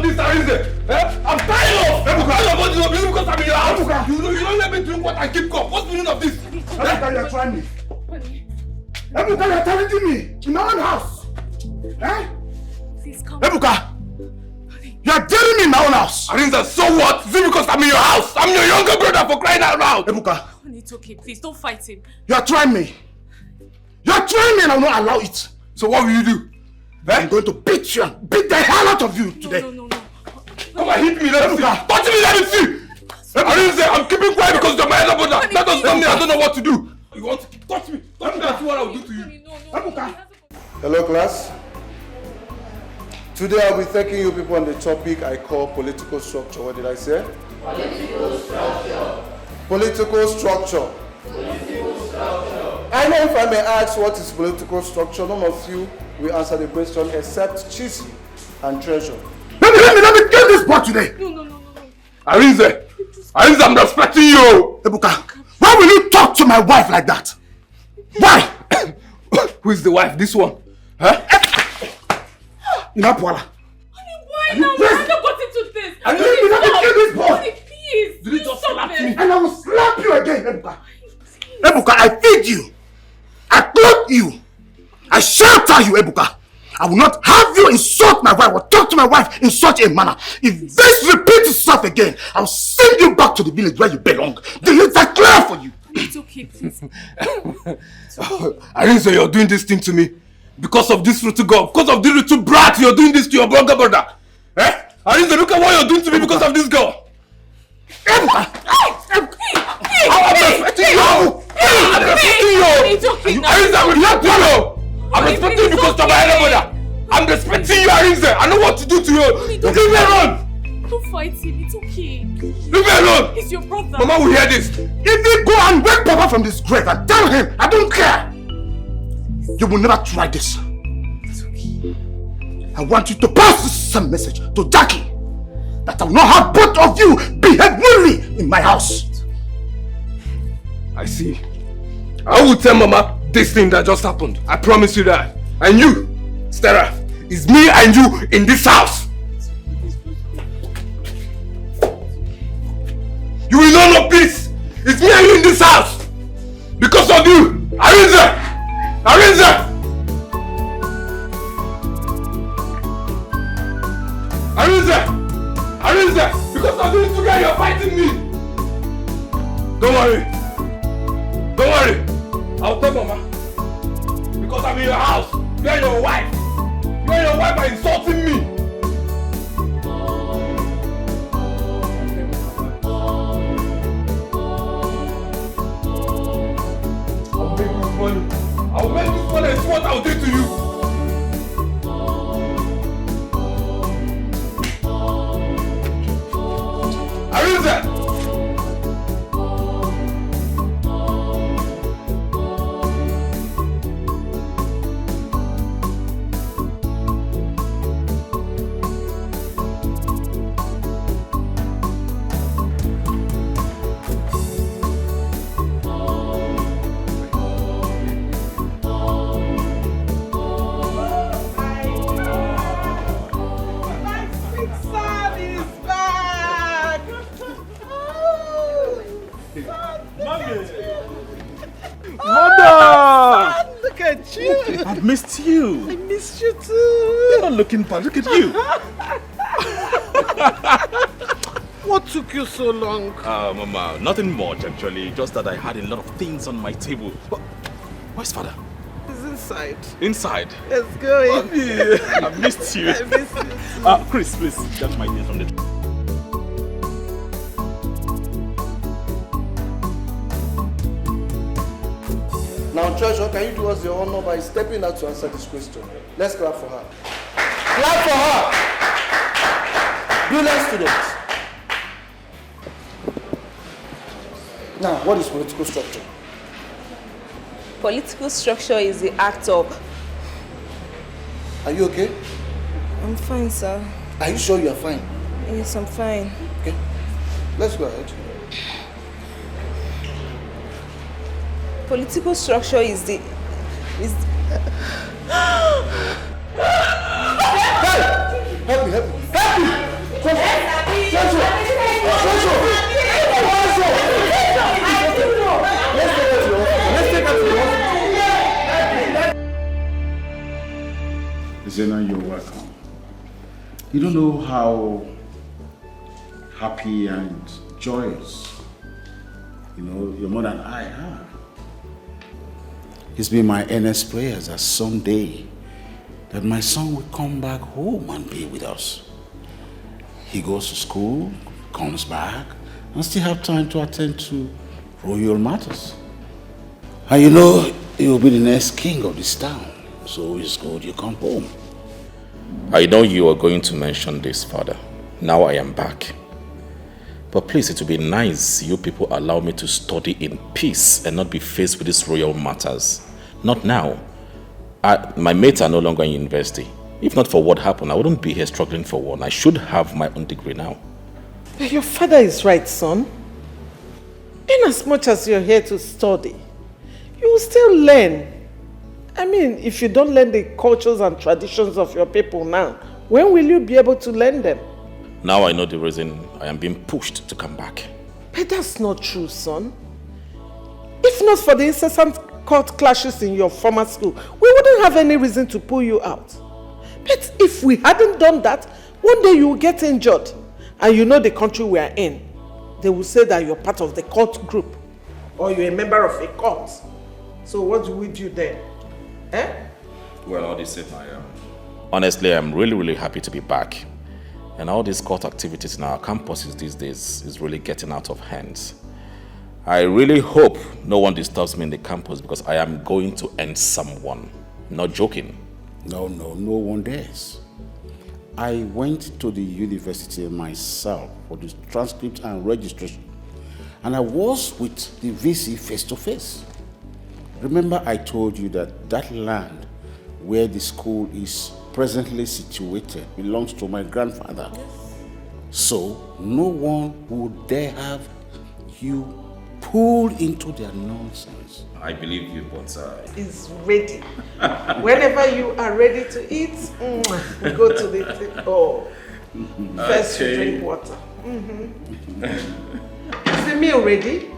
this, Arinze. I'm tired of all this because I'm in your house. You don't let me drink water and keep cup. What's the meaning of this? Ebuka, you're trying me. Ebuka, you're challenging me in my own house. Please come. Ebuka, you're telling me in my own house. Arinze, so what? Is it because I'm in your house? I'm your younger brother for crying out loud. Ebuka, It's okay, please don't fight him. you're trying me. You're trying me and I will not allow it. So what will you do? I'm going to beat you and beat the hell out of you today. No. Come and hit me, let me see. Touch me, let me see. Arinze, I'm keeping quiet because you're my elder brother. That does not mean I don't know what to do. You want to touch me? Touch me, that's what I will do to you. Hello class. Today I'll be taking you people on the topic I call political structure. What did I say? Political structure. Political structure. Political structure. I know if I may ask what is political structure, none of you will answer the question except Chisi and Treasure. Let me get this boy today. No. Arinze, I'm respecting you. Ebuka, why will you talk to my wife like that? Why? Who is the wife? This one? Inapwala. Why now? We haven't got into this. Let me kill this boy. Please. Did you just slap me? And I will slap you again, Ebuka. Ebuka, I feed you. I clothe you. I shelter you, Ebuka. I will not have you insult my wife or talk to my wife in such a manner. If this repeats itself again, I will send you back to the village where you belong. Is that clear for you? It's okay, please. Arinze, you're doing this thing to me. Because of this little girl, because of this little brat, you're doing this to your younger brother. Arinze, look at what you're doing to me because of this girl. Ebuka! I'm respecting you! I'm respecting you! It's okay now. Arinze, I'm respecting you! I'm respecting you because you're my elder brother. I'm respecting you, Arinze. I know what to do to you. Leave me alone! Don't fight him, it's okay. Leave me alone! He's your brother. Mama will hear this. If you go and wake Papa from this grave and tell him, I don't care. You will never try this. It's okay. I want you to pass this same message to Jackie that I will not have both of you behave rudely in my house. I see. I will tell Mama this thing that just happened. I promise you that. And you, Stella, it's me and you in this house. You will know no peace. It's me and you in this house. Because of you. Arinze! Arinze! Arinze! Arinze! Because of this together you're fighting me. Don't worry. Don't worry. I'll tell Mama. Because I'm in your house. You and your wife. You and your wife are insulting me. I'll make this money and see what I'll do to you. Arinze! I've missed you. I missed you too. You're not looking bad. Look at you. What took you so long? Mama, nothing much actually. Just that I had a lot of things on my table. But where's father? He's inside. Inside? Let's go in. I missed you. I missed you too. Chris, please. That's my things from the... Now, Treasure, can you do us the honor by stepping out to answer this question? Let's clap for her. Clap for her! Brilliant students. Now, what is political structure? Political structure is the act of... Are you okay? I'm fine, sir. Are you sure you are fine? Yes, I'm fine. Okay. Let's go ahead. Political structure is the... Hey! Help me, help me. Help me! Zena, you're welcome. You don't know how happy and joyous, your mother and I are. It's been my earnest prayers that someday that my son will come back home and be with us. He goes to school, comes back, and still have time to attend to royal matters. And he will be the next king of this town. So it's good you come home. I know you are going to mention this, Father. Now I am back. But please, it would be nice you people allow me to study in peace and not be faced with these royal matters. Not now. My mates are no longer in university. If not for what happened, I wouldn't be here struggling for one. I should have my own degree now. Your father is right, son. In as much as you're here to study, you will still learn. I mean, if you don't learn the cultures and traditions of your people now, when will you be able to learn them? Now I know the reason I am being pushed to come back. But that's not true, son. If not for the incessant court clashes in your former school, we wouldn't have any reason to pull you out. But if we hadn't done that, one day you will get injured. And you know the country we are in. They will say that you're part of the court group. Or you're a member of a court. So what do we do then? Well, all this said, honestly, I'm really happy to be back. And all these court activities in our campuses these days is really getting out of hands. I really hope no one disturbs me in the campus because I am going to end someone. Not joking. No one dares. I went to the university myself for the transcript and registration. And I was with the VC face to face. Remember I told you that land where the school is presently situated belongs to my grandfather. Yes. So no one would dare have you pulled into their nonsense. I believe you, but is ready. Whenever you are ready to eat, we go to the first to drink water. Is the meal ready?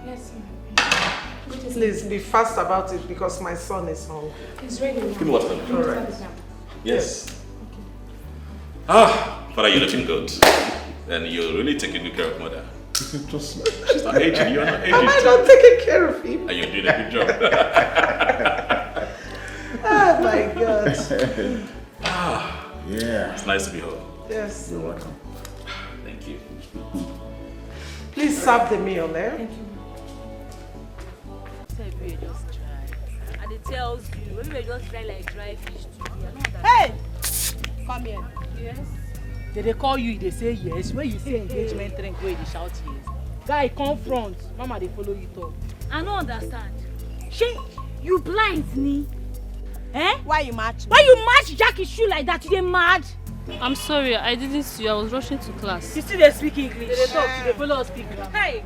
Yes, ma'am. Please be fast about it because my son is hungry. It's ready, ma'am. give me water. All right. Yes. Okay. Father, you're looking good. And you're really taking good care of mother. She's not aging, you're not aging. Am I not taking care of him? And you're doing a good job. Oh my God. Yeah. It's nice to be home. Yes. You're welcome. Thank you. Please serve the meal there. Thank you. Just try. And it tells you, when we just dry like dry fish too. Hey! Come here. Yes? They call you, they say yes. When you say engagement ring, go, they shout yes. Guy, come front. Mama, they follow you talk. I don't understand. She, you blind me. Eh? Why you match me? Why you match Jackie's shoe like that? You dey mad? I'm sorry, I didn't see you. I was rushing to class. You see they speak English. They talk, they follow us speak grammar. Hey,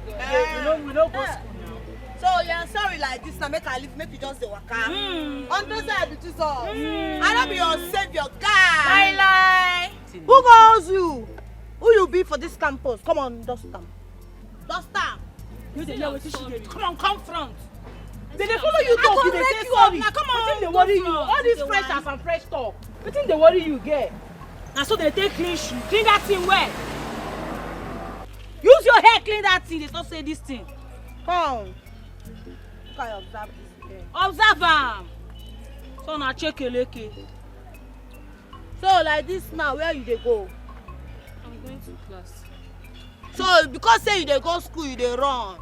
We don't go school now. So you're sorry like this now, make I leave, make you just the waka. On those side it is all. I don't be your savior, guy. lie. Who calls you? Who you be for this campus? Come on, dust them. Dust them. You dey hear wetin she dey do. Come on, come front. They say follow you talk, you dey say sorry. Now come on, Wetin dey go worry you? front. All these Dey freshers and fresh talk. Wetin dey worry you get? Now so they take clean shoe. Clean that thing well. Use your hair, clean that thing. They don't say this thing. Come. Can you observe this girl? Observe am. So now check eleke. So like this now, where you dey go? I'm going to class. So because say you dey go school, you dey run.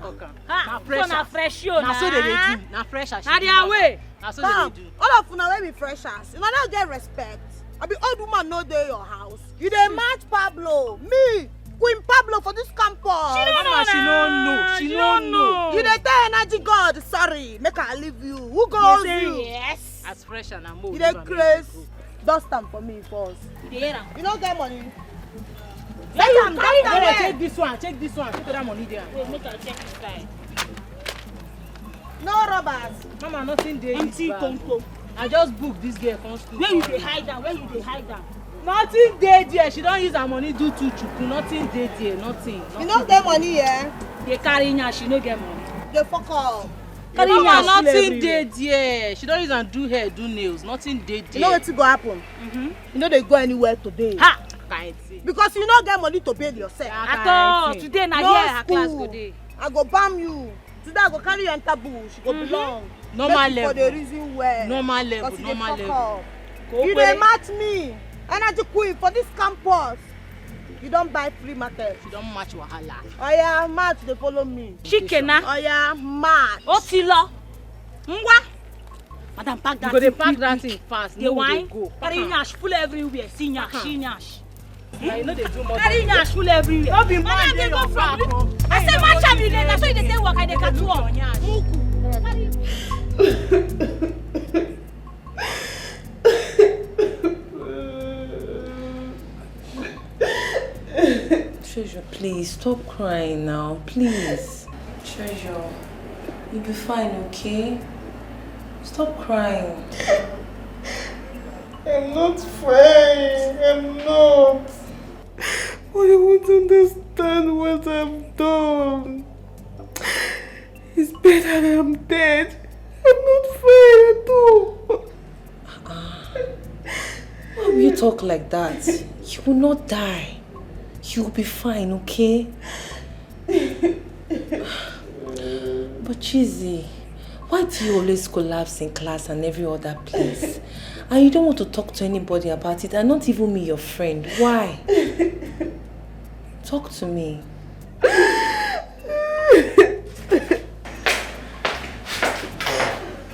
Okay. Ha, so na fresh yo Na so they dey do. Na fresh as she. Na their way. Na so Come, they dey do. all of una wey be freshers, una no get respect. I be old woman no dey your house. You dey match Pablo, me, Queen Pablo for this campus. Mama, she no know. She no know. You dey tell energy God, sorry, make I leave you. Who goes you? Yes. As fresh and I'm old. You dey craze. Dust am for me first. You dey hear am? You no get money. Carry am, carry am well. Take this one. Take that money there. Wait, make I check this side. No robbers. Mama, nothing dey. Empty conco. I just booked this girl from school. Where you dey hide am? Where you dey hide am? Nothing dey there. She don't use her money do too chuku. Nothing dey there. Nothing. You no get money here. They carry her. She no get money. Dey fuck up. Mama, nothing dead there. She don't even do hair, do nails. Nothing dead there. You know what's going to happen? You know they go anywhere today. Ha! Can't see. Because you don't get money to pay yourself. At all. Today na No here her class school. go dey. I go bam you. Today I go carry you enter bush. You go belong. Normal Make you level. For the reason where. Normal level, Because you normal dey fuck level. up. You dey match me. Energy queen for this campus. You don't buy free market. You don't match wahala. Oh yeah, match they follow me. Chikena. Oh yeah, match. O ti lọ. Ngwa. Madam, pack that. You go dey pack that thing fast. The No wine. go. Carry nyash full everywhere. See nyash, see nyash. Now you know they do more. Carry nyash full everywhere. No be Madam, man they dey go your from. back, oh. I say match am you dey. That's why you dey say work. I dey catch work. Treasure, please stop crying now, please. Treasure, you'll be fine, okay? Stop crying. I'm not fine. I'm not. But you won't understand what I've done. It's better that I'm dead. I'm not fine at all. Why will you talk like that? You will not die. You'll be fine, okay? But Chizzy, why do you always collapse in class and every other place? And you don't want to talk to anybody about it, and not even me, your friend. Why? Talk to me.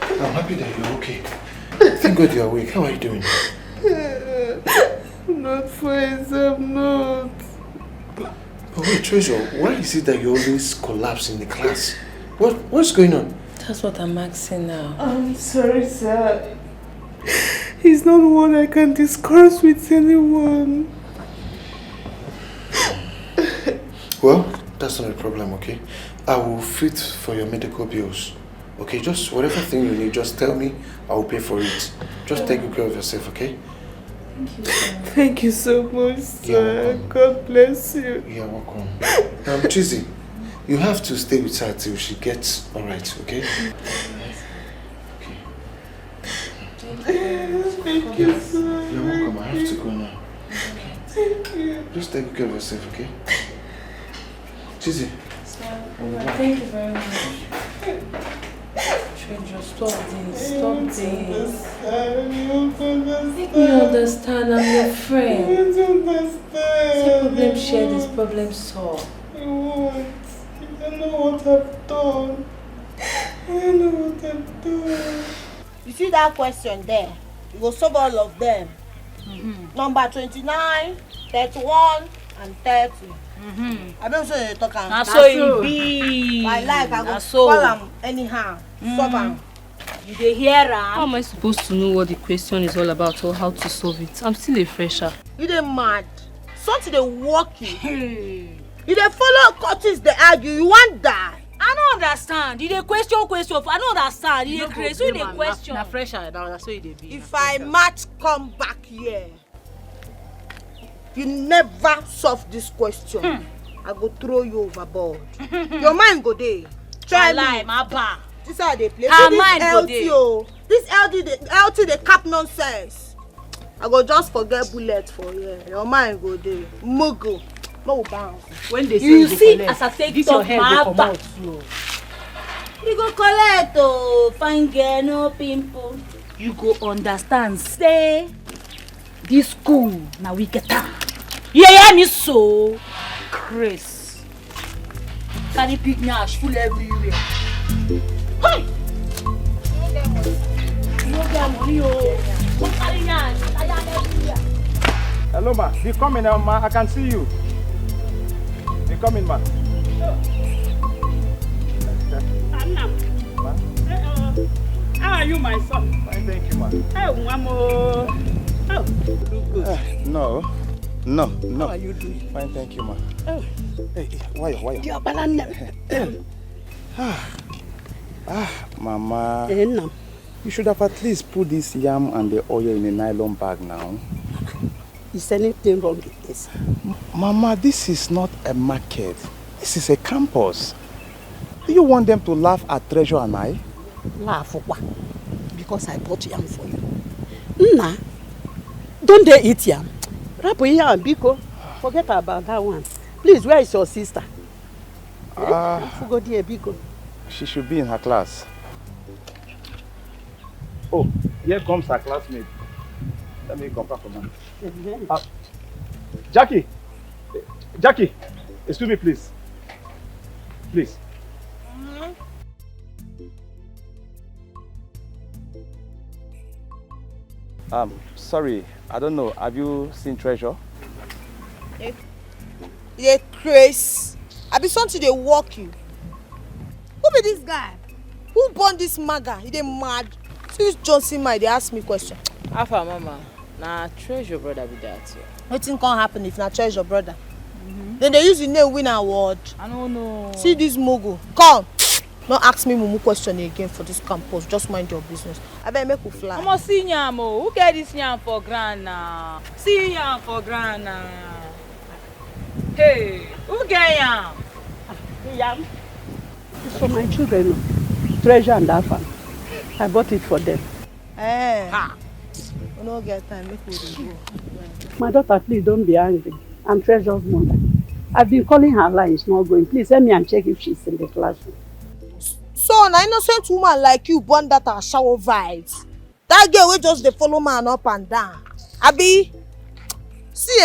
I'm happy that you're okay. Thank God you're awake. How are you doing? I'm not fine, I'm not. But wait, Treasure, why is it that you always collapse in the class? What's going on? That's what I'm asking now. I'm sorry, sir. He's not one I can discuss with anyone. Well, that's not a problem, okay? I will fit for your medical bills. Okay, just whatever thing you need, just tell me. I will pay for it. Just take good care of yourself, okay? Thank you, sir. Thank you so much, sir. God bless you. You're welcome. Chizzy, you have to stay with her till she gets alright, okay? Thank you, sir. You're welcome. I have to go now. Thank you. Just take good care of yourself, okay? Chizzy. Thank you very much. Treasure, stop this. Stop this. Make me understand. I'm your friend. I don't understand. See, problem shared is problem solved. You won't. You don't know what I've done. I don't know what I've done. You see that question there? You go solve all of them. Number 29, 31, and 30. I don't say you talk am. Na so e be. My life, I go Na so. call am anyhow. Solve am. You dey hear How am? am I supposed to know what the question is all about or how to solve it? I'm still a fresher. You dey mad. Something dey work you. You dey follow coaches dey argue. You wan die. I don't understand. You dey question. I don't understand. You dey crazy. You dey question. Na fresher now. That's why they be. If I match come back here, you never solve this question. I go throw you overboard. Your mind go there. Try lie, me. my ba. This how they play. Her See mind this go LT dey. oh. This LT they cap nonsense. I go just forget bullet for here. Your mind go there. Mugo. No bounce. When they say You go see, collect, as I take this talk, your head my go come back. out slow. You go collect oh, fine girl, no pimple. You go understand. Say, this school na we get am. You hear me so? Chris. Carry big nash full everywhere. Hey! You get money oh. Go carry nash, I am everywhere. Hello, ma. Be coming now, ma. I can see you. Be coming, ma. Ma? How are you, my son? Fine, thank you, ma. Hey, Wamo. Oh, look good. No. How are you doing? Fine, thank you, ma. Oh. Hey, why? Your banana. Mama. No. You should have at least put this yam and the oil in a nylon bag now. Is anything wrong with this? Mama, this is not a market. This is a campus. Do you want them to laugh at Treasure and I? laugh because I bought yam for you. Nna, don't they eat yam? Rapo yam, Biko. Forget about that one. Please, where is your sister? Forgot here, Biko. She should be in her class. Oh, here comes her classmate. Let me come back for her. Jackie! Jackie! Excuse me, please. Please. Sorry, I don't know. Have you seen Treasure? Yeah, Chris. I be something they walk you. Who be this guy? Who born this maga? He dey mad. Since Johnson mind, they ask me question. Alpha mama, na Treasure brother be that. Nothing can happen if na Treasure brother. Then they use the name win award. I don't know. See this mogul. Come. Don't ask me mumu question again for this campus. Just mind your business. I better make you fly. I'm see yam. Who get this yam for grand now? See yam for grand now. Hey, who get yam? Yam? It's for my children. Treasure and Orphan. I bought it for them. We don't get time. Make we go. My daughter, please don't be angry. I'm Treasure's mother. I've been calling her line, it's not going. Please help me and check if she's in the classroom. So, an innocent woman like you born that her shower vibes. That girl will just dey follow man up and down. Abi, see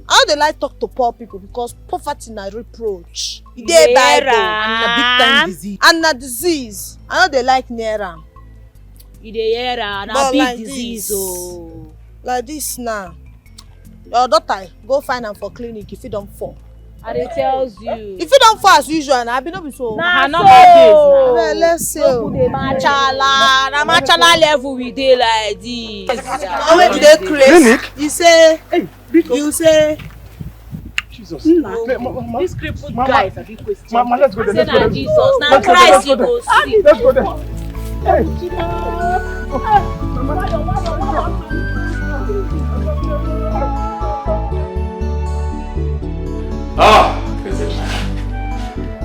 how they like talk to poor people because poverty na reproach. E dey Bible and na big time disease. And na disease. I know they like near am. E dey hear am na big disease oh. Like this now. Your daughter go find am for clinic if you don't fall. I dey tells you. If you don't fall as usual, I be no be so. Nah, no so. Let's see. Machala, na machala level we dey like this. How much dey craze? You say, you say. Jesus. This crippled guy is a big question. Mama, let's go there. Say na Jesus, na Christ you go see. Let's go there. Hey.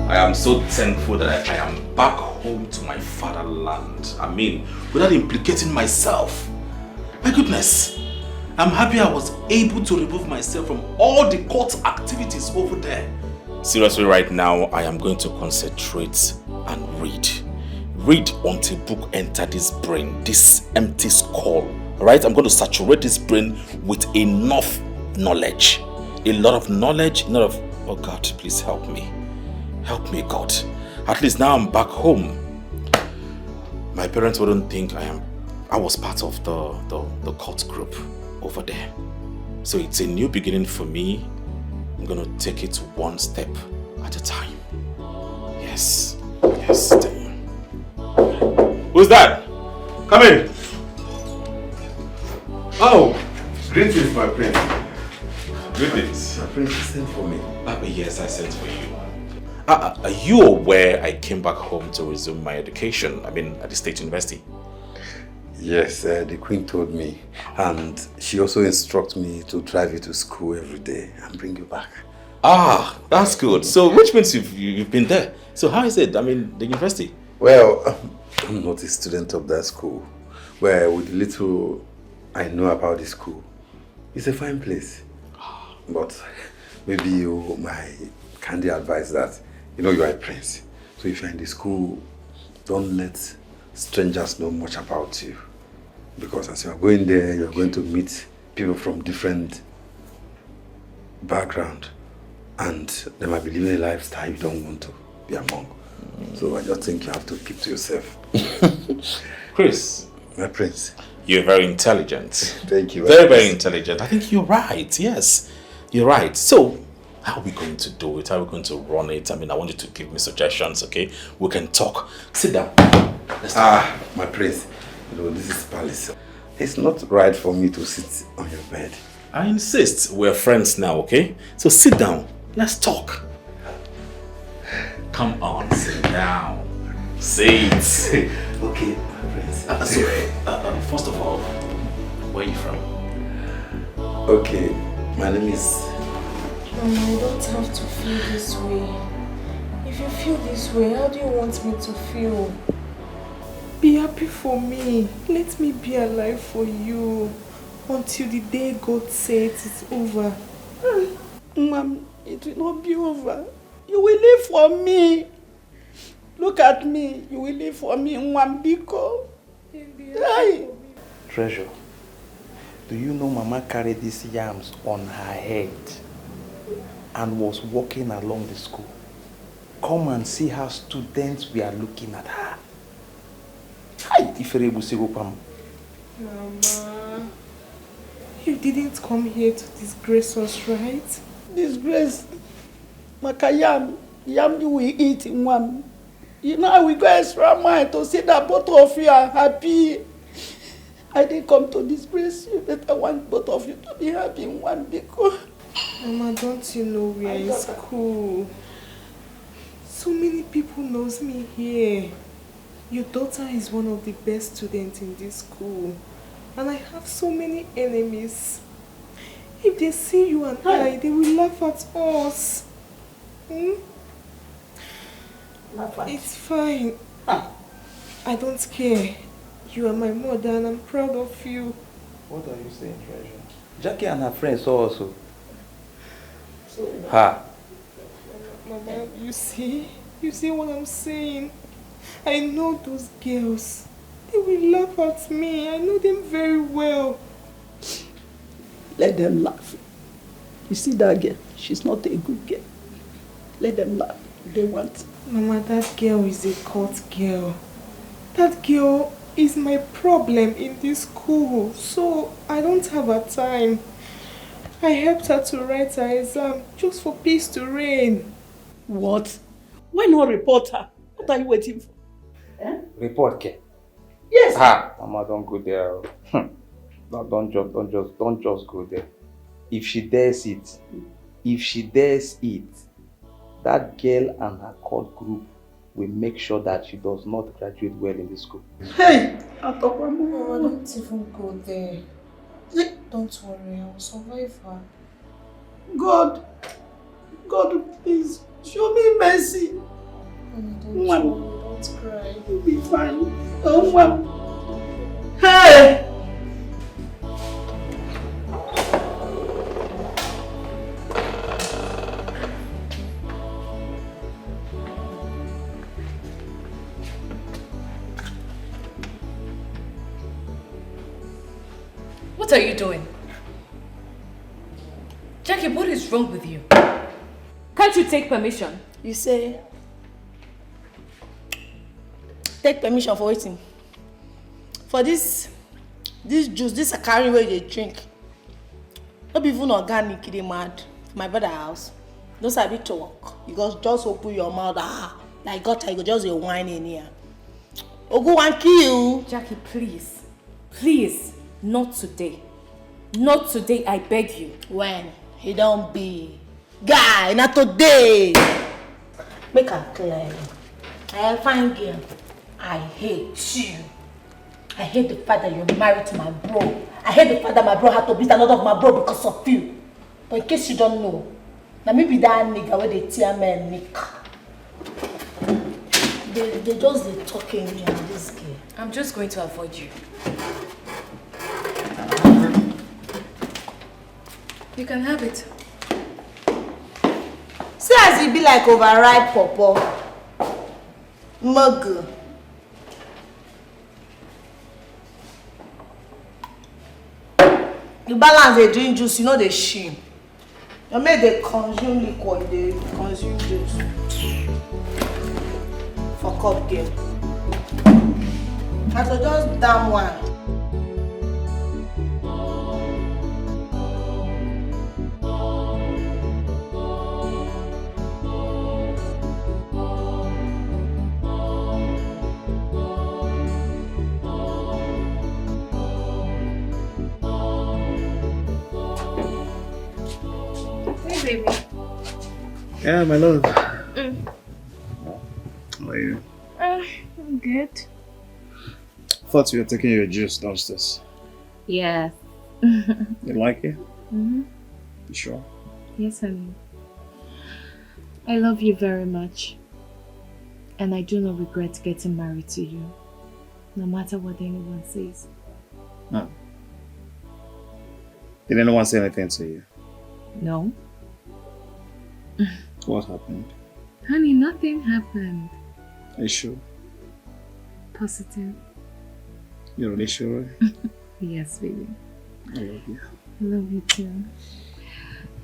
I am so thankful that I am back home to my fatherland. I mean, without implicating myself. My goodness, I'm happy I was able to remove myself from all the court activities over there. Seriously, right now, I am going to concentrate and read. Read until book enter this brain, this empty skull. Alright, I'm going to saturate this brain with enough knowledge. A lot of knowledge, a lot of... Oh God, please help me. Help me, God. At least now I'm back home. My parents wouldn't think I was part of the cult group over there. So it's a new beginning for me. I'm gonna take it one step at a time. Yes. Yes. Who's that? Come in. Oh, greetings, my prince. Greetings. My prince sent for me. Yes, I sent for you. Are you aware I came back home to resume my education? I mean, at the State University? Yes, the Queen told me. And she also instructed me to drive you to school every day and bring you back. Ah, that's good. So, which means you've been there. So, how is it? I mean, the university? Well, I'm not a student of that school. Well, with the little I know about the school, it's a fine place. But maybe you might kindly advise that, you know, you are a prince. So if you're in the school, don't let strangers know much about you. Because as you are going there, you're going to meet people from different background. And they might be living a lifestyle you don't want to be among. So I just think you have to keep to yourself. Chris. My prince. You're very intelligent. Thank you. Very, very intelligent. I think you're right. Yes, you're right. So, how are we going to do it? How are we going to run it? I mean, I want you to give me suggestions, okay? We can talk. Sit down. Let's talk. My prince. You know, this is palace. It's not right for me to sit on your bed. I insist. We're friends now, okay? So sit down. Let's talk. Come on, sit down. Sit. Okay, my prince. First of all, where are you from? Okay, my name is... Mama, you don't have to feel this way. If you feel this way, how do you want me to feel? Be happy for me. Let me be alive for you until the day God says it's over. Mom, it will not be over. You will live for me. Look at me. You will live for me, Mwambiko. Treasure, do you know Mama carried these yams on her head and was walking along the school? Come and see how students were looking at her. Hi, Mama, you didn't come here to disgrace us, right? Disgrace? Makayam, yam you will eat in one. You know, we go extra mile to see that both of you are happy. I didn't come to disgrace you, but I want both of you to be happy in one because... Mama, don't you know we are in school? So many people knows me here. Your daughter is one of the best students in this school. And I have so many enemies. If they see you and I, they will laugh at us. It's fine. I don't care. You are my mother and I'm proud of you. What are you saying, Treasure? Jackie and her friends saw also. Ha! Mama, you see what I'm saying? I know those girls. They will laugh at me. I know them very well. Let them laugh. You see that girl? She's not a good girl. Let them laugh. They want. Mama, that girl is a cult girl. That girl is my problem in this school. So I don't have her time. I helped her to write her exam just for peace to reign. What? Why not report her? What are you waiting for? Report, Ke? Yes. Ha! Mama, don't go there. No, don't just go there. If she dares it, that girl and her cult group will make sure that she does not graduate well in the school. Hey! Mama, don't even go there. Don't worry, I will survive her. God, please, show me mercy. Don't cry. You'll be fine. Oh, Mom. Hey! What are you doing? Jackie, what is wrong with you? Can't you take permission? You say... Take permission for waiting. For this juice, this Akari where they drink. Not even organic, they mad. For my brother's house. Those are a bit to work. You just open your mouth, like gutter, you go just a wine in here. Ogu want kill. Jackie, please. Please. Not today. Not today, I beg you. When? He don't be. Guy, not today. Make her clear. I find girl. I hate you. I hate the fact that you're married to my bro. I hate the fact that my bro had to beat another of my bro because of you. But in case you don't know, now maybe that nigga where they tear men nick. They just talking me and this girl. I'm just going to avoid you. You can have it. See as it be like overripe pawpaw. Mug. You balance they drink juice, you know they shame. You make they consume liquid, they consume juice. Fuck up game. I could just damn one. Baby. Yeah, my love. How are you? I'm good. Thought you were taking your juice downstairs. Yeah. You like it? Mm-hmm. You sure? Yes, honey. I love you very much. And I do not regret getting married to you. no matter what anyone says. No. Did anyone say anything to you? No. What happened? Honey, nothing happened. Are you sure? Positive. You're really sure? Yes, baby. I love you. I love you too.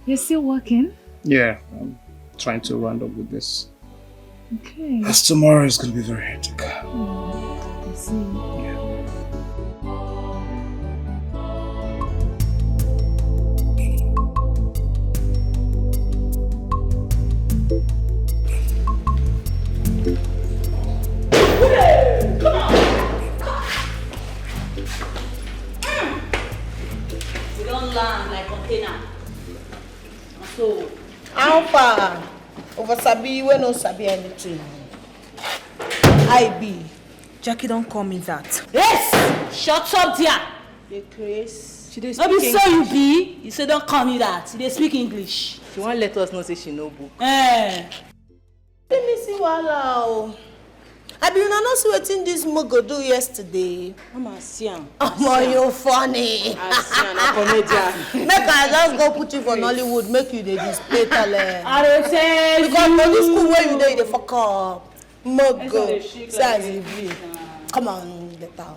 You're still working? Yeah, I'm trying to round up with this. Okay. Because tomorrow is going to be very hectic. I see. Yeah. We don't land like container. So, how far? Over Sabi, we no Sabi anything. I be. Jackie don't call me that. Yes! Shut up there! The Chris. She dey speak English. So you be? You say don't call me that. You dey speak English. She won't let us know say she no book. Let me see wahala. I be una no see wetin this mogo do yesterday. Mama see am. Oh, you funny. I see am, na comedian. Make I just go put you for Nollywood, make you dey display talent. I dey tell you. Because for this school where you dey, you dey fuck up. Mogo. See as e be. Come on, later.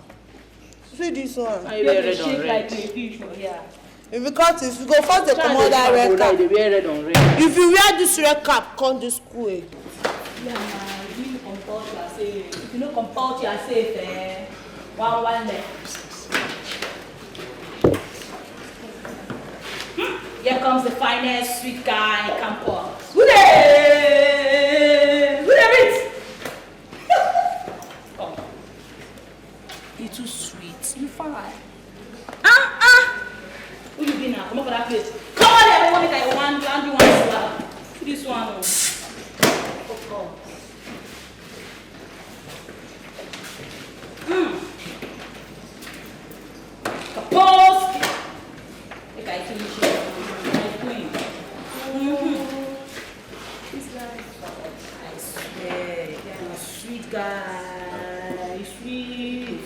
See this one. I wear red on red. Like a fish for here. If you cut it, you go first dey comot that red cap. They wear red on red. If you wear this red cap, come this school again. Yeah, you comport yourself. If you no comport yourself, one left. Here comes the finest sweet guy in campus. Good day! Good day, Come. You're too sweet. You fine. Who you be now? Come up for that place. Come on there, I want it. I want you one slap. This one. Oh. Kapowski. Make I finish it. My queen. This guy. I swear. You're a sweet guy. Sweet.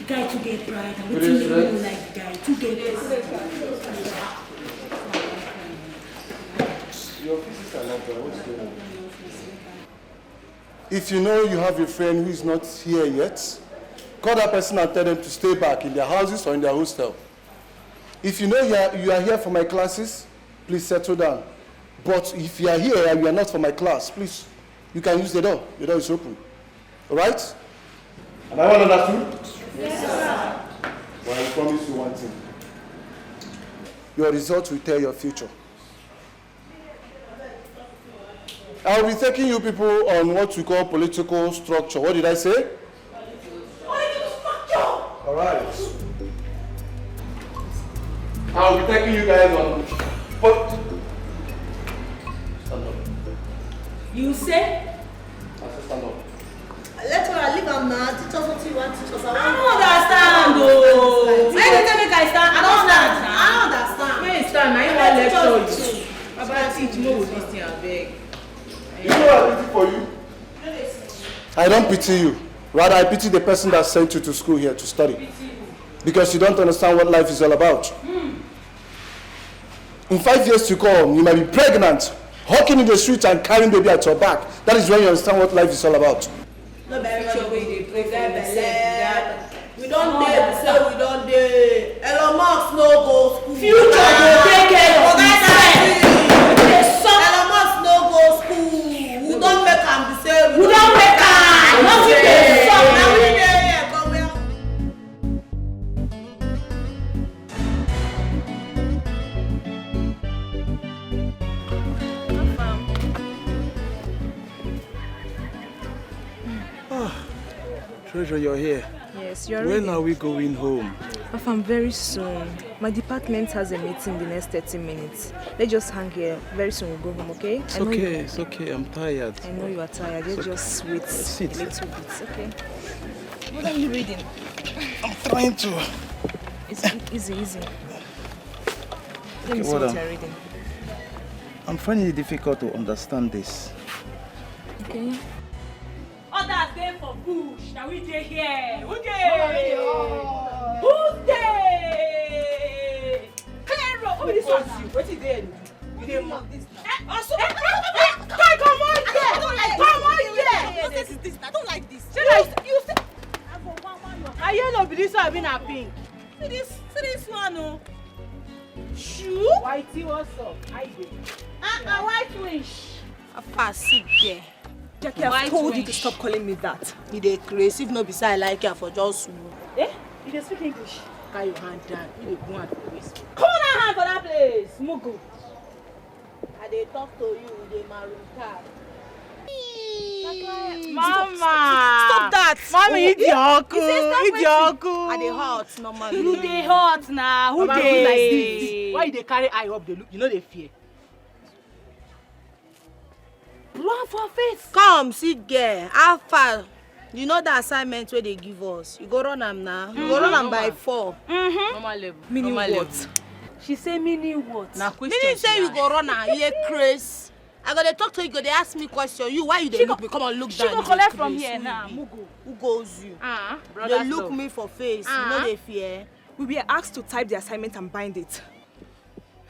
Guy to get pride. I'm waiting you know like guy to get pride. Your pieces are not there. What's going on? If you know you have a friend who is not here yet, call that person and tell them to stay back in their houses or in their hostel. If you know you are here for my classes, please settle down. But if you are here and you are not for my class, please, you can use the door. The door is open. All right? Am I well understood? Yes, sir. Well, I promise you one thing. Your results will tell your future. I will be taking you people on what we call political structure. What did I say? Political structure! All right. I will be taking you guys on. Stand up. You say? I said stand up. Let her leave am now. Teach us what you want to teach us. I don't understand though. Why you tell me I stand? I don't understand. I don't understand. When you stand, now you want lecture you. Baba teach more with this thing, I beg. You know I pity for you? I don't pity you. Rather, I pity the person that sent you to school here to study. Because you don't understand what life is all about. In 5 years to come, you might be pregnant, walking in the streets and carrying baby at your back. That is when you understand what life is all about. No very sure we dey pray for yourself. We don dey, we say we don dey. Elon Musk no go school. Future go take care of itself. Elon Musk no go school. We don make am the same. We don make am. Now we dey suck. Now we dey here come here. Treasure, you're here. Yes, you're When ready. are we going home? Afam, very soon. My department has a meeting in the next 30 minutes. Let's just hang here. Very soon we'll go home, okay? It's okay, it's okay. I'm tired. I know you are tired. Let's just wait Sit. a little bit, okay? What are you reading? I'm trying to. It's easy. Let me see hold what on. you're reading. I'm finding it difficult to understand this. Okay. Others dey for bush. Now we dey here. Who dey? Who dey? Clear road. Who be this one? What is there? You dey mock this now. Come on here. I don't like this. Come on here. I don't like this. You say. Are yellow be this one? Be na pink. See this one, oh. Shoe? Whitey, what's up? How you doing? White wish. Papa, sit there. Jackie, I've told you to stop calling me that. You dey crazy. If no be say I like you for just move. Eh? You dey speak English? Carry your hand down. You dey go hand for this. Come on, hand for that place. Mugu. I dey talk to you with a maroon card. Mama! Stop that! Mommy, eat your uncle. Eat your uncle. I dey hot normally. Who dey hot now? Who dey? Like this? Why you dey carry eye up? Dey look. You know they fear. Blow for face. Come, see girl. How far? You know the assignment where they give us. You go run am now. You go run am by 4. Normal level. Meaning Normal what? level. She say meaning what? Now question. Meaning say you go run am. You crazy. I go dey talk to you. Go dey ask me question. You why you dey look me? Come on, look down. She go collect from here now. Mugu. Who goes you? Brother. They look me for face. You know they fear. We were asked to type the assignment and bind it.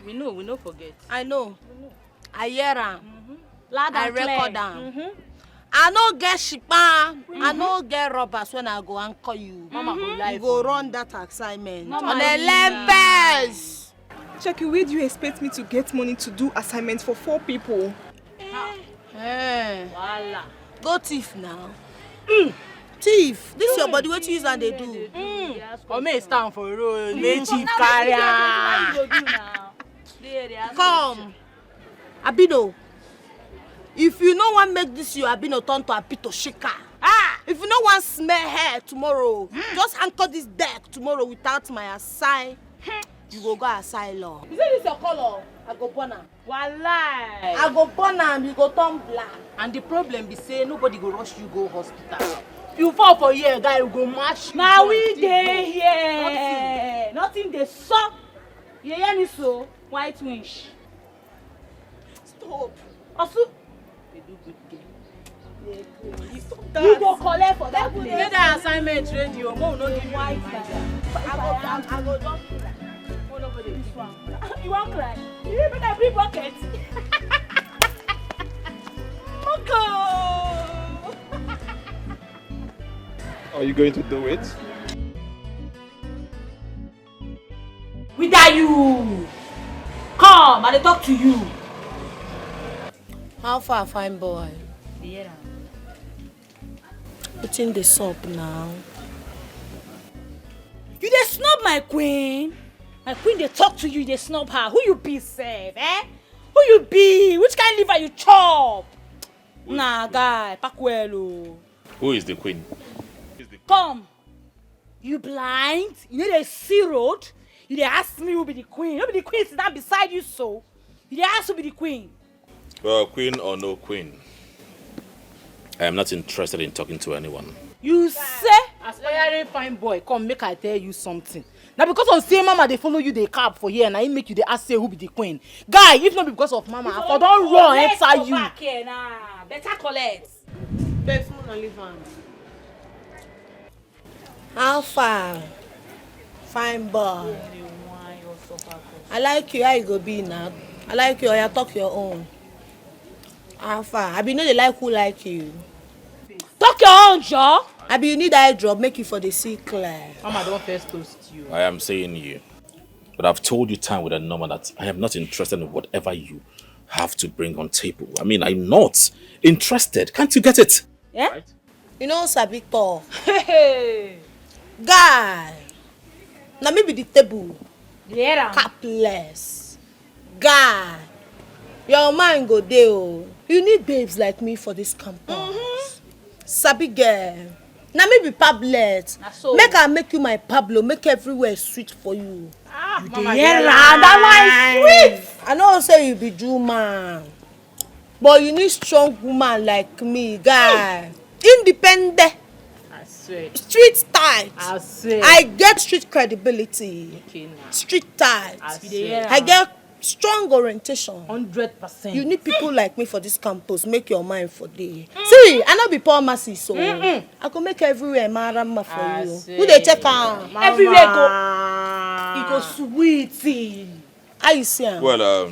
We know forget. I know. I hear am. Loud I and record clear. am. I no get shipa. I no get robbers when I go anchor you. Mama go lie. You go run that assignment. Mama On the lie. lembers. Jackie, where do you expect me to get money to do assignments for 4 people? Voila. Go thief now. Thief. This your body. What you use and they do. Or may stand for road. May chief carry am. Come. Abino. If you no want make this your Abino turn to Apito Shika. If you no want smell hair tomorrow, just anchor this deck tomorrow without my assign. You go asylum. Is this your color? I go burn am. Wallahi. I go burn am. You go turn black. And the problem be say nobody go rush you go hospital. You fall for here, guy, you go match. Now we dey here. Nothing dey suck. You hear me so? White wish. Stop. Also, they do good game. You go collect for that place. Make that assignment ready. Mo no give you white. I go just cry. Oh, nobody this one. You won't cry. You better bring bucket. Uncle. Are you going to do it? We die you. Come, I dey talk to you. How far, fine boy? Yeah. Put in the soap now. You dey snub my queen. My queen dey talk to you, dey snub her. Who you be, sef? Who you be? Which kind liver you chop? Nah, guy, pack well, oh. Who is the queen? Come. You blind? You know dey see road? You dey ask me who be the queen? Who be the queen sit down beside you so? You dey ask who be the queen? Well, queen or no queen, I am not interested in talking to anyone. You say? Aspiring fine boy, come make I tell you something. Now because of say mama they follow you they cab for here and I make you they ask say who be the queen. Guy, if not because of mama, I for don't run enter you. Back here now. Better collect. Best moon and leave am. How far? Fine boy. I like you. How you go be now? I like you. You talk your own. How far? I be know they like who like you. Talk your own, Joe. I be you need eye drop. Make you for the see clear. Mama don't first toast you. I am saying you. But I've told you time with a number that I am not interested in whatever you have to bring on table. I mean, I'm not interested. Can't you get it? Yeah? Right? You know, Sabi talk. Hey. Guy. Now maybe the table. Yeah. Capless. Guy. Your mind go there. Oh. You need babes like me for this campus. Sabi girl. Now maybe Pablet. So. Make I make you my Pablo. Make everywhere sweet for you. You that one sweet. I know say you be Jew man. But you need strong woman like me, guy. Independent. I swear. Street tight. I swear. I get street credibility. Okay, now. Street tight. I swear. I get strong orientation. 100%. You need people like me for this campus. Make your mind for day. See, I not be poor masses, so I can make everywhere marama for you. Who they check on? Everywhere go sweetie. How you see him? Well,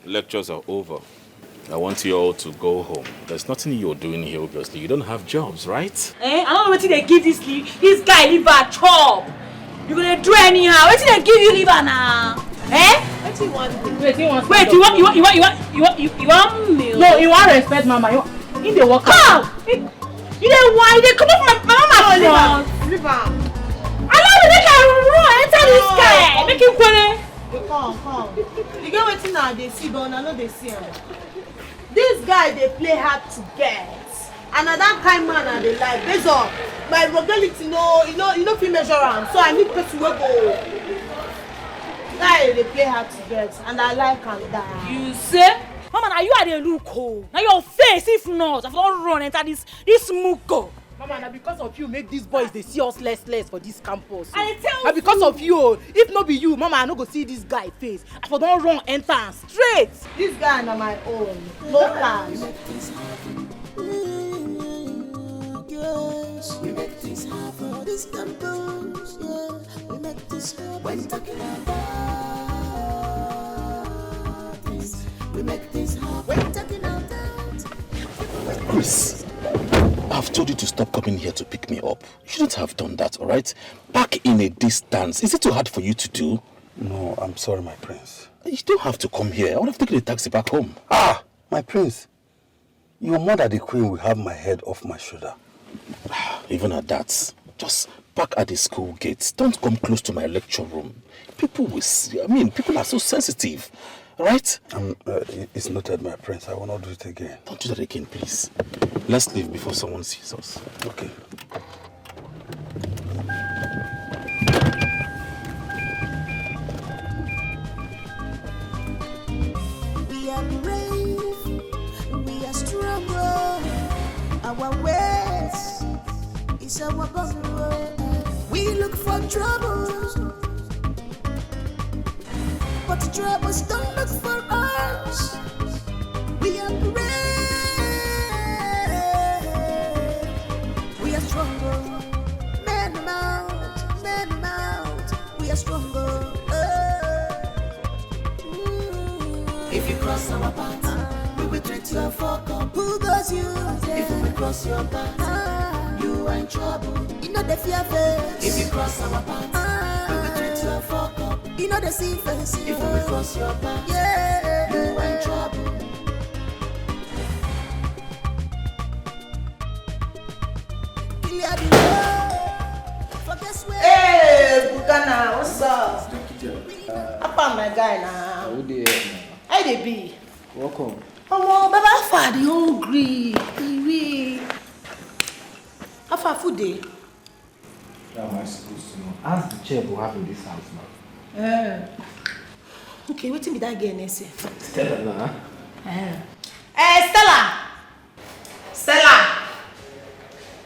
lectures are over. I want you all to go home. There's nothing you're doing here, obviously. You don't have jobs, right? I don't know what they give this guy liver chop. You gonna do anyhow? What they give you liver now? What do you want? Wait, you want meal? No, you want respect, mama. You dey walk out. You dey why? You dey come up my mama front. Liver. Allow me make I run enter this guy. Make him query. Come. You get wetin now they see, but I know they see him. This guy they play hard to get. And that kind man and they like based on my mobility, you know fit measure am. So I need person wey go. Guy they play hard to get, and I like am that. You say? Mama, now you are the look oh. Now your face, if not, I don't run enter this muko. Mama, now because of you make these boys they see us less for this campus. I tell you. Now because of you, if not be you, Mama, I no go see this guy face. I for don't run enter straight. This guy na my own. No plans. Yes, we make this happen. This campus, yeah, we make this happen. When talking about this, we make this happen. When talking about Chris, I've told you to stop coming here to pick me up. You shouldn't have done that, alright? Back in a distance. Is it too hard for you to do? No, I'm sorry, my prince. You don't have to come here. I would have taken a taxi back home. Ah, my prince. Your mother, the queen, will have my head off my shoulder. Even at that, just park at the school gates. Don't come close to my lecture room. People will see. People are so sensitive. Right? It's noted, my prince. I will not do it again. Don't do that again, please. Let's leave before someone sees us. Okay. we are brave, we are stronger. Our ways is our goal. We look for troubles, but the troubles don't look for us. We are brave, we are stronger. Men out, we are stronger. If you cross our path, we will treat you a fuck up. Who goes you? If we cross your path, you are in trouble. You know the fear face. If you cross our path, we will treat you a fuck up. You know the see face. If we cross your path, yeah, you are in trouble. Clear the way. Forget where. Hey, Bukana, what's up? Apa my guy now? How dey? How they be? Welcome. Oh, Baba, how far the hungry? How far food day? How am I supposed to know? Ask the chef who have in this house now. Okay, wait till me that girl next year. Stella, nah. Stella! Stella!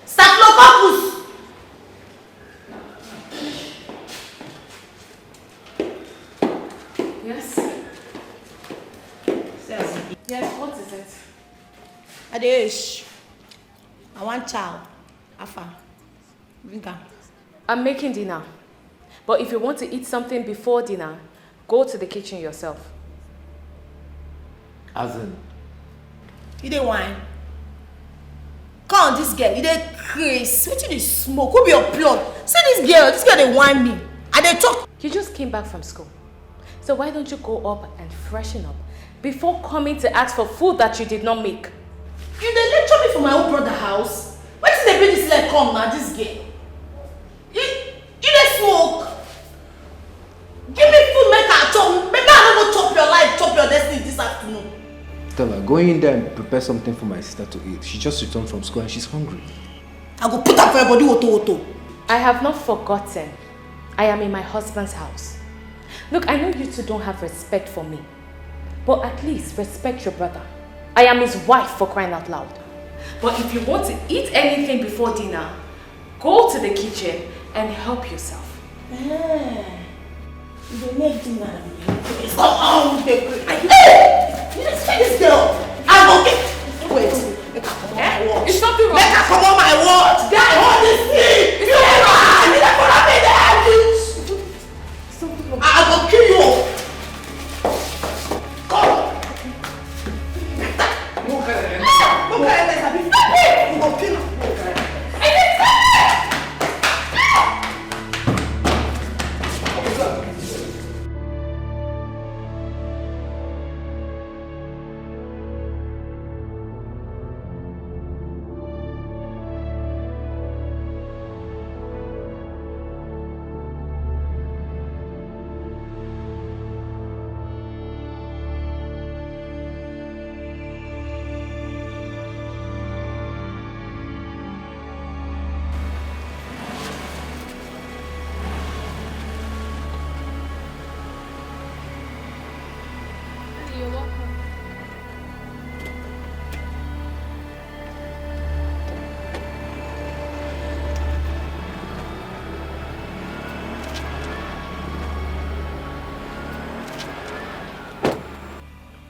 Staphylococcus! Yes? Yes, what is it? Adesh, I want child. Afa, bring her. I'm making dinner. But if you want to eat something before dinner, go to the kitchen yourself. As in? You dey wine? Come on, this girl, you dey crazy. What you dey smoke? Who be your plug? See this girl dey wine me. I dey talk. You just came back from school. So why don't you go up and freshen up before coming to ask for food that you did not make? You dey lecture me for my own brother house? Wetin dey bring this leg come na this girl? You dey smoke? Give me food make I chop. Make I no go chop your life, chop your destiny this afternoon. Stella, go in there and prepare something for my sister to eat. She just returned from school and she's hungry. I go put up for your body, woto. I have not forgotten. I am in my husband's house. Look, I know you two don't have respect for me. But at least respect your brother. I am his wife, for crying out loud. But if you want to eat anything before dinner, go to the kitchen and help yourself. The next thing man. Come on, hey! You just say this girl. I'm okay. Wait. It's something wrong. Make her come on my watch. Guy, hold this thing. You never. You never have me there. I will kill you. Come.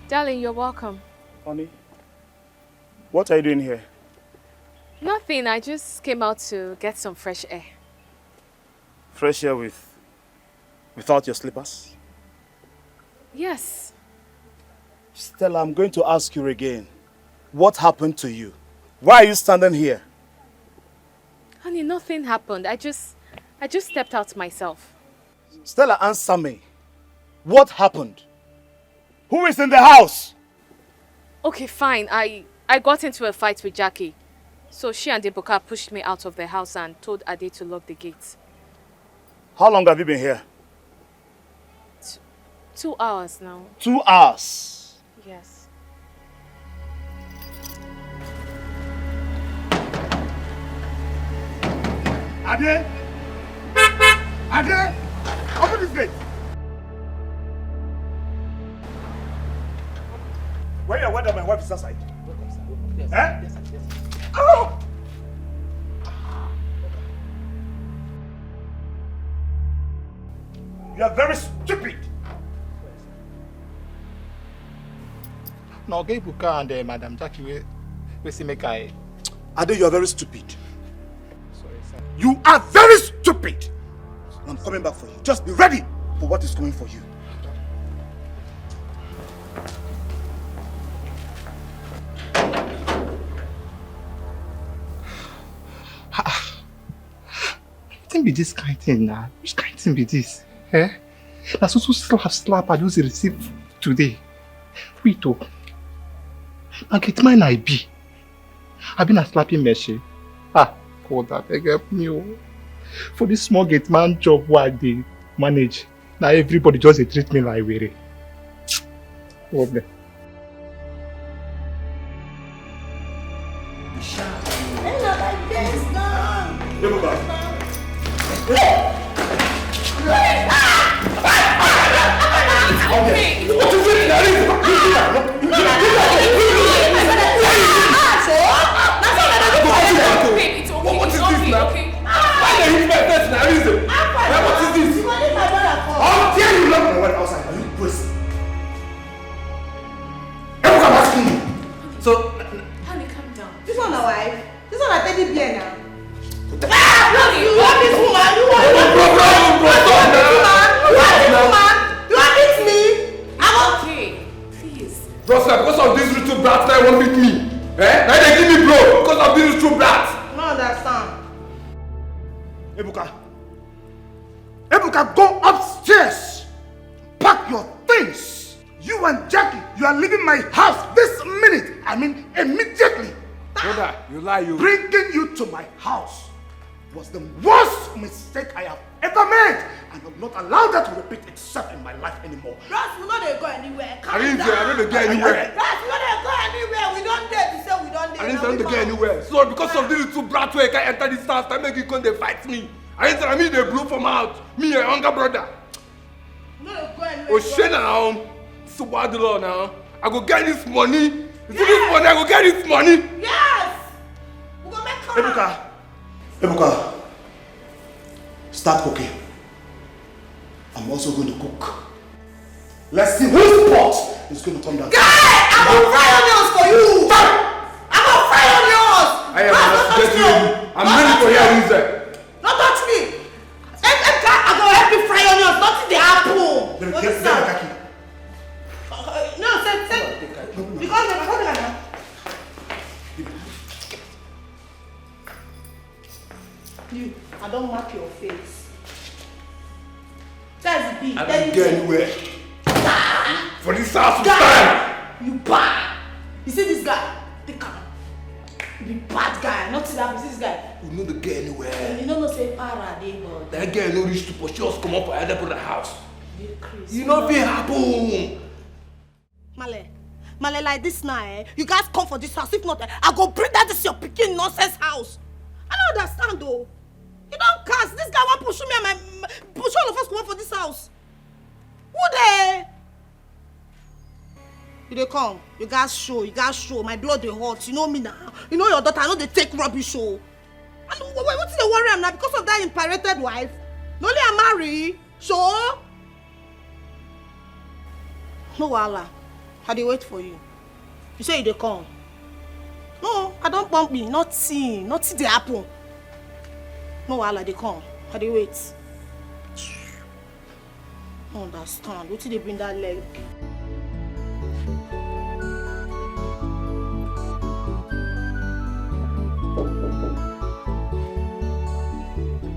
Darling, you're welcome. Honey, what are you doing here? Nothing, I just came out to get some fresh air. Fresh air without your slippers? Yes. Stella, I'm going to ask you again. What happened to you? Why are you standing here? Honey, nothing happened. I just stepped out myself. Stella, answer me. What happened? Who is in the house? Okay, fine. I got into a fight with Jackie. So she and Ebuka pushed me out of the house and told Ade to lock the gates. How long have you been here? 2 hours now. 2 hours? Yes. Ade! Ade! Open this gate! Where you are, whether my wife is outside? Yes, eh? Yes, yes. Oh! You are very stupid! No, okay, Buka and Madam Jackie, we see make I. Ade, you are very stupid. Sorry, sir. You are very stupid! I'm coming back for you. Just be ready for what is coming for you. Be this kind of thing now. Which kind of thing be this? Eh? That's also slap I just received today. Wait oh. And get mine I be. I've been a slapping machine. Ah, God, that beg help me oh. For this small gate man job what they manage. Now everybody just treat me like weary. Problem. Honey, calm down. This one a wife? This one a teddy bear now? You want this woman? You want this woman? You want this me? I'm okay. Please. Bro, sir, because of this little brat that won't beat me. Eh? Now they give me blow because of this little brat. I don't understand. Ebuka. Ebuka, go upstairs. Pack your things. You and Jackie, you are leaving my house this minute. I mean, immediately. Brother, you lie, you. Bringing you to my house was the worst mistake I have ever made. And I will not allow that to repeat itself in my life anymore. Bros, we know they go anywhere. I didn't go anywhere. Bros, we know they go anywhere. We don't dare to say we don't dare. I didn't go anywhere. So because of this little brat where I can't enter this house, I make you come they fight me. I didn't tell me they blew from out. Me, a younger brother. We know they go anywhere. Oh shit now. So bad the law now. I go get this money. You see this money, I go get this money. Yes! We go make Ebuka, start cooking. I'm also going to cook. Let's see whose pot is going to turn down. Guy! I'm gonna fry onions for you! I'm gonna fry onions! I'm ready for your reason. Don't touch me! I'm gonna help you fry onions, not in the apple! Get the kaki. No, say. Because you're talking like that. You, I don't mark your face. That's big. I don't get anywhere. For this house, you bad. You see this guy? Take him. You be bad guy. Not see that. You see this guy? We know the get anywhere. You know say para dey but. That girl no reach to pursue us come up for other brother house. You know fit happen. Male like this now, eh? You guys come for this house. If not, I go bring that this your picking nonsense house. I don't understand though. You don't cast. This guy want push me and my push all of us come up for this house. Who there? You dey come. You guys show. My blood dey hot. You know me now. You know your daughter. I know they take rubbish show. And what's the worry am now? Because of that imperated wife? No only I marry. Sure. No wahala. I dey wait for you. You say you dey come. No, I don't bump me. Nothing dey happen. No wahala, dey come. I dey wait. I don't understand. Wetin dey bring that leg?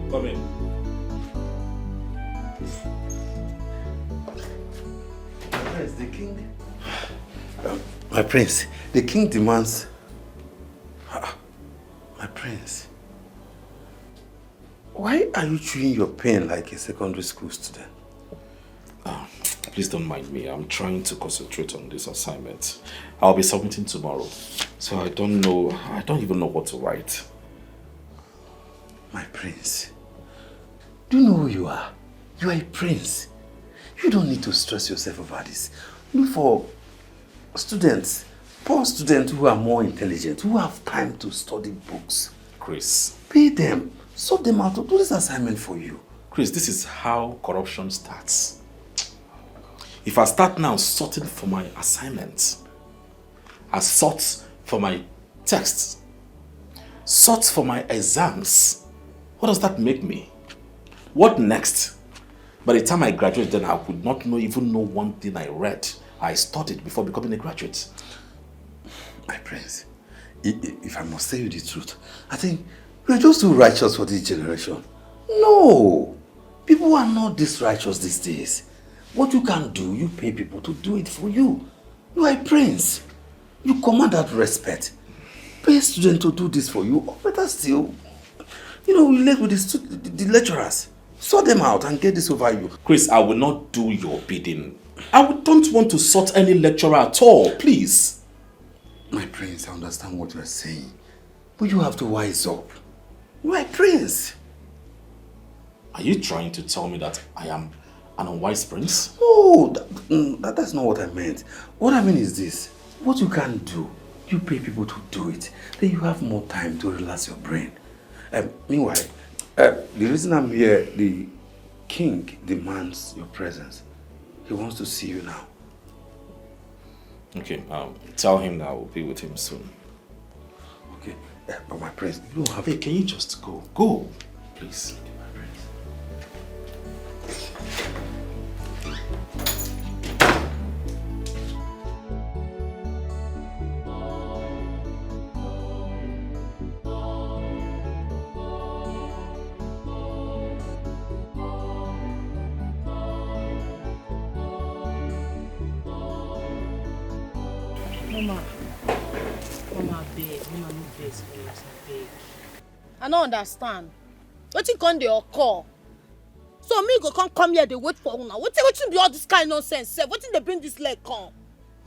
Come in. Prince, the king. My prince, the king demands. My prince, why are you chewing your pen like a secondary school student? Please don't mind me. I'm trying to concentrate on this assignment. I'll be submitting tomorrow. So I don't even know what to write. My prince, do you know who you are? You are a prince. You don't need to stress yourself over this. Look for students, poor students who are more intelligent, who have time to study books. Chris. Pay them, sort them out to do this assignment for you. Chris, this is how corruption starts. If I start now sorting for my assignments, I sort for my texts, sort for my exams, what does that make me? What next? By the time I graduate, then I would not even know one thing I read. I studied before becoming a graduate. My prince, if I must tell you the truth, I think we're just too righteous for this generation. No! People are not this righteous these days. What you can do, you pay people to do it for you. You are a prince. You command that respect. Pay a student to do this for you, or better still, relate with the lecturers. Sort them out and get this over you. Chris, I will not do your bidding. Don't want to sort any lecturer at all, please. My prince, I understand what you are saying. But you have to wise up. You are a prince. Are you trying to tell me that I am an unwise prince? No, that's not what I meant. What I mean is this. What you can do, you pay people to do it. Then you have more time to relax your brain. Meanwhile, the reason I'm here, the king demands your presence. He wants to see you now. Okay, tell him that I will be with him soon. Okay, but my prince, you don't have... Hey, can you just go? Go, please. I don't understand. Wetin come dey occur? So me go come here, they wait for una. Wetin be all this kind of nonsense sef? Wetin dey bring this leg come?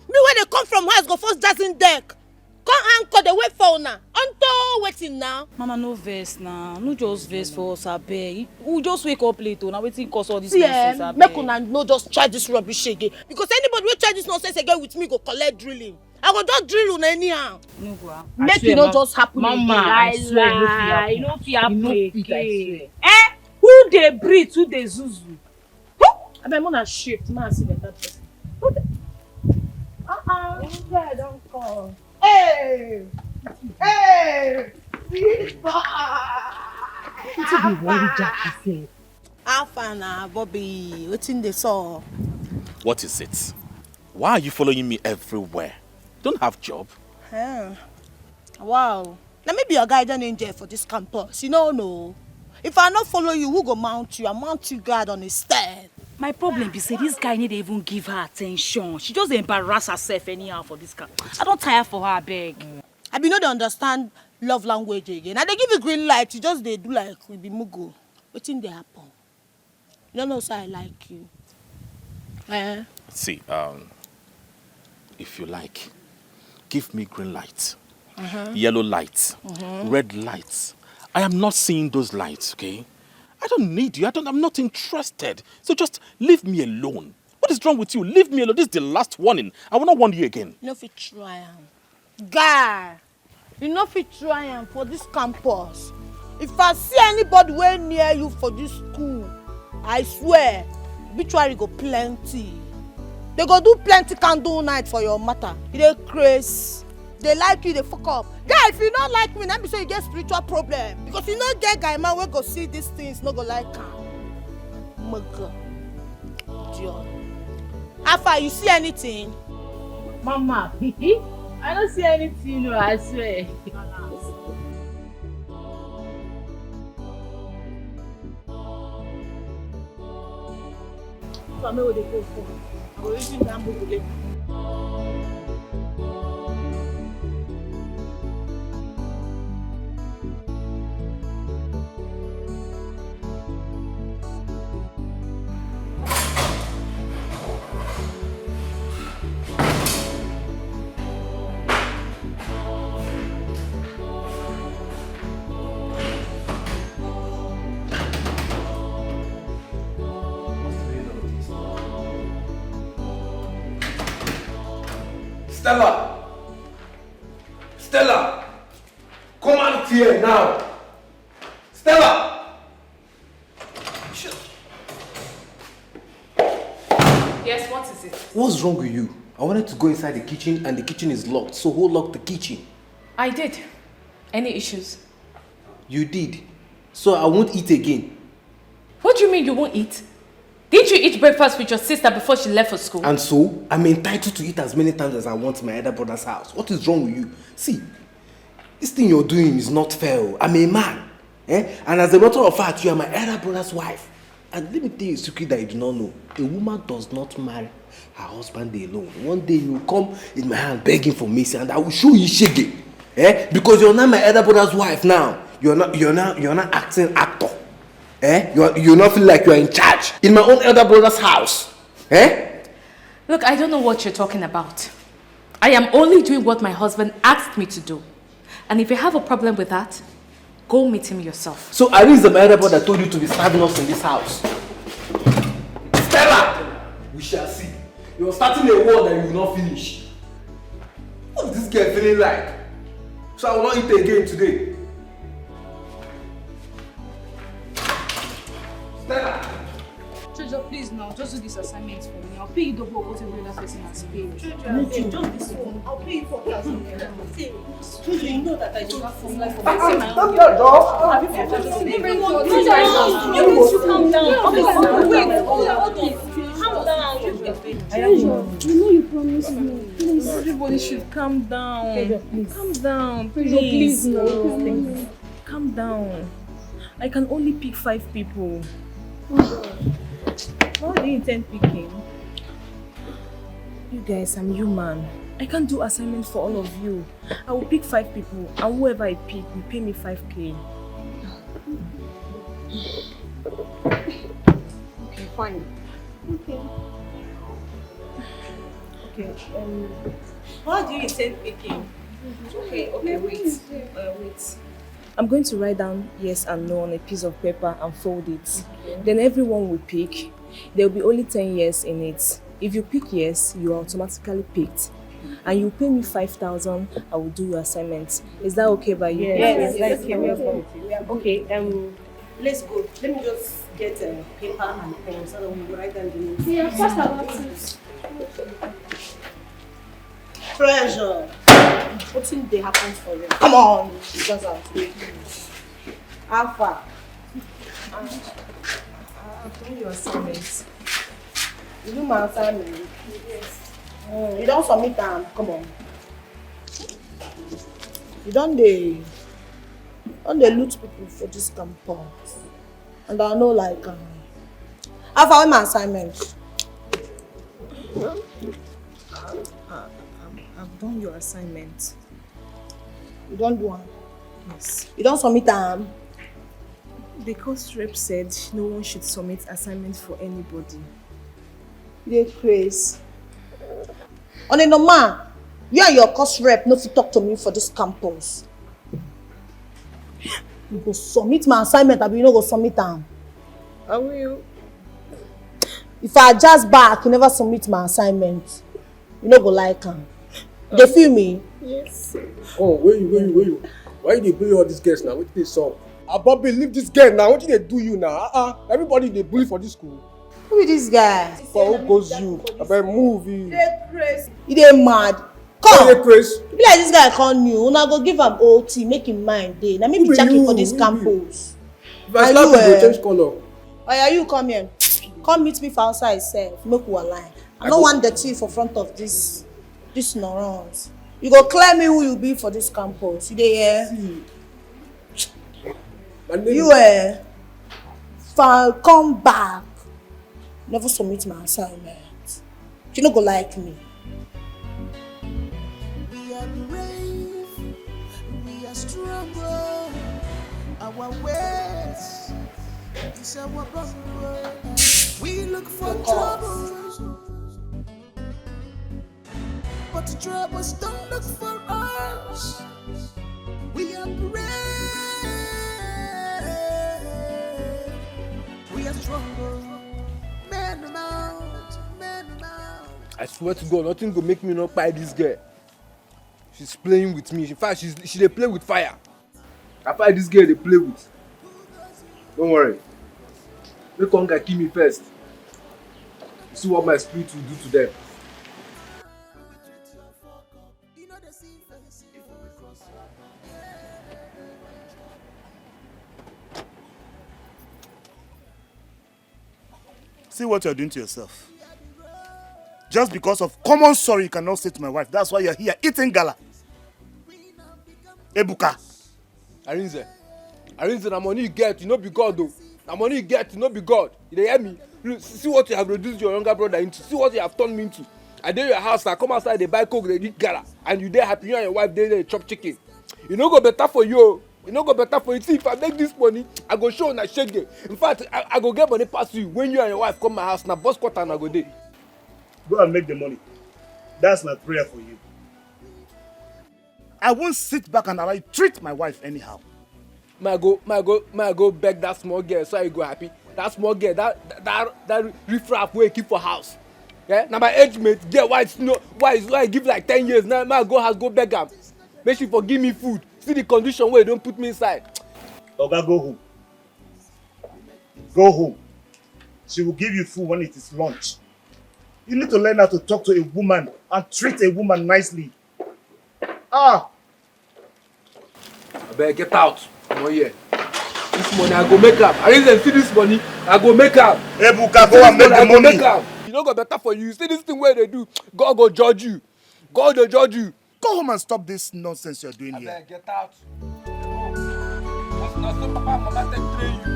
Me when they come from house go first dancing deck. Come anchor, they wait for una. Unto waiting now. Mama, no vex now. No just vex for us, abeg. We just wake up late now. Wetin cause all this nonsense, abeg. Make una no just try this rubbish again. Because anybody will try this nonsense again with me go collect drilling. I go just drill una anyhow. No go. Make it not just happen Mama, again. I swear, no fit happen again. Who dey breathe, who dey zuzu? I'm gonna shift. Man, see that person. Yeah, don't call. Hey! Hey! Alpha na Bobby, what's in the saw? What is it? Why are you following me everywhere? Don't have job. Yeah. Wow. Now maybe your guardian angel for this campus. You know, no. If I not follow you, who go mount you? I mount you guard on the stand. My problem is this guy need even give her attention. She just embarrass herself anyhow for this guy. I don't tire for her, beg. I be not understand love language again. And they give you green light, you just they do like we be mugo. What thing they happen? You don't know, so I like you. See, if you like, give me green light, yellow light, red lights. I am not seeing those lights, okay? I don't need you. I'm not interested. So just leave me alone. What is wrong with you? Leave me alone. This is the last warning. I will not warn you again. You know if you try am. Guy, you know if you try am for this campus. If I see anybody way near you for this school, I swear, obituary go plenty. They go do plenty candle night for your matter. They crazy. They like you, they fuck up. Guy, if you don't like me, let me say you get spiritual problem. Because you know get guy man, we go see these things, not go like him. Mugga. Idiot. Alpha, you see anything? Mama, I don't see anything, no, I swear. So I know what they go for. I will even gamble today. Stella! Stella! Come out here now! Stella! Yes, what is it? What's wrong with you? I wanted to go inside the kitchen and the kitchen is locked, so who locked the kitchen? I did. Any issues? You did. So I won't eat again. What do you mean you won't eat? Didn't you eat breakfast with your sister before she left for school? And so, I'm entitled to eat as many times as I want in my elder brother's house. What is wrong with you? See, this thing you're doing is not fair. I'm a man. And as a matter of fact, you are my elder brother's wife. And let me tell you a secret that you do not know. A woman does not marry her husband alone. One day you will come in my hand begging for mercy and I will show you shege. Because you're not my elder brother's wife now. You're not acting actor. You not feel like you're in charge in my own elder brother's house. Look, I don't know what you're talking about. I am only doing what my husband asked me to do. And if you have a problem with that, go meet him yourself. So Irene is the elder brother that told you to be serving us in this house. Stella! We shall see. You're starting a war that you will not finish. What is this girl feeling like? So I will not eat again today. Stella! Treasure, please now, just do this assignment for me. I'll pay you double whatever the other person has paid. Treasure, just this one. I'll pay you for class. Treasure, you know that I do not from life. Stop your door! You need to calm down. Wait, hold on. Calm down. You know you promised me. Please. Everybody should calm down. Please. Calm down, Please, please. no. Calm down. I can only pick 5 people. What do you intend picking? You guys, I'm human. I can't do assignments for all of you. I will pick 5 people, and whoever I pick will pay me 5K. Okay, fine. Okay. Okay. What do you intend picking? Okay, wait. Wait. I'm going to write down yes and no on a piece of paper and fold it. Okay. Then everyone will pick. There will be only 10 yes in it. If you pick yes, you are automatically picked. And you pay me 5,000, I will do your assignment. Is that okay by you? Yes, that's okay. Okay, Let's go. Let me just get a paper and pen so that we will write down the names. Yeah, first about it. Treasure. What thing they happen for you? Come on, because I'm how far? I've done your assignments. You do my assignment? Yes. You don't submit them. Come on. You don't they loot people for this campus. And I know like how far my assignment? I've done your assignment. You don't do one? Yes. You don't submit them? The course rep said no one should submit assignments for anybody. You're crazy. On a normal, you and your course rep no fit talk to me for this campus. You go submit my assignment, but you no go submit them. I will. If I just back, you never submit my assignment. You no go like them. They feel me? Yes. Oh, where you? Why you dey bully all these girls now? What they saw? Bobby, leave this girl now. What did they do you now? Everybody they bully for this school. Who is this guy? For who goes you? I better move you. You dey mad? Come. You dey crazy? Be like this guy call you. Una go give am OT, make him mind dey. Na me be checking for this campus. If I slap you, go change color. Oya, you come here. Come meet me for outside sef. Make we align. I no want dirty for front of this neurons. You go clear me who you be for this campus. You dey hear? You come back. Never submit my assignment. You no go like me. We are brave, we are stronger. Our ways is our bond. We look for troubles, but the troubles don't look for us. We are brave, we are stronger. Man out, man out. I swear to God, nothing go make me not buy this girl. She's playing with me. In fact, she dey play with fire. I find this girl they play with. Don't worry. Make one guy kill me first. You see what my spirit will do to them. See what you're doing to yourself. Just because of common sorry you cannot say to my wife. That's why you're here eating gala. Ebuka. Arinze, the money you get, you no be God though. The money you get, you no be God. You dey hear me? See what you have reduced your younger brother into. See what you have turned me into. I dey your house, I come outside, they buy coke, they eat gala, and you dey happy. You and your wife dey there chop chicken. You no go better for you. You no go better for you. See, if I make this money, I go show una shege. In fact, I go get money pass you when you and your wife come my house. Now, boss quarter and I go dey. Go and make the money. That's my prayer for you. I won't sit back and allow you treat my wife anyhow. May I go beg that small girl so I go happy. That small girl, that riffraff wey keep for house. Yeah, now my age mate, girl, why give like 10 years now? May I go house go beg am. Make she forgive me food. See the condition where don't put me inside. Oga, go home. Go home. She will give you food when it is lunch. You need to learn how to talk to a woman and treat a woman nicely. I better get out. I'm not here. This money I go make up. I didn't see this money. I go make up. Ebuka, go and make the money. You know go better for you. See this thing where they do. God go judge you. God will judge you. Go home and stop this nonsense you're doing here. Get out. That's not so papa and mama take train you.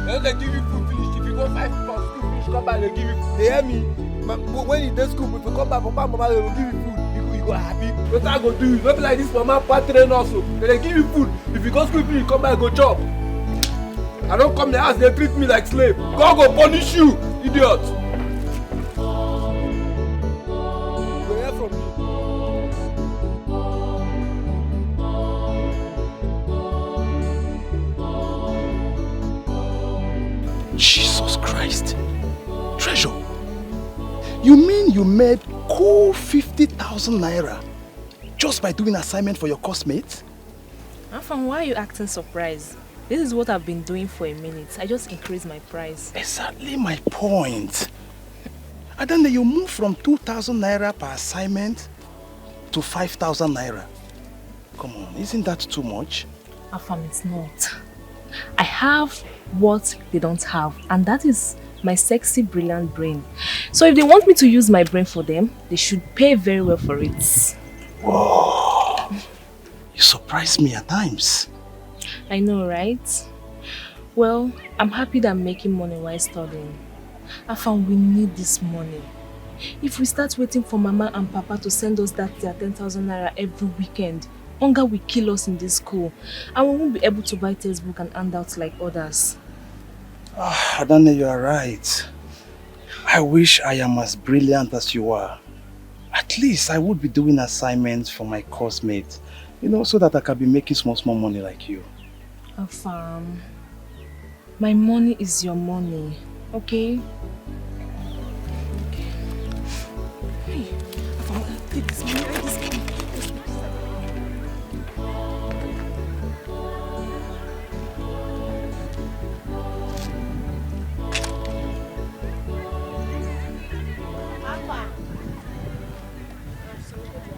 They don't give you food finish. If you go 5 people school finish, come back, they give you food. They hear me? When you dey school, if you come back, papa and mama they will give you food. You go happy. What I go do? Not be like this mama part train also. They give you food. If you go school finish, come back, go chop. I don't come the house, they treat me like slave. God go punish you, idiot. You hear from me. Jesus Christ. Treasure. You mean you made cool 50,000 naira just by doing assignment for your classmates? Orphan, why are you acting surprised? This is what I've been doing for a minute. I just increased my price. Exactly my point. And then you move from 2,000 naira per assignment to 5,000 naira. Come on, isn't that too much? Afam, it's not. I have what they don't have, and that is my sexy, brilliant brain. So if they want me to use my brain for them, they should pay very well for it. Whoa! You surprise me at times. I know, right? Well, I'm happy that I'm making money while studying. Afam, we need this money. If we start waiting for Mama and Papa to send us their 10,000 naira every weekend, hunger will kill us in this school, and we won't be able to buy textbook and handouts like others. I don't know, you are right. I wish I am as brilliant as you are. At least I would be doing assignments for my course mates, you know, so that I can be making small money like you. Afam, my money is your money, okay? Okay. Hey, Afam, take this money, take this money.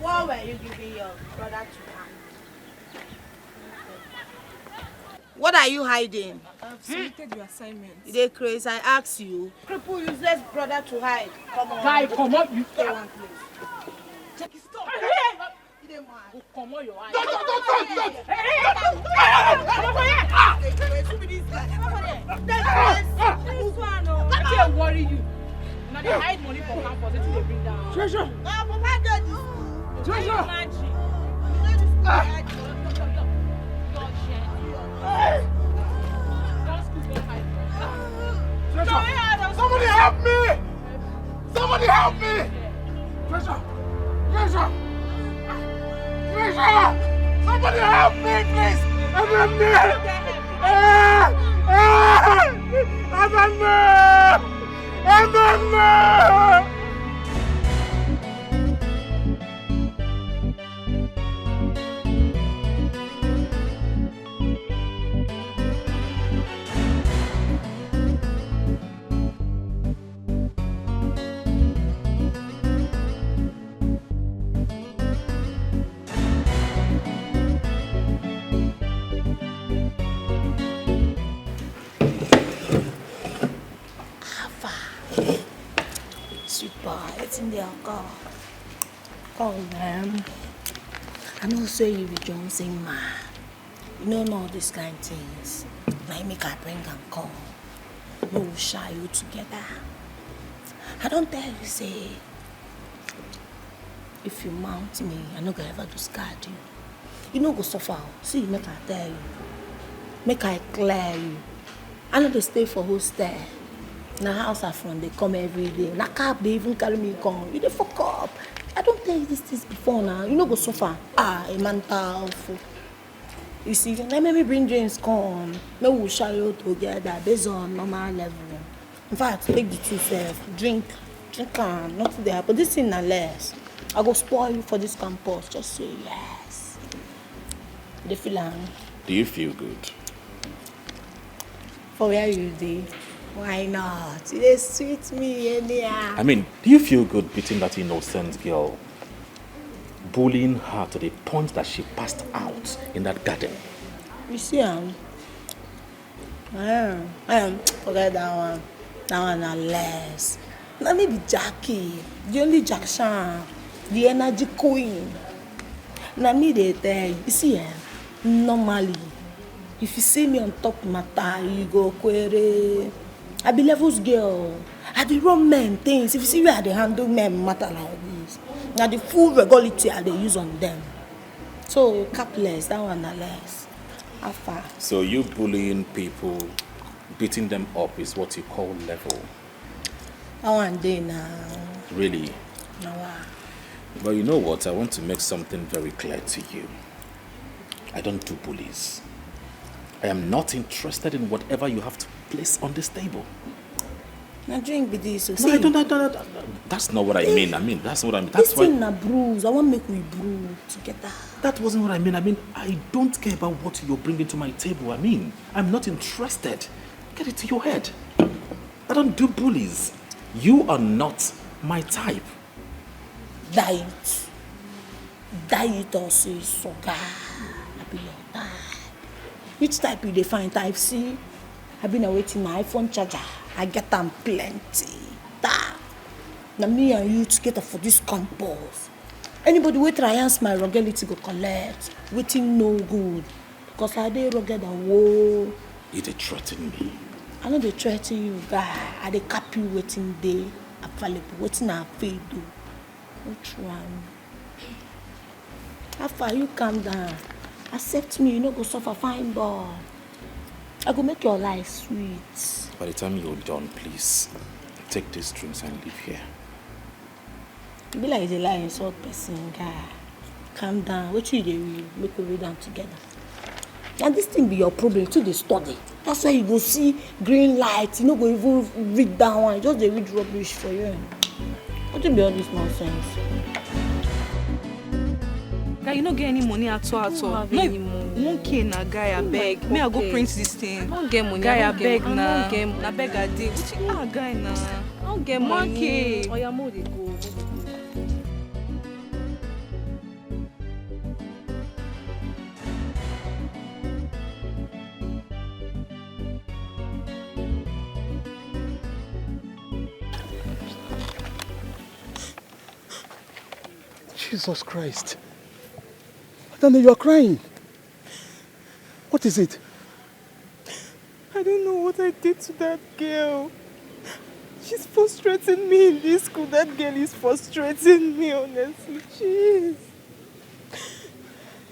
What were you giving your brother to her? What are you hiding? I've submitted your assignment. You dey crazy? I asked you. Cripple useless brother to hide. Come on. Guy, come on, you stay one place. Jackie, stop. You dey mad? Come on, your eyes. Don't. I can't worry you. Now they hide money for campus until they bring down. Treasure. Treasure. Somebody help me! Somebody help me! Treasure! Treasure! Treasure! Somebody help me, please! I'm It's in the car. Oh, man. I know say you be Johnson man. You know all these kind of things. Now make I bring and come. We will share you together. I don't tell you say if you mount me, I no go ever discard you. You no go suffer. See, make I tell you. Make I clear you. I know they stay for hostel. Na house are from, they come every day. Na cab, they even carry me come. You dey fuck up. I don't tell you these things before now. You no go suffer. A mental fool. You see, let me bring James come. Maybe we'll share you together based on normal level. In fact, take the two self. Drink nothing there. But this thing na less. I go spoil you for this campus. Just say yes. The feeling. Do you feel good? For where you dey? Why not? They sweet me anyhow. I mean, do you feel good beating that innocent girl? Bullying her to the point that she passed out in that garden. You see, forget that one. That one na less. Now maybe Jackie, the only Jackson, the energy queen. Now me they tell you see, normally, if you see me on top matter, you go query. I be levels girl. I be run men things. If you see where they handle men matter like this. Now the full regularity I they use on them. So capless, that one are less. How far? So you bullying people, beating them up is what you call level. That one day now. Really? Now. But you know what? I want to make something very clear to you. I don't do bullies. I am not interested in whatever you have to place on this table. Now drink be this. So No, I don't. That's not what I mean. That's what I mean. That's this why. thing na bruise. I want make we brew together. That wasn't what I mean. I don't care about what you're bringing to my table. I'm not interested. Get it to your head. I don't do bullies. You are not my type. Diet also is sugar. I be your type. Which type you define? Type C? I been awaiting my iPhone charger. I get them plenty. Now me and you together for this campus. Anybody wait try answer my ruggedity go collect. Waiting no good. Because I dey rugged and whoa. You dey threaten me. I know they threaten you, guy. I dey cap you waiting day available. Waiting I pay do. Which one? How far you calm down? Accept me, you no go suffer fine boy. I go make your life sweet. By the time you're done, please take these drinks and leave here. You be like a lie insult person, guy. Calm down. What you do? Make we read them together. And this thing be your problem too. They study. That's why you go see green light. You no go even read that one. Just they read rubbish for you. What be all this nonsense? Guy, you don't get any money at all. No, 1K na guy, I beg. Me, I go print this thing. I don't get money. Guy, I beg I na. don't get money. I beg I did. Guy na. I don't get money. 1K. Oh, yeah, more they go. Jesus Christ. Adane, you are crying. What is it? I don't know what I did to that girl. She's frustrating me in this school. That girl is frustrating me, honestly. She is.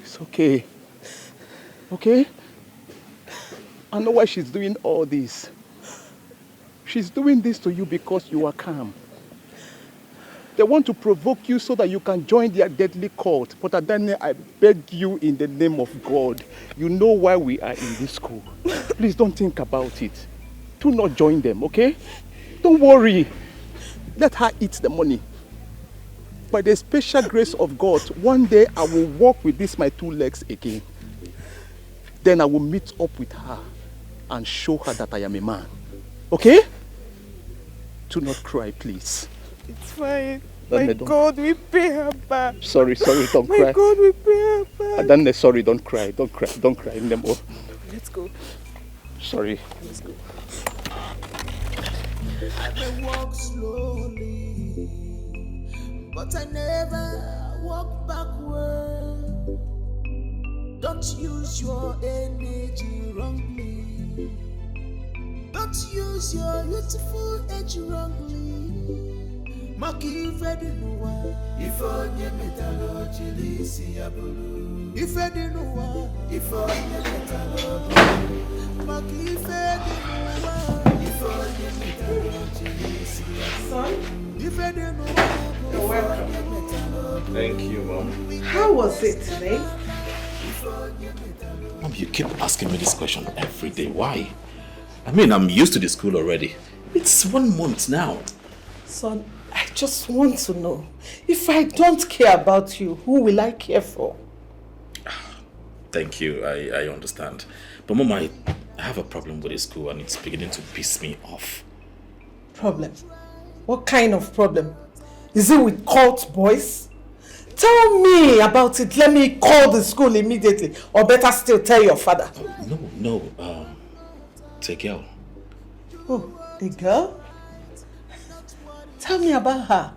It's okay. Okay? I know why she's doing all this. She's doing this to you because you are calm. They want to provoke you so that you can join their deadly cult. But Adane, I beg you in the name of God. You know why we are in this school. Please don't think about it. Do not join them, okay? Don't worry. Let her eat the money. By the special grace of God, one day I will walk with my 2 legs again. Then I will meet up with her and show her that I am a man. Okay? Do not cry, please. It's fine. Adane, My don't- God, we pay her back. Sorry, don't My cry. God, we pay her back. Adane, sorry, don't cry. Don't cry anymore. Let's go. Sorry. Let's go. I may walk slowly, but I never walk backward. Don't use your energy wrongly. Don't use your youthful age wrongly. Maki Fedinuwa, Ifonye metalo chilisi abulu. Ifedinuwa, Ifonye metalo bulu. Maki Fedinuwa, Ifonye metalo chilisi abulu. Ifedinuwa, You're welcome. Thank you, Mom. How was it today? Mom, you keep asking me this question every day. Why? I'm used to the school already. It's 1 month now. Son, I just want to know, if I don't care about you, who will I care for? Thank you, I understand. But Mom, I have a problem with the school and it's beginning to piss me off. Problem? What kind of problem? Is it with cult boys? Tell me about it. Let me call the school immediately. Or better still, tell your father. No, it's a girl. Oh, a girl? Tell me about her.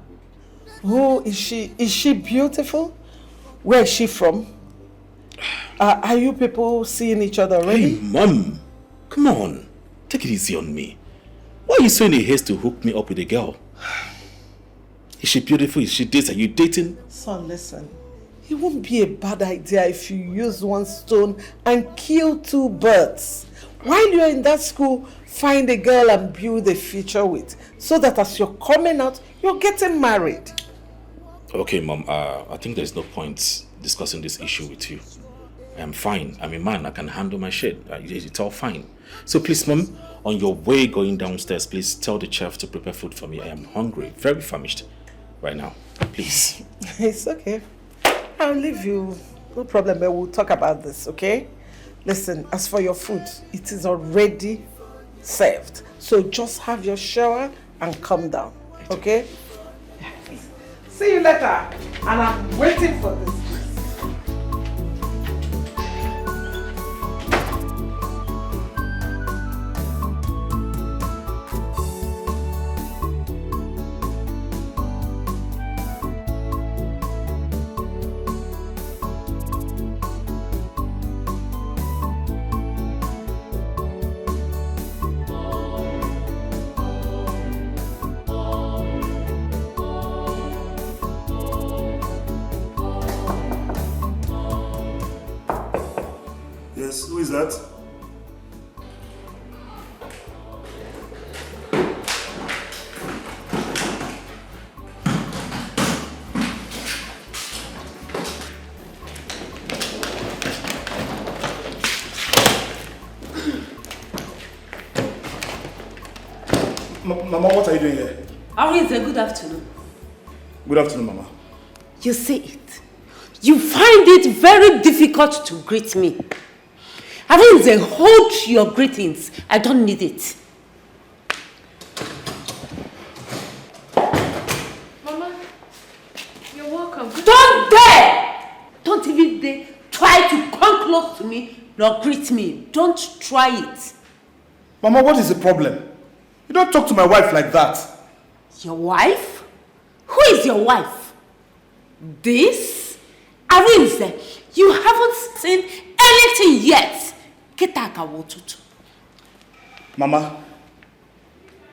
Who is she? Is she beautiful? Where is she from? Are you people seeing each other already? Hey, Mom, come on. Take it easy on me. Why are you so in a haste to hook me up with a girl? Is she beautiful? Is she this? Are you dating? Son, listen. It won't be a bad idea if you use one stone and kill 2 birds. While you're in that school, find a girl and build a future with. So that as you're coming out, you're getting married. Okay, Mom, I think there's no point discussing this issue with you. I am fine. I'm a man. I can handle my shit. It's all fine. So please, Mom, On your way going downstairs, please tell the chef to prepare food for me. I am hungry, very famished right now. Please. It's okay. I'll leave you. No problem, but we'll talk about this, okay? Listen, as for your food, it is already served. So just have your shower and come down, okay? See you later. And I'm waiting for this. Yes, who is that? Mama, what are you doing here? Arinze, good afternoon. Good afternoon, Mama. You see it. You find it very difficult to greet me. Arinze, hold your greetings. I don't need it. Mama, you're welcome. Don't dare! Don't even dare try to come close to me nor greet me. Don't try it. Mama, what is the problem? You don't talk to my wife like that. Your wife? Who is your wife? This? Arinze, you haven't seen anything yet. Mama,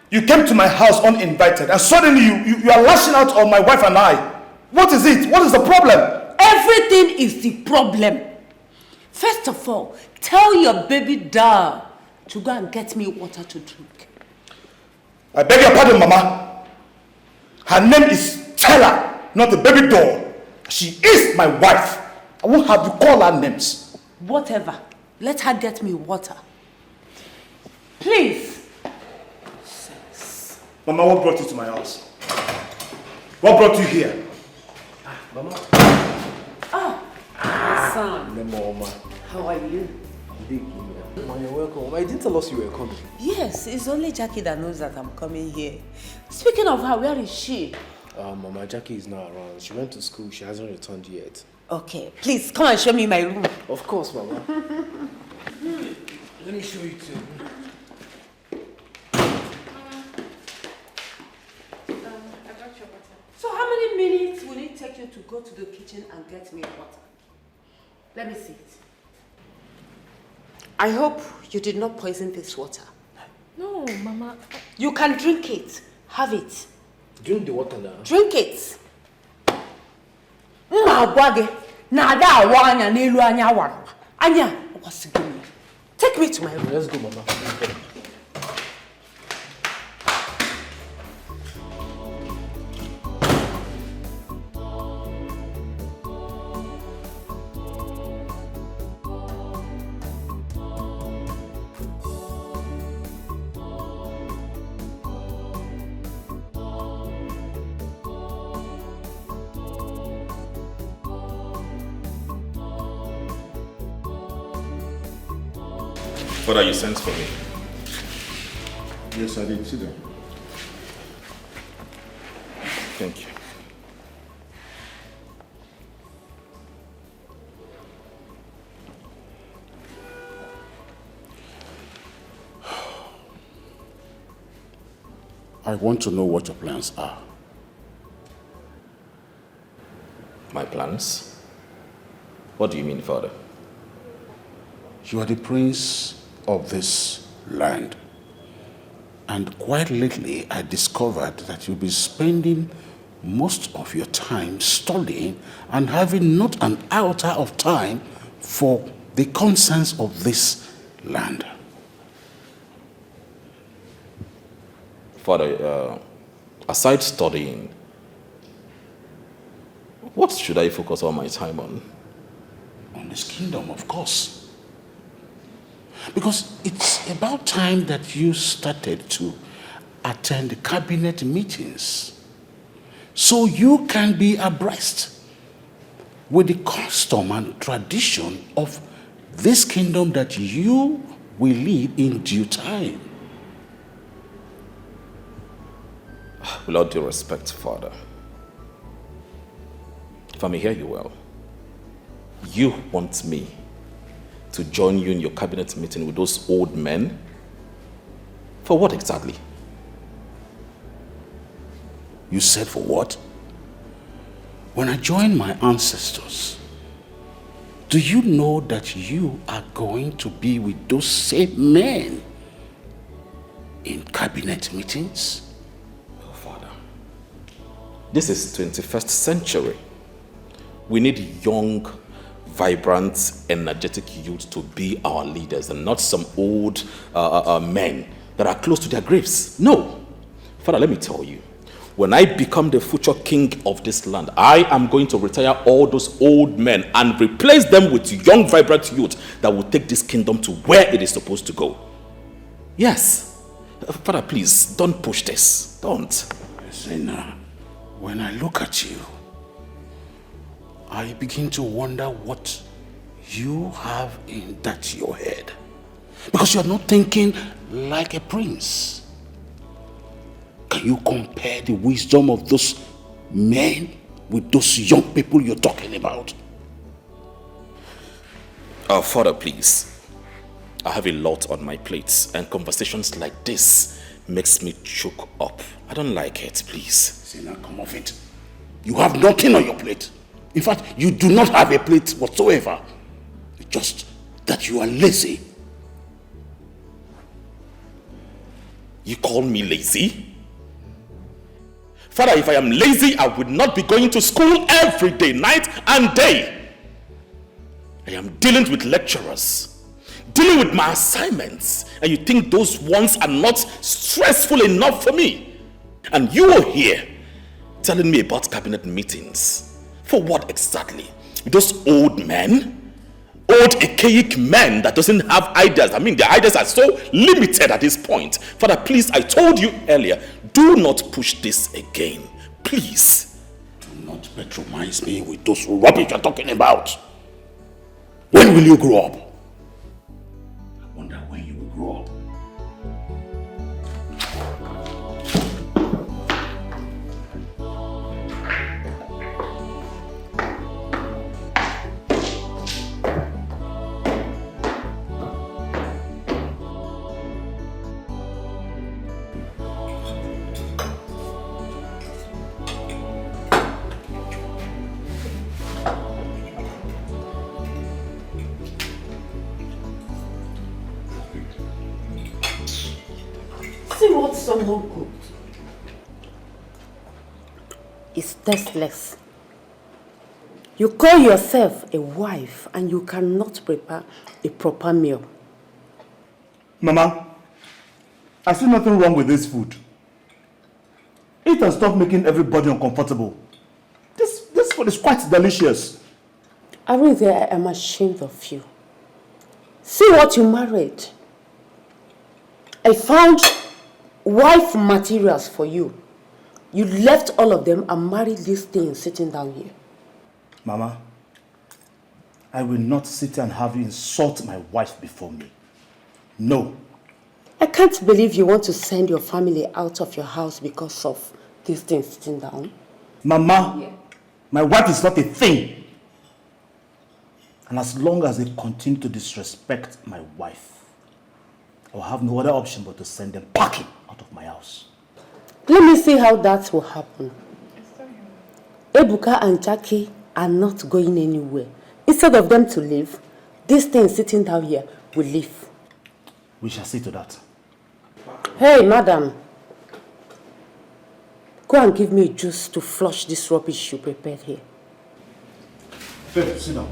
you came to my house uninvited and suddenly you are lashing out on my wife and I. What is it? What is the problem? Everything is the problem. First of all, tell your baby doll to go and get me water to drink. I beg your pardon, Mama. Her name is Stella, not the baby doll. She is my wife. I won't have you call her names. Whatever. Let her get me water. Please. Mama, what brought you to my house? What brought you here? Mama. Oh, my son. Mama. How are you? Big. Mama, you're welcome. I didn't tell us you were coming. Yes, it's only Jackie that knows that I'm coming here. Speaking of her, where is she? Mama, Jackie is not around. She went to school. She hasn't returned yet. Okay, please come and show me my room. Of course, Mama. Let me show you too. So how many minutes will it take you to go to the kitchen and get me water? Let me see it. I hope you did not poison this water. No, Mama. You can drink it. Have it. Drink the water now. Drink it. Anya, take me to my room. Let's go, Mama. Father, you sent for me. Yes, I did. Sit down. Thank you. I want to know what your plans are. My plans? What do you mean, Father? You are the prince of this land. And quite lately, I discovered that you'll be spending most of your time studying and having not an iota of time for the concerns of this land. Father, aside studying, what should I focus all my time on? On this kingdom, of course. Because it's about time that you started to attend the cabinet meetings so you can be abreast with the custom and tradition of this kingdom that you will lead in due time. With all due respect, Father, if I may hear you well, you want me to join you in your cabinet meeting with those old men? For what exactly? You said for what? When I joined my ancestors, do you know that you are going to be with those same men in cabinet meetings? Oh, Father, this is 21st century. We need young, vibrant, energetic youth to be our leaders and not some old men that are close to their graves. No. Father, let me tell you, when I become the future king of this land, I am going to retire all those old men and replace them with young, vibrant youth that will take this kingdom to where it is supposed to go. Yes. Father, please, don't push this. Don't. Zena, when I look at you, I begin to wonder what you have in that your head. Because you are not thinking like a prince. Can you compare the wisdom of those men with those young people you're talking about? Father, please. I have a lot on my plate, and conversations like this makes me choke up. I don't like it, please. Zena, come off it. You have nothing on your plate. In fact, you do not have a plate whatsoever. It's just that you are lazy. You call me lazy? Father, if I am lazy, I would not be going to school every day, night and day. I am dealing with lecturers, dealing with my assignments, and you think those ones are not stressful enough for me? And you are here telling me about cabinet meetings. For what exactly? Those old men? Old archaic men that doesn't have ideas. I mean, their ideas are so limited at this point. Father, please, I told you earlier, do not push this again. Please. Do not patronize me with those rubbish you're talking about. When will you grow up? I wonder when you will grow up. See what someone cooked. It's tasteless. You call yourself a wife and you cannot prepare a proper meal. Mama, I see nothing wrong with this food. Eat and stop making everybody uncomfortable. This food is quite delicious. Aren't I am ashamed of you. See what you married. I found wife materials for you. You left all of them and married this thing sitting down here. Mama, I will not sit and have you insult my wife before me. No. I can't believe you want to send your family out of your house because of this thing sitting down. Mama, my wife is not a thing. And as long as they continue to disrespect my wife, I'll have no other option but to send them packing out of my house. Let me see how that will happen. Ebuka and Jackie are not going anywhere. Instead of them to leave, this thing sitting down here will leave. We shall see to that. Hey, madam. Go and give me juice to flush this rubbish you prepared here. Faith, sit down.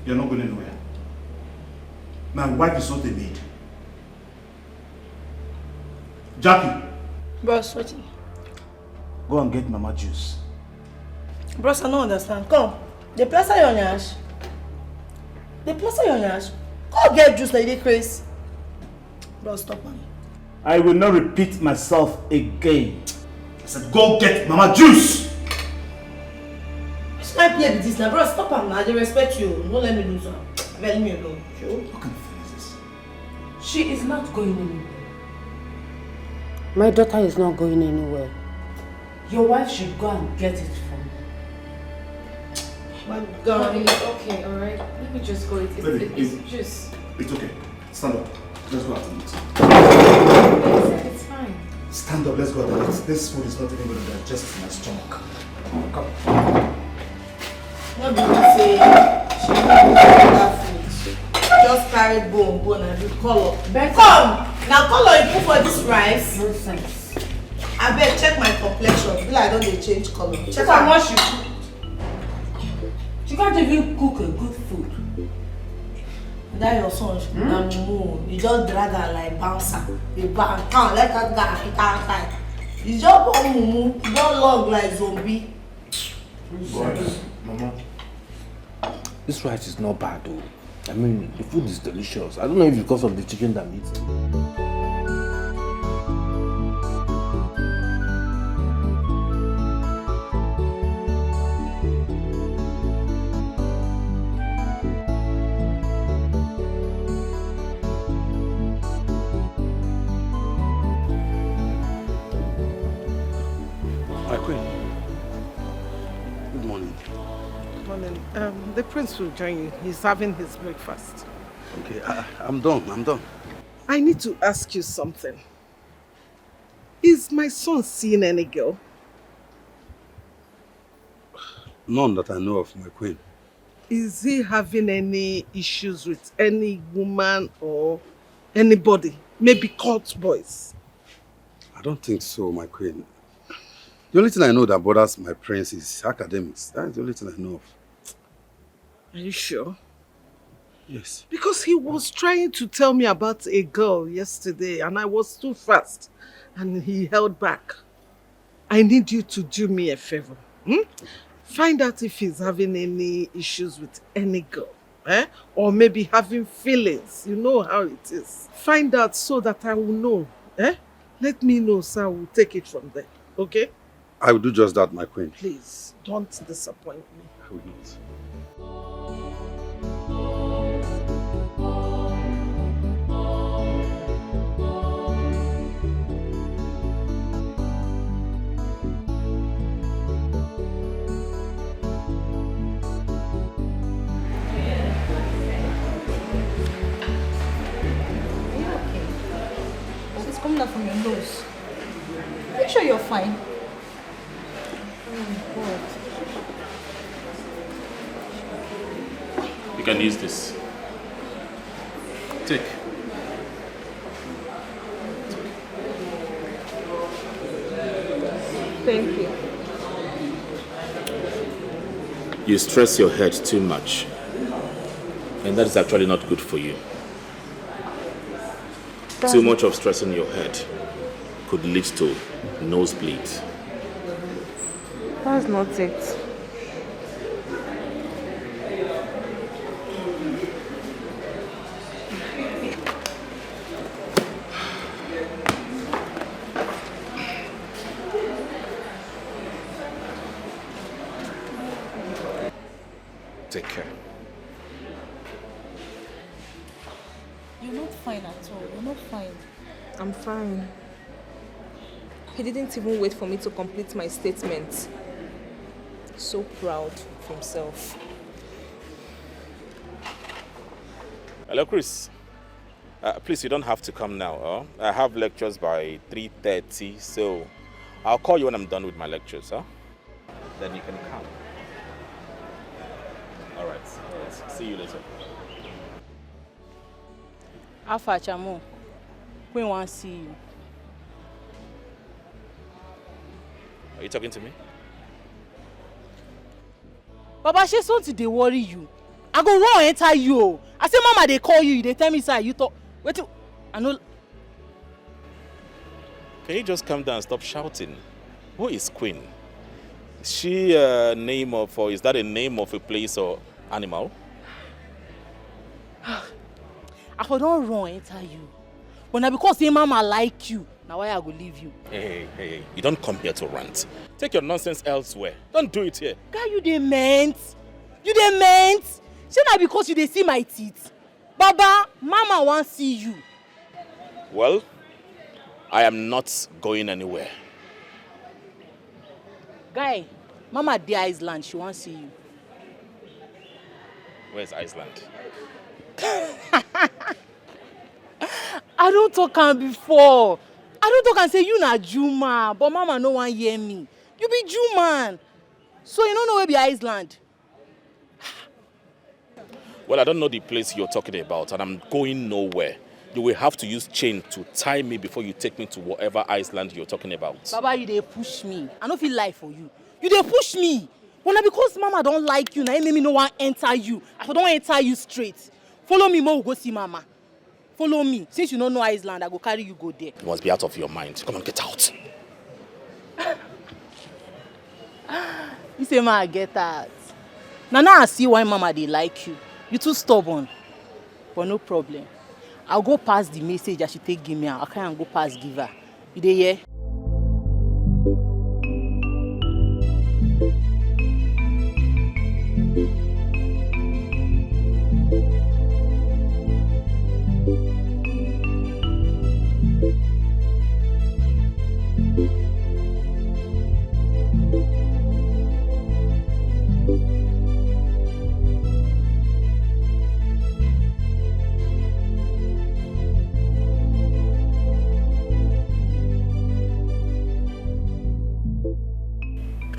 You're not going anywhere. My wife is not a maid. Jackie. Bros, what? Go and get Mama juice. Bros, I don't understand. Come. They plaster your nyash. They plaster your nyash. Go get juice, lady Chris. Bro, stop man. I will not repeat myself again. I said, go get Mama juice! Which kind of play with this now? Bro, stop am now. They respect you. Don't let me lose her. Leave me alone. Sure? How can you finish this? She is not going anywhere. My daughter is not going anywhere. Your wife should go and get it from me. My God. Mommy, it's okay, alright? Let me just go. It's just... It's okay. Stand up. Let's go out and eat. It's fine. Stand up, let's go out and eat. This food is not even going to digest in my stomach. Come. Not because say she didn't that food. Just carry bone and do color. Come! Now color you put for this rice. Nonsense. I beg check my complexion. Be like I don't dey change color. Check out what she cook. She can't even cook a good food. That your son, you just drag her like bouncer. You bang, come let that guy hit outside. You just born mumu, you don't log like zombie. Boys, Mama, this rice is not bad though. I mean, the food is delicious. I don't know if it's because of the chicken that I'm eating. The prince will join you. He's having his breakfast. Okay, I'm done. I need to ask you something. Is my son seeing any girl? None that I know of, my queen. Is he having any issues with any woman or anybody? Maybe cult boys? I don't think so, my queen. The only thing I know that bothers my prince is academics. That's the only thing I know of. Are you sure? Yes. Because he was trying to tell me about a girl yesterday and I was too fast and he held back. I need you to do me a favor. Find out if he's having any issues with any girl. Or maybe having feelings. You know how it is. Find out so that I will know. Let me know so I will take it from there. Okay? I will do just that, my queen. Please, don't disappoint me. I will not. Coming out from your nose. Are you sure you're fine? You can use this. Take. Thank you. You stress your head too much. And that is actually not good for you. Too much of stressing your head could lead to nosebleed. That's not it. Take care. You're not fine at all. You're not fine. I'm fine. He didn't even wait for me to complete my statement. So proud of himself. Hello, Chris. Please, you don't have to come now. I have lectures by 3:30, so I'll call you when I'm done with my lectures. Then you can come. All right. See you later. Alpha Chamo, we want to see you. Are you talking to me? Baba, she's something they worry you. I go run enter you. I say, Mama, they call you. They tell me, sir, you talk. Wait, I know. Can you just calm down and stop shouting? Who is Queen? Is she a name of, or is that a name of a place or animal? I for don run enter you. But now because say mama like you, now why I go leave you? Hey, you don't come here to rant. Take your nonsense elsewhere. Don't do it here. Guy, you dey ment? You dey ment? Say na because you dey see my teeth. Baba, mama wan see you. Well, I am not going anywhere. Guy, mama dey Iceland, she wan see you. Where's Iceland? I don't talk am before. I don't talk and say you na Juma, but mama no wan hear me. You be Juman. So you don't know where be Iceland. Well, I don't know the place you're talking about, and I'm going nowhere. You will have to use chain to tie me before you take me to whatever Iceland you're talking about. Baba, you dey push me. I no fit lie for you. You dey push me. But na because mama don't like you, na it make me no wan enter you. I don't enter you straight. Follow me, more we go see mama. Follow me. Since you don't know Iceland, I go carry you go there. You must be out of your mind. Come on, get out. You say ma get out. Now I see why mama dey like you. You too stubborn. But no problem. I'll go pass the message as you take give me. I can't go pass give her. You dey hear?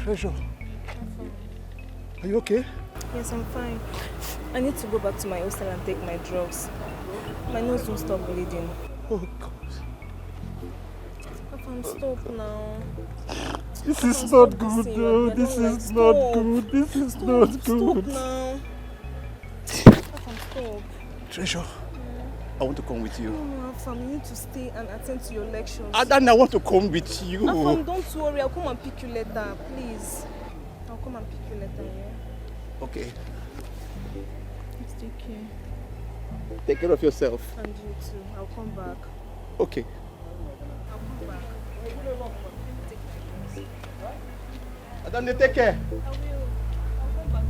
Treasure, are you okay? Yes, I'm fine. I need to go back to my hostel and take my drugs. My nose won't stop bleeding. Oh, God. Papa, stop now. This is not good, though. This is not good. This is not good. Stop now. Papa, stop. Treasure, I want to come with you. No, Afam, you need to stay and attend to your lectures. Adan, I want to come with you. Afam, don't worry. I'll come and pick you later, please. I'll come and pick you later, yeah? Okay. Please take care. Take care of yourself. And you too. I'll come back. Okay. I'll come back. Take my drugs. Adan, take care. I will. I'll come back.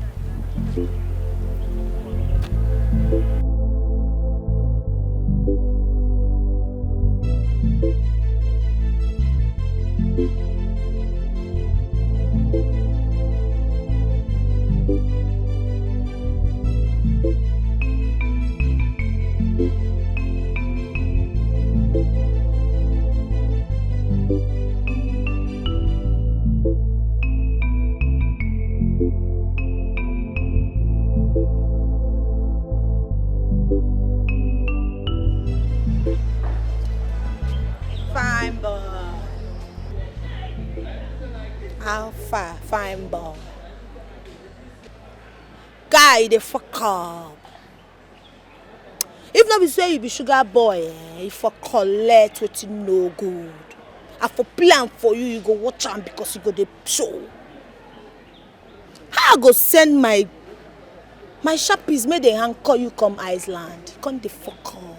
Fine boy. How far? Fine boy. Guy, the fuck up. If not be say you be sugar boy, if for collect wetin no good. I for plan for you, you go watch am because you go dey show. How I go send my sharpies make they anchor you come Iceland? Come the fuck up.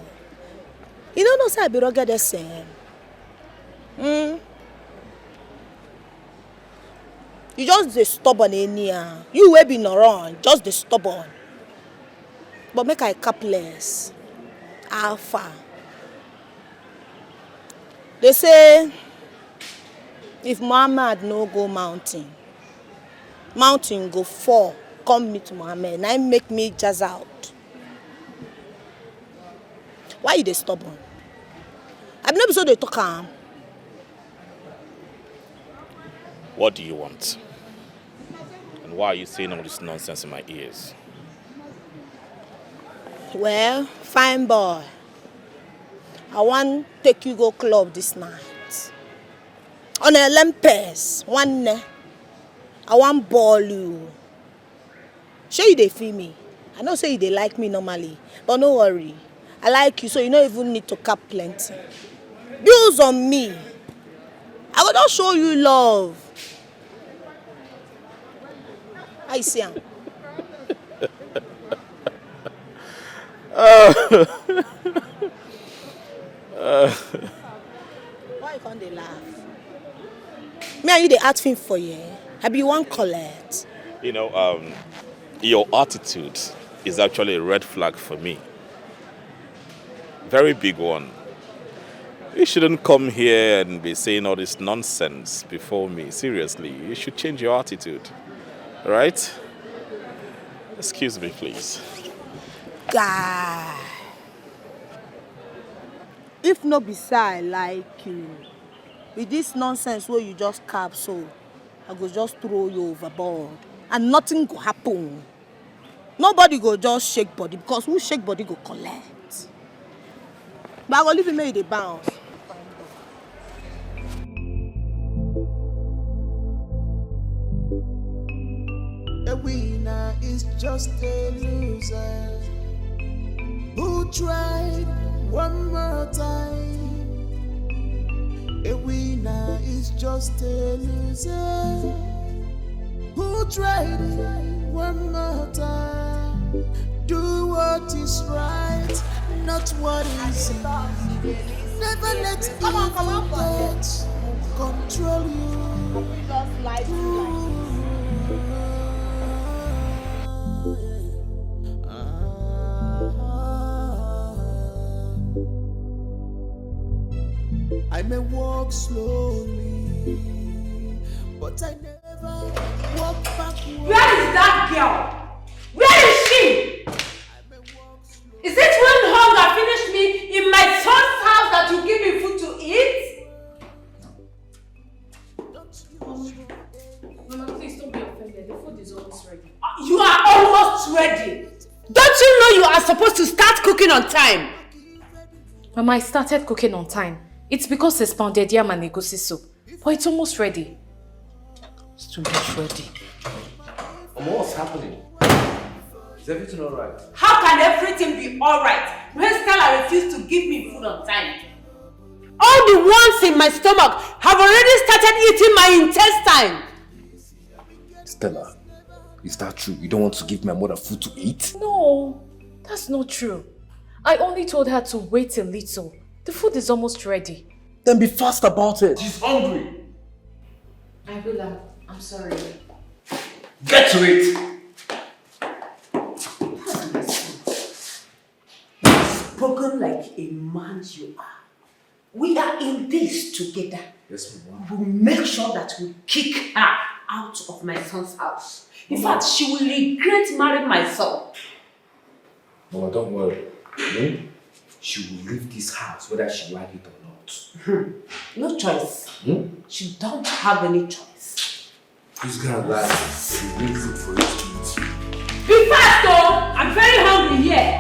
You don't know say I be rugged the same. You just dey stubborn anyhow. You wey be Noron, just dey stubborn. But make I capless. Alpha. They say if Muhammad no go mountain go fall, come meet Muhammad. Now make me jazz out. Why you dey stubborn? I be no be so dey talk am. What do you want? And why are you saying all this nonsense in my ears? Well, fine boy. I want take you go club this night. On a Olympus, one I want ball you. Sure you dey feel me? I know say you dey like me normally, but no worry. I like you, so you don't even need to cap plenty. Bills on me. I will not show you love. I see him. Why you can't they laugh? Me and you they ask him for you. I be one collect. You know, your attitude is actually a red flag for me. Very big one. You shouldn't come here and be saying all this nonsense before me. Seriously, you should change your attitude. Right? Excuse me, please. Guy. If no beside like you, with this nonsense where you just cap so, I go just throw you overboard and nothing go happen. Nobody go just shake body because who shake body go collect. But I go leave him make they bounce. A winner is just a loser who tried one more time. A winner is just a loser who tried one more time. Do what is right, not what is easy. Never let evil thoughts control you. I may walk slowly, but I never walk backwards. Where is that girl? Where is she? Is it when hunger finished me in my son's house that you give me food to eat? Mama, please don't be offended. The food is almost ready. You are almost ready. Don't you know you are supposed to start cooking on time? Mama, I started cooking on time. It's because it's pounded yam and egusi soup. But it's almost ready. It's too much ready. Mama, what's happening? Is everything alright? How can everything be alright when Stella refused to give me food on time? All the ones in my stomach have already started eating my intestine. Stella, is that true? You don't want to give my mother food to eat? No, that's not true. I only told her to wait a little. The food is almost ready. Then be fast about it. She's hungry. I will. I'm sorry. Get to it. Spoken like a man you are. We are in this together. Yes, Mama. We'll make sure that we kick her out of my son's house. In fact, she will regret marrying my son. Mama, don't worry. She will leave this house whether she like it or not. No choice. She don't have any choice. Who's gonna lie? She will food for you to eat. Be fast though! I'm very hungry here.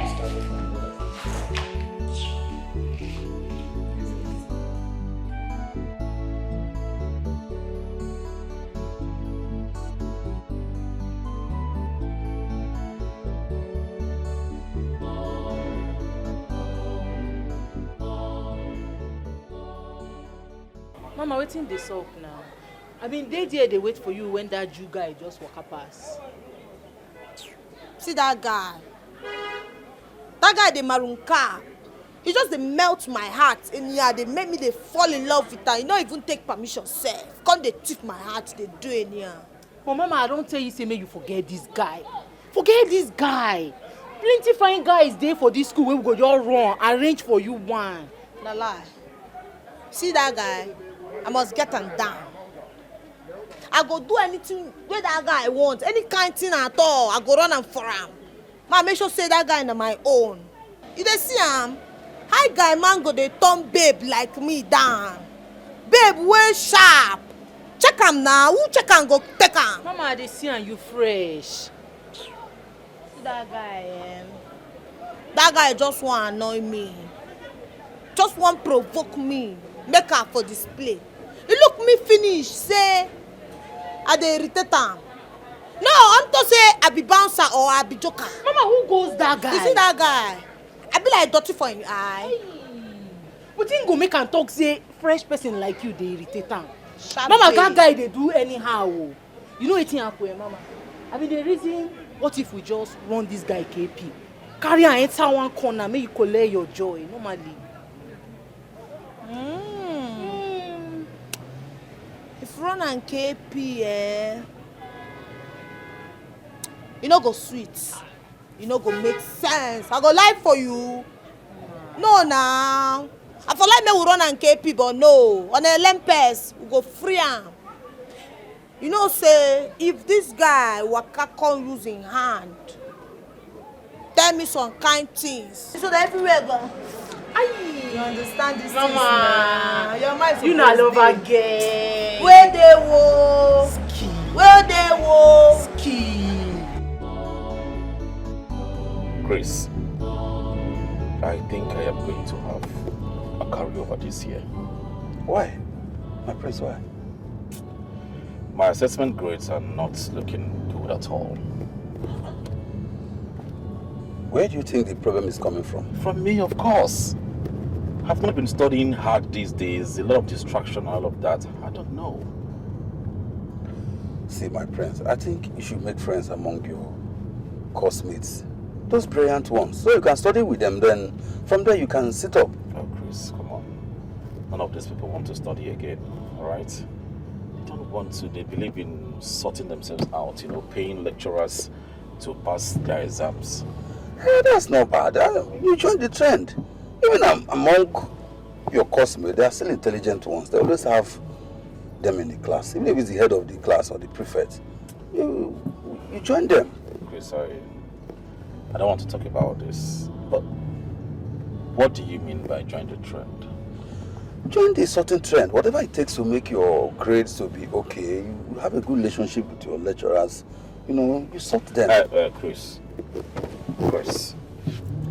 Mama, waiting this up now. I mean, they wait for you when that Jew guy just walk up past. See that guy? That guy, the maroon car. He just they melt my heart in here. They make me they fall in love with her. You don't even take permission, self. Can't they tip my heart? They do in here. But Mama, I don't tell you say make you forget this guy. Forget this guy. Plenty fine guys there for this school where we go just run, arrange for you one. Na lie. See that guy? I must get him down. I go do anything where that guy wants. Any kind thing at all. I go run am for him. Ma, make sure say that guy na my own. You dey see him? Hi guy man go dey turn babe like me down. Babe way sharp. Check him now. Who check him go take him? Mama, I dey see and you fresh. See that guy, that guy just want annoy me. Just want provoke me. Make her for display. He look me finish, say I dey irritate am. No, I'm to say I be bouncer or I be joker. Mama, who goes that guy? You see that guy? I be like dirty for him eye. But him go make am talk say fresh person like you dey irritate am. Sharp Mama, babe. that guy dey do anyhow. You know wetin happen, Mama? I mean the reason, what if we just run this guy KP? Carry am enter one corner, make you collect your joy normally. if run and KP, you no go sweet. You no go make sense. I go lie for you. No, now. I feel like me we run and KP, but no. On a Lempes, we go free am. You know, say, if this guy waka come using hand, tell me some kind things. So that everywhere go. You understand this? Mama, your mind you not love again. Where they wo? Ski. Where they wo? Ski. Grace, I think I am going to have a carryover this year. Why? My prince, why? My assessment grades are not looking good at all. Where do you think the problem is coming from? From me, of course. I've not been studying hard these days, a lot of distraction and all of that. I don't know. See, my prince, I think you should make friends among your classmates. Those brilliant ones. So you can study with them, then from there you can sit up. Oh, Chris, come on. None of these people want to study again, all right? They don't want to. They believe in sorting themselves out, paying lecturers to pass their exams. Hey, that's not bad. You join the trend. Even among your classmates, they are still intelligent ones. They always have them in the class. Even if it's the head of the class or the prefect, you join them. Chris, I don't want to talk about this, but what do you mean by join the trend? Join the certain trend. Whatever it takes to make your grades to be okay, you have a good relationship with your lecturers, you sort them. Chris,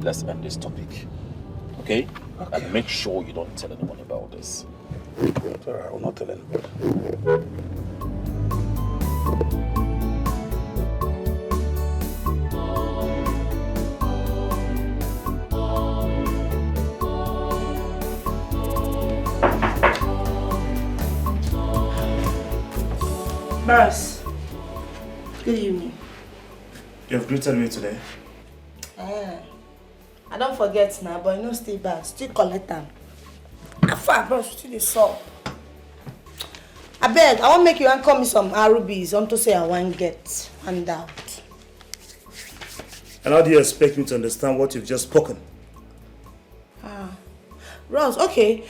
let's end this topic, okay? And make sure you don't tell anyone about this. Sorry, I will not tell anybody. Boss, good evening. You have greeted me today. I don't forget now, but you know stay back, still collect them. How far, bros? Still the salt. I beg, I want make you call me some rubies. To say I want get handout. And how do you expect me to understand what you've just spoken? Bros, okay.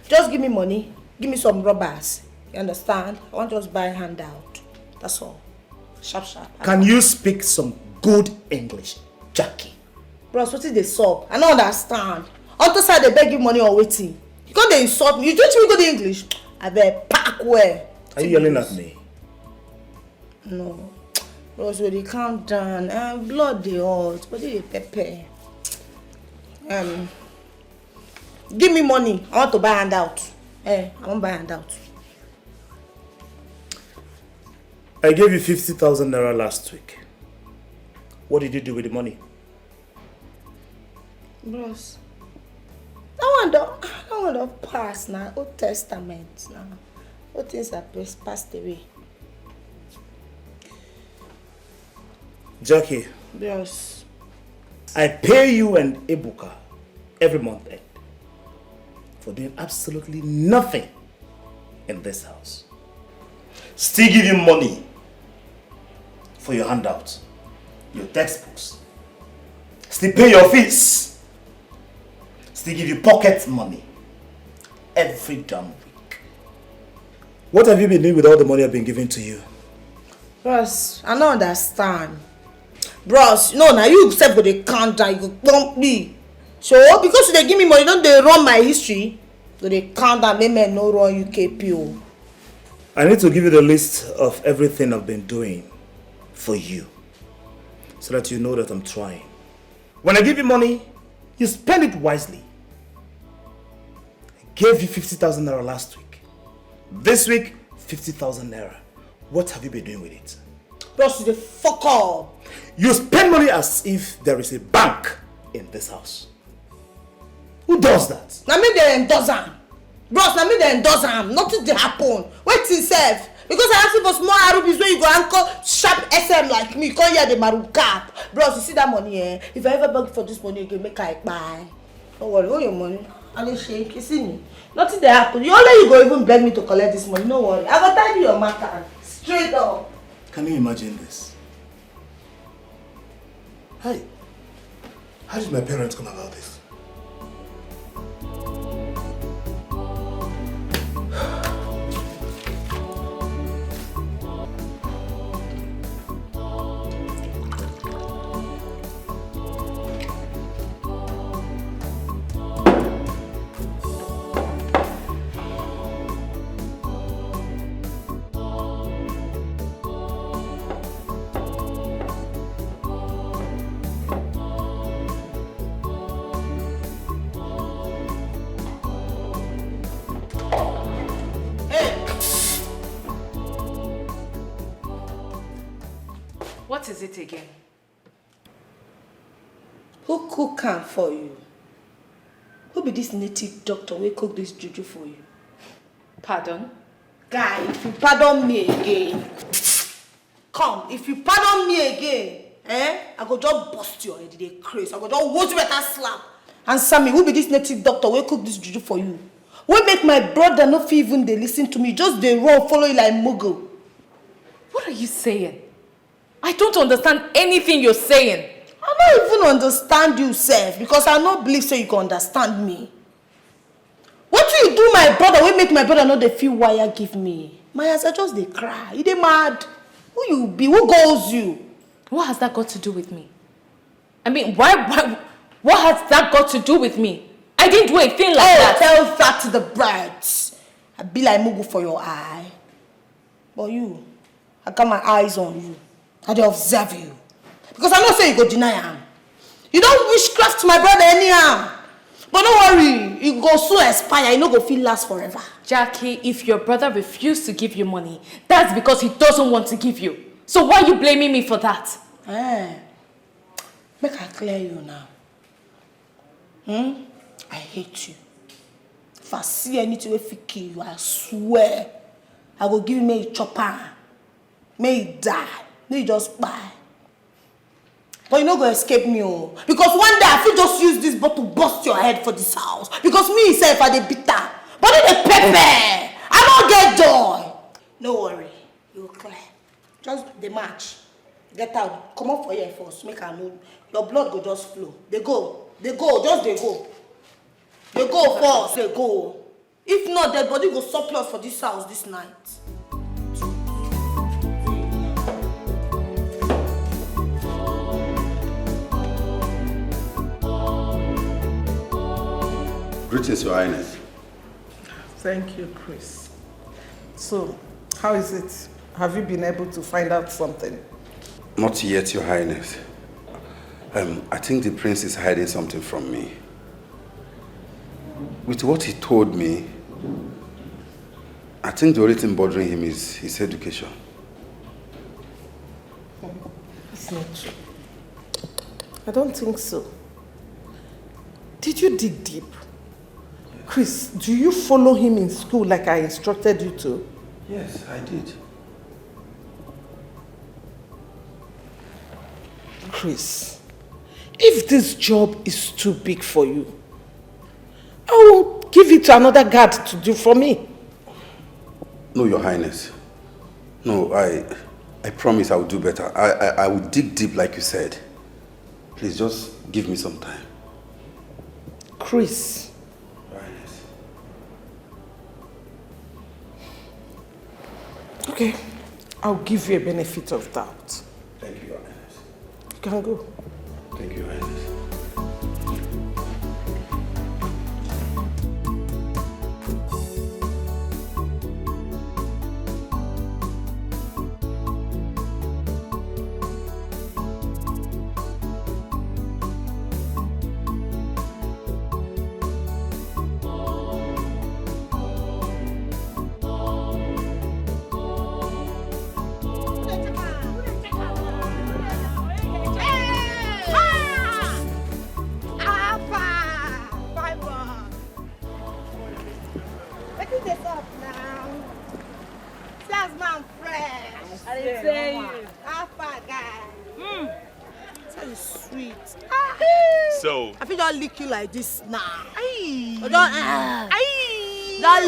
Just give me money. Give me some rubbers. You understand? I want to just buy handout. That's all. Sharp, sharp. Can you speak some good English, Jackie? Bros, what is the sub? I don't understand. On the side they beg you money or waiting. You can't insult me. You teach me good English. I bet pack where. Are you yelling at me? No. Bros, when they calm down, blood they hot, but they pepper. Give me money. I want to buy handout. I want to buy handout. I gave you 50,000 naira last week. What did you do with the money? Bros, that one don't pass now. Old Testament now. All things are passed away. Jackie. Bros. I pay you and Ebuka every month end for doing absolutely nothing in this house. Still give you money for your handouts, your textbooks. Still pay your fees. Still give you pocket money every damn week. What have you been doing with all the money I've been giving to you? Bros, I don't understand. Bros, no, now you said for the count down, you go dump me. So, because they give me money, don't they run my history? So they count down, make me no run UKPO. I need to give you the list of everything I've been doing for you, so that you know that I'm trying. When I give you money, you spend it wisely. I gave you 50,000 naira last week. This week, 50,000 naira. What have you been doing with it? Bros, the fuck up. You spend money as if there is a bank in this house. Who does that? Now me they endorse am. Bros, now me they endorse am. Nothing dey happen. Wait till self. Because I ask you for small Arubis where you go anchor sharp SM like me. Come here the maroon cap. Bros, you see that money, If I ever beg for this money, you can make I buy. Don't worry, hold your money. I dey shake. You see me? Nothing dey happen. You only you go even beg me to collect this money. No worry. I go tell you your matter. Straight up. Can you imagine this? Hey, how did my parents come about this? What is it again? Who cook am for you? Who be this native doctor wey cook this juju for you? Pardon? Guy, if you pardon me again, come, if you pardon me again, I go just bust your head, they crazy. I go just watch better slap. Answer me, who be this native doctor wey cook this juju for you? Wey make my brother no fit even dey listen to me, just dey run follow you like mugu? What are you saying? I don't understand anything you're saying. I don't even understand you, sef, because I no believe so you can understand me. What do you do my brother wey make my brother no dey feel wire give me? My eyes are just dey cry. You dey mad? Who you be? Who goes you? What has that got to do with me? I mean, why what has that got to do with me? I didn't do a thing like that. Tell that to the birds. I be like mugu for your eye. But you, I got my eyes on you. I dey observe you. Because I know say you go deny am. You don't witchcraft my brother anyhow. But don't worry, it go soon expire. You no go feel last forever. Jackie, if your brother refused to give you money, that's because he doesn't want to give you. So why are you blaming me for that? Make I clear you now. I hate you. If I see anything wey fit kill you, I swear, I go give you may you chop am. May you die. May you just buy. But you no go escape me, oh. Because one day I fit just use this bottle to bust your head for this house. Because me sef I dey bitter. But I dey pepper. I don't get joy. No worry, you clear. Just the march. Get out. Come up for here first. Make I know. Your blood go just flow. They go. Just they go. They go first. They go. If not, their body go surplus for this house this night. Greetings, Your Highness. Thank you, Chris. So, how is it? Have you been able to find out something? Not yet, Your Highness. I think the prince is hiding something from me. With what he told me, I think the only thing bothering him is his education. It's not true. I don't think so. Did you dig deep? Chris, do you follow him in school like I instructed you to? Yes, I did. Chris, if this job is too big for you, I will give it to another guard to do for me. No, Your Highness. No, I promise I will do better. I will dig deep like you said. Please just give me some time. Chris. Your Highness. Okay, I'll give you a benefit of doubt. Thank you, Your Highness. You can go. Thank you, Your Highness. is sweet. So, I feel don't lick you like this now. Or don't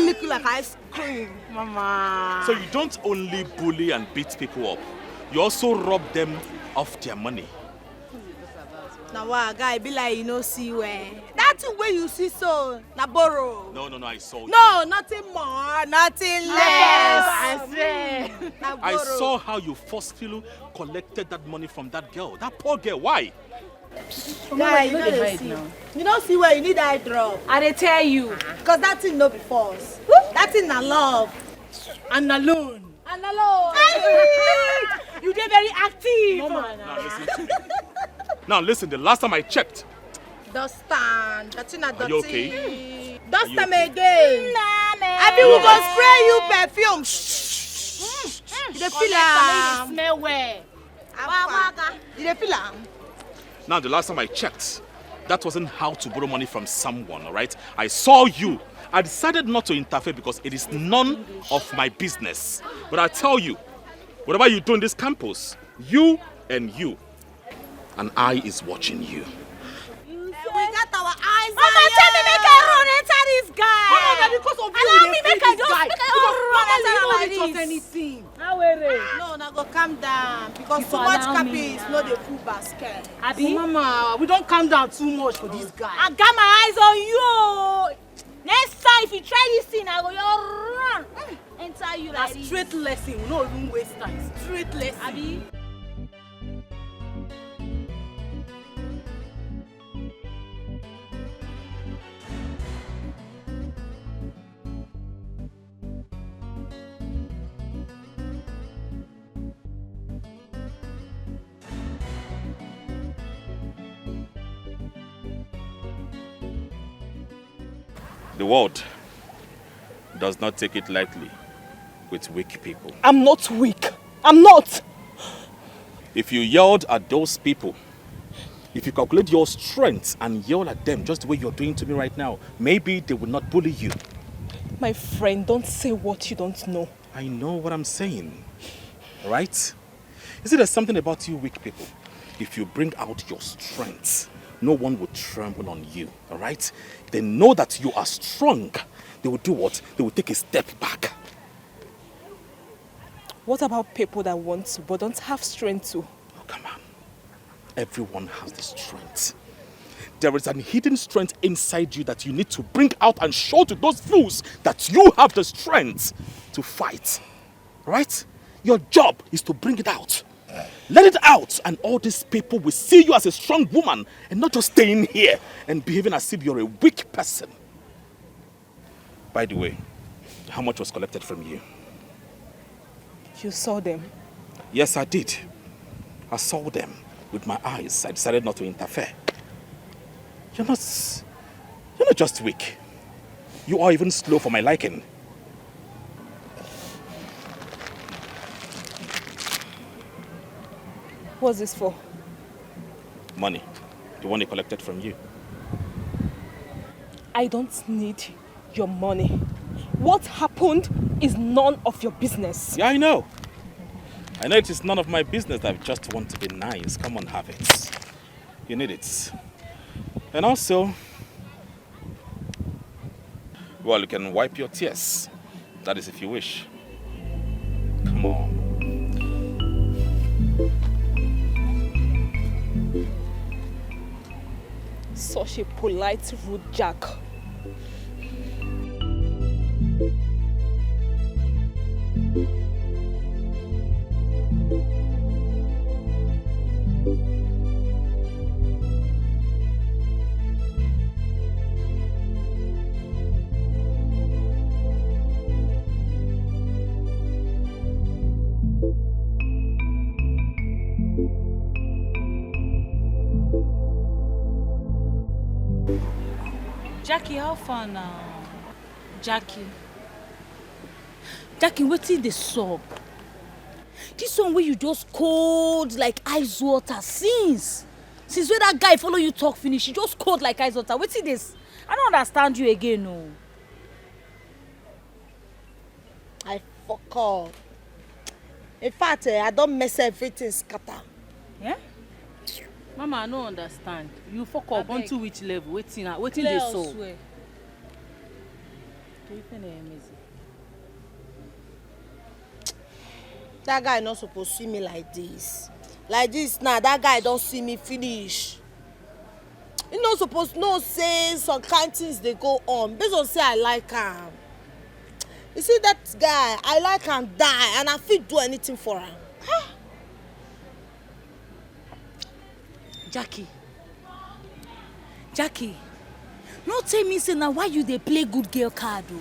lick you like ice cream, mama. so you don't only bully and beat people up, you also rob them of their money. Now what guy be like you know see where? That thing where you see so na borrow. No, I saw you. No, nothing more, nothing less. I saw how you forcefully collected that money from that girl. That poor girl. Why? Guy, you know they see. You don't see where you need eye drop. I dey tell you. Because that thing no be false. That thing na love. And alone. And alone. You dey very active. No, man. Now listen to me. Now listen, the last time I checked. Don't stand. That thing na dirty. Are you okay? Don't stand again. I be we go spray you perfume. You dey feel am? Smell well. You dey feel am? Now the last time I checked, that wasn't how to borrow money from someone, all right? I saw you. I decided not to interfere because it is none of my business. But I tell you, whatever you do in this campus, you and you, an eye is watching you. We got our eyes on Mama, tell me make I run enter this guy. Mama, because of you, allow me make I just guy. make I run enter like like this. Anything. No, now go calm down because You too for much allow me cappy is now. not the full basket. Abi? Mama, we don't calm down too much for this guy. I got my eyes on you. Next time if you try this thing, I go run. Enter you like this. Straight lesson, we don't even waste time. Straight lesson. Abi? The world does not take it lightly with weak people. I'm not weak. I'm not. If you yelled at those people, if you calculate your strength and yell at them just the way you're doing to me right now, maybe they will not bully you. My friend, don't say what you don't know. I know what I'm saying, right? You see, there's something about you weak people. If you bring out your strength, no one will tremble on you, all right? They know that you are strong. They will do what? They will take a step back. What about people that want to but don't have strength to? Oh, come on. Everyone has the strength. There is an hidden strength inside you that you need to bring out and show to those fools that you have the strength to fight. Right? Your job is to bring it out. Let it out and all these people will see you as a strong woman and not just staying here and behaving as if you're a weak person. By the way, how much was collected from you? You saw them? Yes, I did. I saw them with my eyes. I decided not to interfere. You're not just weak. You are even slow for my liking. What's this for? Money. The one they collected from you. I don't need your money. What happened is none of your business. Yeah, I know. I know it is none of my business. I just want to be nice. Come on, have it. You need it. And also, well, you can wipe your tears. That is if you wish. Come on. Such a polite, rude jack. Jackie, how far now? Jackie, wetin dey sup? This one where you just cold like ice water since when that guy follow you talk finish, you just cold like ice water. Wetin this? I don't understand you again, no. I fuck up. In fact, I don't mess everything scatter. Yeah? Mama, I don't understand. You fuck up onto which level? Waiting they Clear saw. swear. That guy not supposed to see me like this. Like this now, that guy don't see me finish. He not supposed to know say some kind things they go on. Based on say I like him. You see that guy, I like him die and I fit do anything for him. Jackie, no tell me say now why you dey play good girl card o?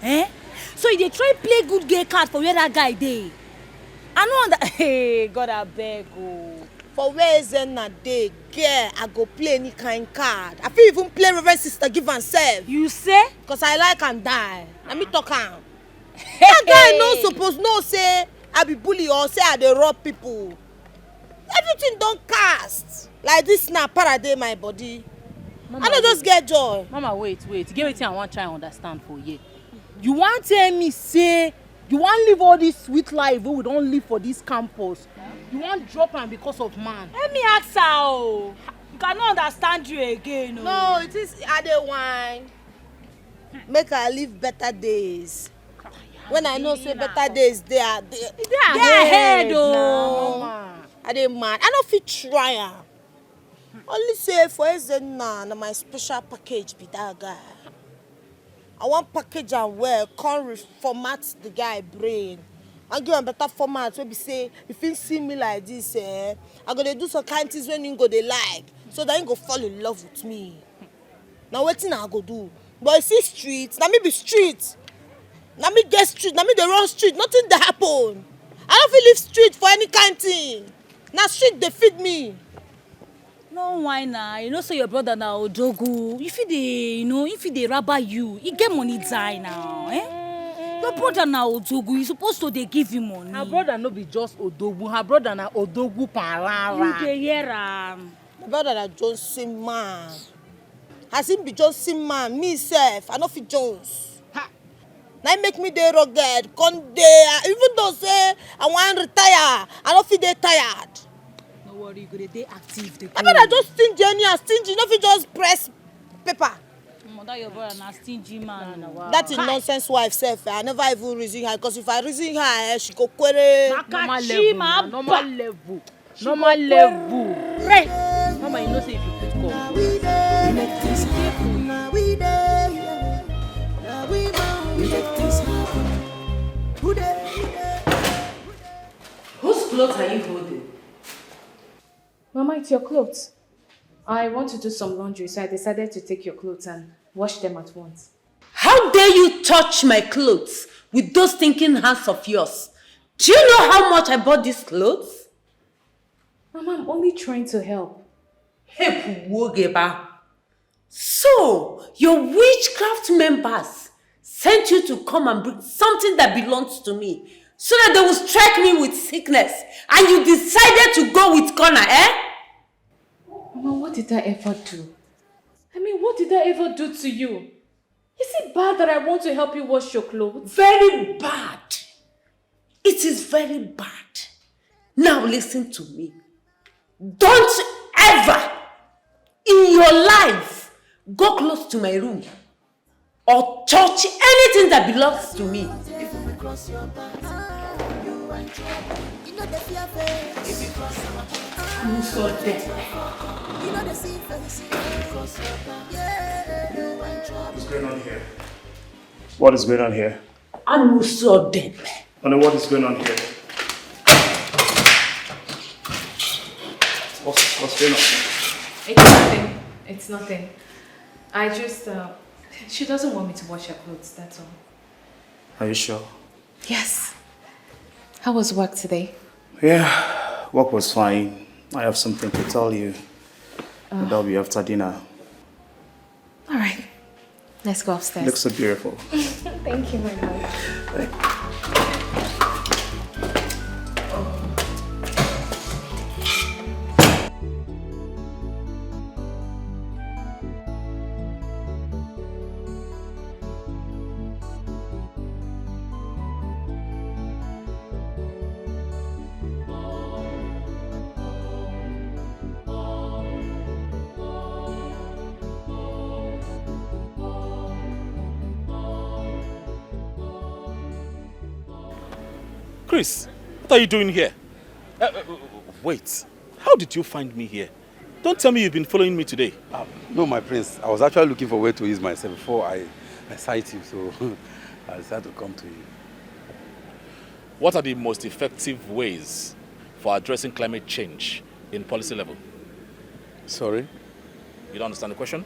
Eh? So you dey try play good girl card for where that guy dey? I no under hey God abeg o. For where Zenna dey, girl, I go play any kind card. I fit even play Reverend Sister Give and Serve. You say? Cause I like and die. Let me talk am. That guy no suppose know say I be bully or say I dey rob people. Everything don cast. Like this na paraday my body. Mama, I no just get joy. Mama, wait. Get wetin I wan try understand for you. You wan tell me say you wan live all this sweet life wey we don live for this campus? You wan drop am because of man? Let me ask her o. You cannot understand you again o. No, it is I dey whine. Make I live better days. When I know say better days dey ahead o. I dey mad. I no fit try am. Only say for Ezenna na my special package be that guy. I wan package am well, come reformat the guy brain. I give am better format wey be say if he see me like this, I go dey do some kind things when he go dey like, so that he go fall in love with me. Now wetin I go do? But you see street, na me be street. Na me get street, na me dey run street, nothing dey happen. I no fit leave street for any kind thing. Na street dey feed me. No whine na, you know say your brother na odogu. If he dey rabba you, he get money die now, eh? Your brother na odogu, you supposed to dey give him money. Her brother no be just odogu, her brother na odogu parara. You dey hear am. My brother na Johnson man. As him be Johnson man, me sef, I no fit Jones. Na make me dey rugged, come dey. Even though say I wan retire, I no fit dey tired. No worry, you go dey active. I better just stingy anyhow, stingy. No fit just press paper. That your brother na stingy man. That is nonsense wife sef. I never even reason her, because if I reason her, she go query. Normal level. Right. Mama, you know say if you put call. Make this happen. Now we there. Now we make this happen. Whose clothes are you holding? Mama, it's your clothes. I want to do some laundry, so I decided to take your clothes and wash them at once. How dare you touch my clothes with those stinking hands of yours? Do you know how much I bought these clothes? Mama, I'm only trying to help. So, your witchcraft members sent you to come and bring something that belongs to me so that they will strike me with sickness, and you decided to go with Connor, eh? Mama, what did I ever do? What did I ever do to you? Is it bad that I want to help you wash your clothes? Very bad. It is very bad. Now listen to me. Don't ever in your life go close to my room or touch anything that belongs to me. If we cross your path, you are in trouble. You know the fear face. If you cross our path, I'm so dead. you know the sea face. If you cross your path, yeah, you are in trouble. What's going on here? What is going on here? I'm so dead. Anna, what is going on here? What's going on? It's nothing. It's nothing. I just, she doesn't want me to wash her clothes, that's all. Are you sure? Yes. How was work today? Yeah, work was fine. I have something to tell you. That'll be after dinner. All right. Let's go upstairs. Looks so beautiful. Thank you, my love. Chris, what are you doing here? Wait, how did you find me here? Don't tell me you've been following me today. No, my prince. I was actually looking for a way to ease myself before I sight you, so I decided to come to you. What are the most effective ways for addressing climate change in policy level? Sorry? You don't understand the question?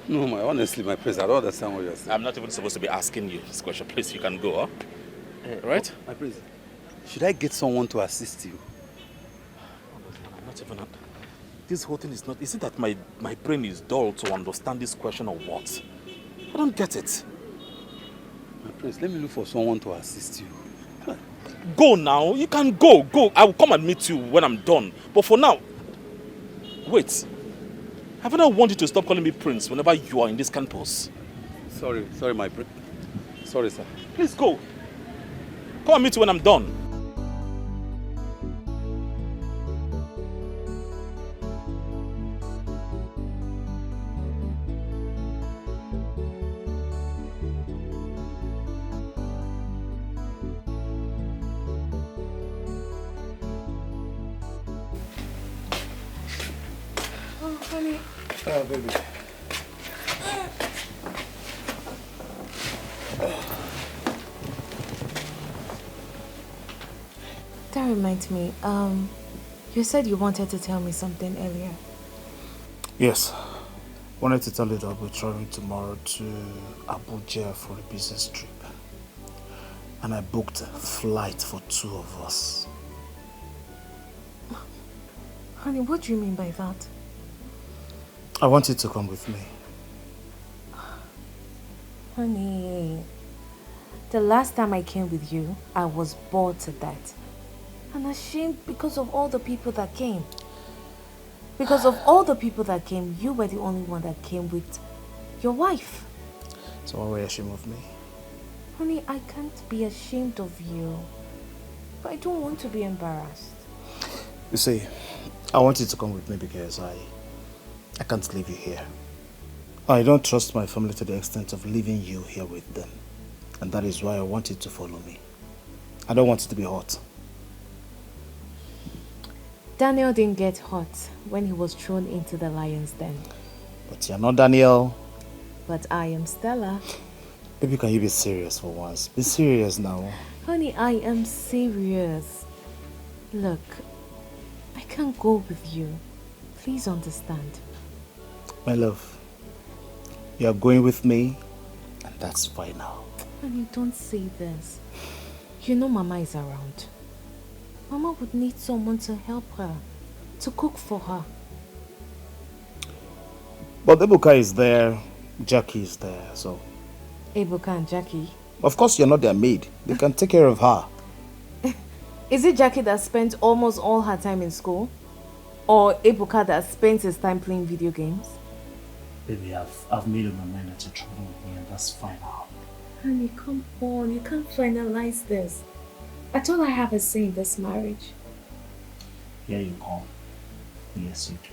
No, honestly, my prince, I don't understand what you're saying. I'm not even supposed to be asking you this question. Please, you can go, huh? Right? My prince, should I get someone to assist you? I'm not even... This whole thing is not... Is it that my brain is dull to understand this question or what? I don't get it. My prince, let me look for someone to assist you. Go now. You can go. Go. I will come and meet you when I'm done. But for now... Wait. Haven't I wanted to stop calling me prince whenever you are in this campus? Sorry, my prince. Sorry, sir. Please go. Come and meet you when I'm done. Oh, baby. That reminds me, you said you wanted to tell me something earlier. Yes. Wanted to tell you that I'll be traveling tomorrow to Abuja for a business trip. And I booked a flight for 2 of us. Honey, what do you mean by that? I want you to come with me. Honey, the last time I came with you, I was bored to death. And ashamed because of all the people that came. Because of all the people that came, you were the only one that came with your wife. So why were you ashamed of me? Honey, I can't be ashamed of you. But I don't want to be embarrassed. You see, I want you to come with me because I can't leave you here. I don't trust my family to the extent of leaving you here with them. And that is why I want you to follow me. I don't want it to be hot. Daniel didn't get hot when he was thrown into the lion's den. But you're not Daniel. But I am Stella. Baby, can you be serious for once? Be serious now. Honey, I am serious. Look, I can't go with you. Please understand. My love, you're going with me, and that's final. Honey, don't say this. You know Mama is around. Mama would need someone to help her, to cook for her. But Ebuka is there, Jackie is there, so... Ebuka and Jackie? Of course you're not their maid. They can take care of her. Is it Jackie that spent almost all her time in school? Or Ebuka that spends his time playing video games? Baby, I've made up my mind that you're traveling with me, and that's final. Honey, come on. You can't finalize this. That's all I have a say in this marriage. Here you come. Yes, you do.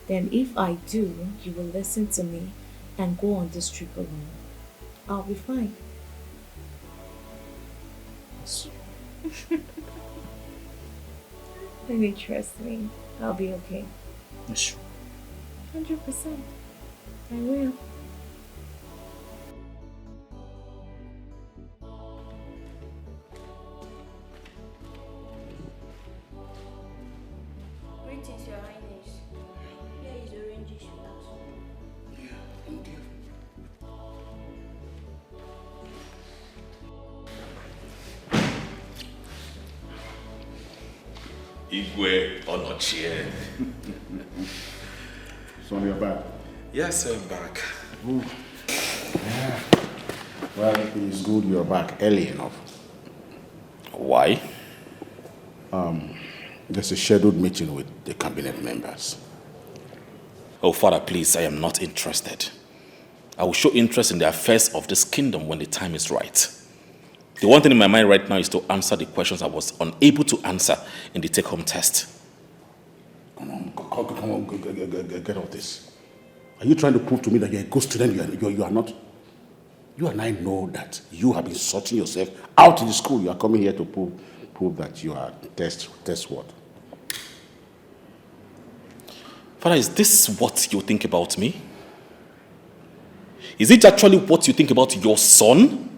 Then if I do, you will listen to me and go on this trip alone. I'll be fine. Yes. Honey, trust me. I'll be okay. Yes. 100%. I will. Greetings, Your Highness. Here is oranges you asked for. Yeah, thank you. Igwe Onochie. So you're back? Yes, I'm back. Ooh. Yeah. Well, it's good you're back early enough. Why? There's a scheduled meeting with the cabinet members. Oh, Father, please, I am not interested. I will show interest in the affairs of this kingdom when the time is right. The one thing in my mind right now is to answer the questions I was unable to answer in the take-home test. Come on, get off this. Are you trying to prove to me that you're a good student? You are not? You and I know that you have been sorting yourself out in the school. You are coming here to prove prove that you are test what? Father, is this what you think about me? Is it actually what you think about your son?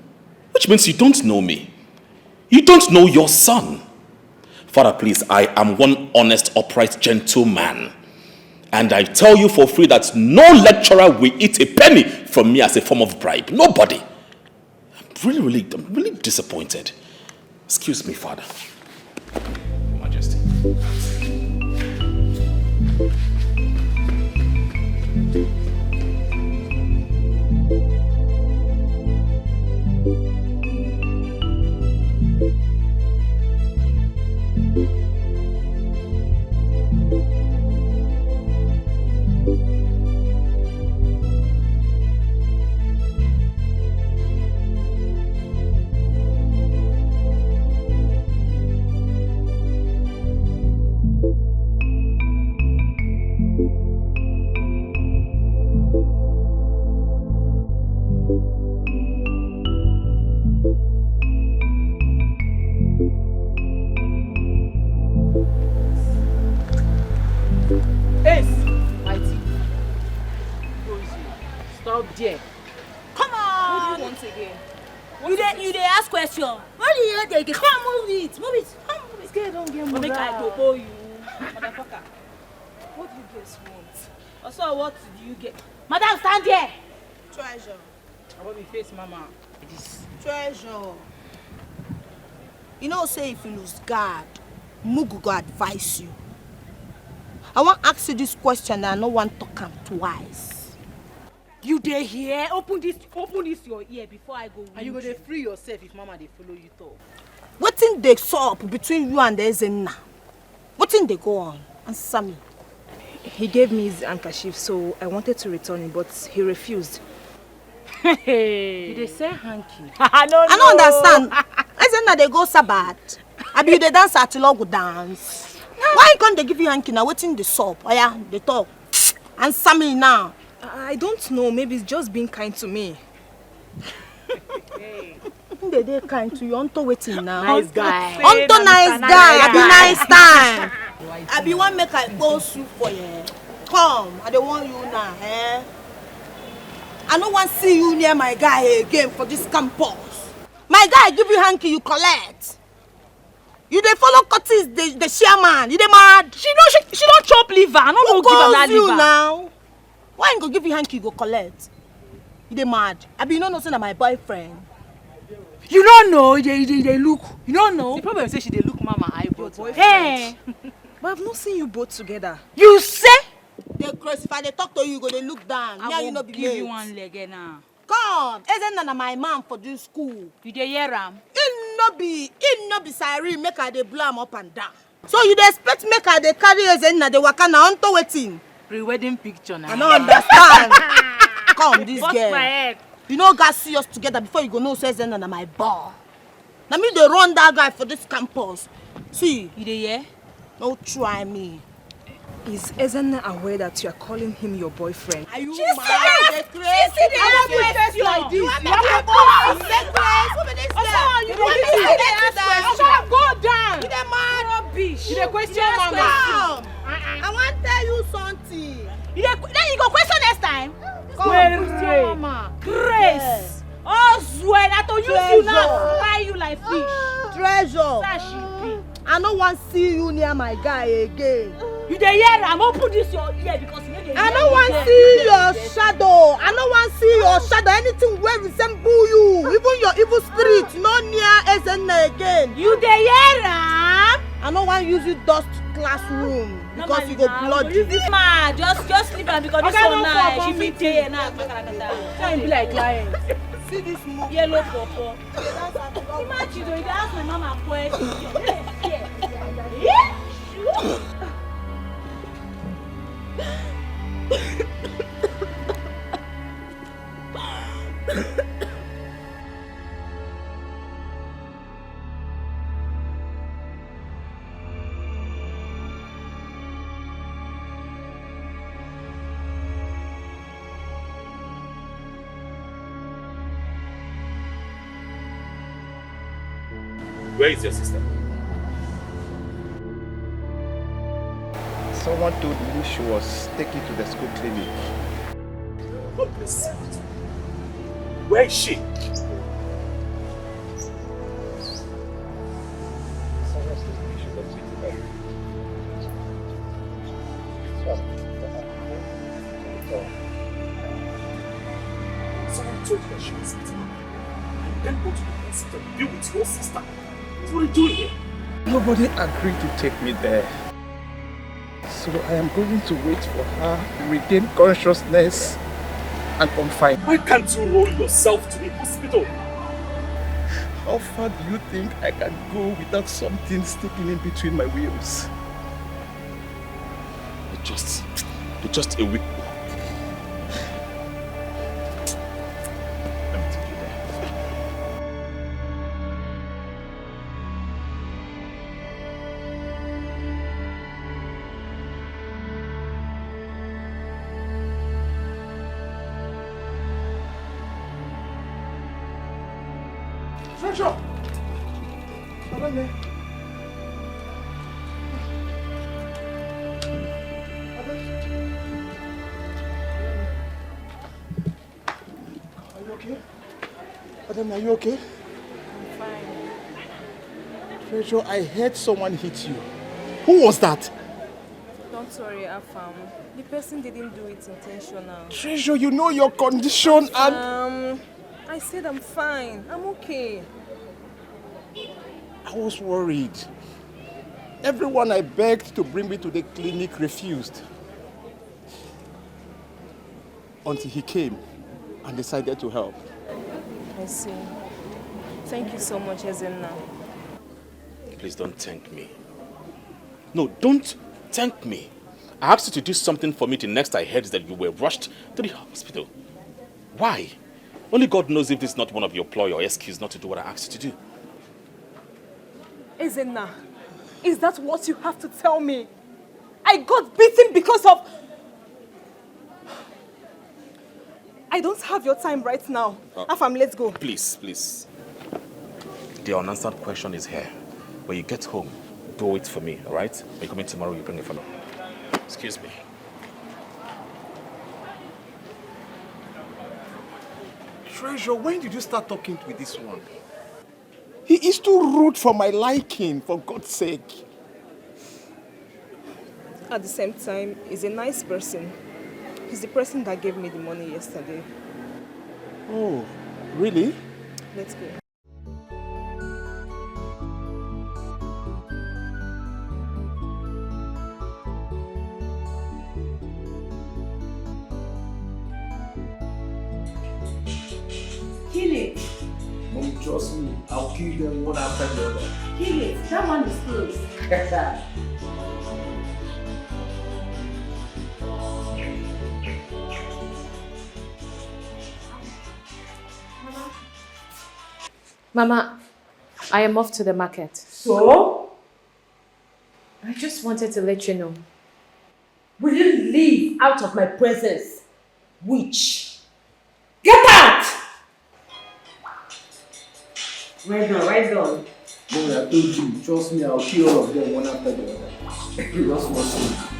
Which means you don't know me. You don't know your son. Father, please, I am one honest, upright gentleman. And I tell you for free that no lecturer will eat a penny from me as a form of bribe. Nobody. I'm really disappointed. Excuse me, Father. Your Majesty. There. Come on! What do you want again? You dey ask question. What do you take? Come on, move it. Move it. Come on, move it. Girl, don't get Make moved. I topo you. Motherfucker. What do you guys want? Also, what do you get? Madam, stand there. Treasure. I want me face mama. This. Treasure. You know, say if you lose guard, Mugu go advise you. I want to ask you this question and I no want to come twice. You dey here? Open this your ear before I go. And you go to free yourself if mama they follow you talk. Wetin dey sup between you and Ezenna? Wetin dey go on? Answer me. He gave me his handkerchief, so I wanted to return it, but he refused. Hey. They say hanky. I don't understand. Ezenna they go Sabbath. Abi you dey dance at Logo dance. Why can't they give you hanky now? Wetin dey sup? Oh yeah, they talk. Answer me now. I don't know. Maybe it's just being kind to me. They kind to you. Onto waiting now. Nice guy. Onto nice guy. I be nice time. I be one make I go soup for you. Come. I don't want you now. I don't want to see you near my guy again for this campus. My guy give you hanky, you collect. You dey follow Curtis, the chairman. You dey mad? She don't chop liver. I don't know give her that liver. Now? Why ain't go give you hanky, you go collect? You dey mad? I be you know say na my boyfriend. You don't know. They look. You don't know. The problem is she they look mama eyebrow. Hey. But I've not seen you both together. You say? They cross. If I dey talk to you, go dey look down. I you will no be give mate. you one leg now. Come, Ezenna na my man for this school. You dey hear am? He no be siren make I dey blow am up and down. So you dey expect make I dey carry Ezenna dey waka na onto wetin? Pre-wedding picture now. I no understand. Come, this Bust girl. my head. You know guys see us together before you go know say Ezenna na my boy. Na me dey run that guy for this campus. See, you dey hear? No try me. Is Ezenna aware that you are calling him your boyfriend? Are you She mad? said- She question. like this. You want me You to want go? me to go? Who be this Also, girl? you want dey me to ask ask question. question? Go down. You dey mad? Rubbish. You dey question Yes, mama. come. I want to tell you something. Then you go question next time. Come, mama. Grace. Oh, swear that to use you now, fry you like fish. Treasure. That she be. I no want see you near my guy again. You dey hear am? Open this your ear because you dey hear. I no want see your shadow. I no want see your shadow. Anything wey resemble you, even your evil spirit, no near Ezenna again. You dey hear am? I no want use you dust classroom because you go bloody. Use this man. Just leave am because this Okay, one no now. problem. She fit dey here now. Try be like client. See this move. Yellow pawpaw. Imagine though, you dey ask my mama question. Yeah. Sure. Where is your sister? Someone told me she was taken to the school clinic. God bless you. Where is she? Someone told her she was beaten up. And then go to the hospital to be with your sister. What are you doing here? Nobody agreed to take me there. So I am going to wait for her to regain consciousness and confine. Why can't you roll yourself to the hospital? How far do you think I can go without something sticking in between my wheels? You're just a weak boy. Let me take you there. Treasure! Madame. Are you okay? Madam, are you okay? I'm fine. Treasure, I heard someone hit you. Who was that? Don't worry, Afam. The person didn't do it intentional. Treasure, you know your condition and... I said I'm fine. I'm okay. I was worried. Everyone I begged to bring me to the clinic refused. Until he came and decided to help. I see. Thank you so much, Ezenna. Please don't thank me. No, don't thank me. I asked you to do something for me. The next I heard is that you were rushed to the hospital. Why? Only God knows if this is not one of your ploy or excuse not to do what I asked you to do. Ezenna, is that what you have to tell me? I got beaten because of... I don't have your time right now. Afam, let's go. Please, please. The unanswered question is here. When you get home, do it for me, all right? When you come in tomorrow, you bring it for me. Excuse me. Treasure, when did you start talking with this one? He is too rude for my liking, for God's sake. At the same time, he's a nice person. He's the person that gave me the money yesterday. Oh, really? Let's go. Kill it. Mom, trust me. I'll kill them one after the other. Kill it. That one is close. Mama, I am off to the market. So? I just wanted to let you know. Will you leave out of my presence? Witch! Get out! Right done, right done. Mom, I told you. Trust me, I'll kill all of them one after the other. You just want to.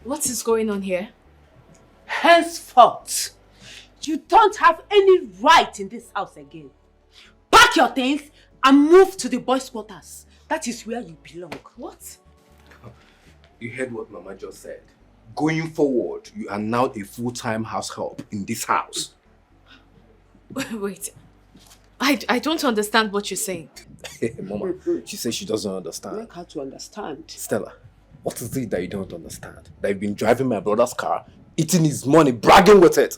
What is going on here? Henceforth, you don't have any right in this house again. Pack your things and move to the boys' quarters. That is where you belong. What? You heard what Mama just said. Going forward, you are now a full-time house help in this house. Wait. I don't understand what you're saying. Mama, she says she doesn't understand. Make her to understand. Stella, what is it that you don't understand? That you've been driving my brother's car, eating his money, bragging with it.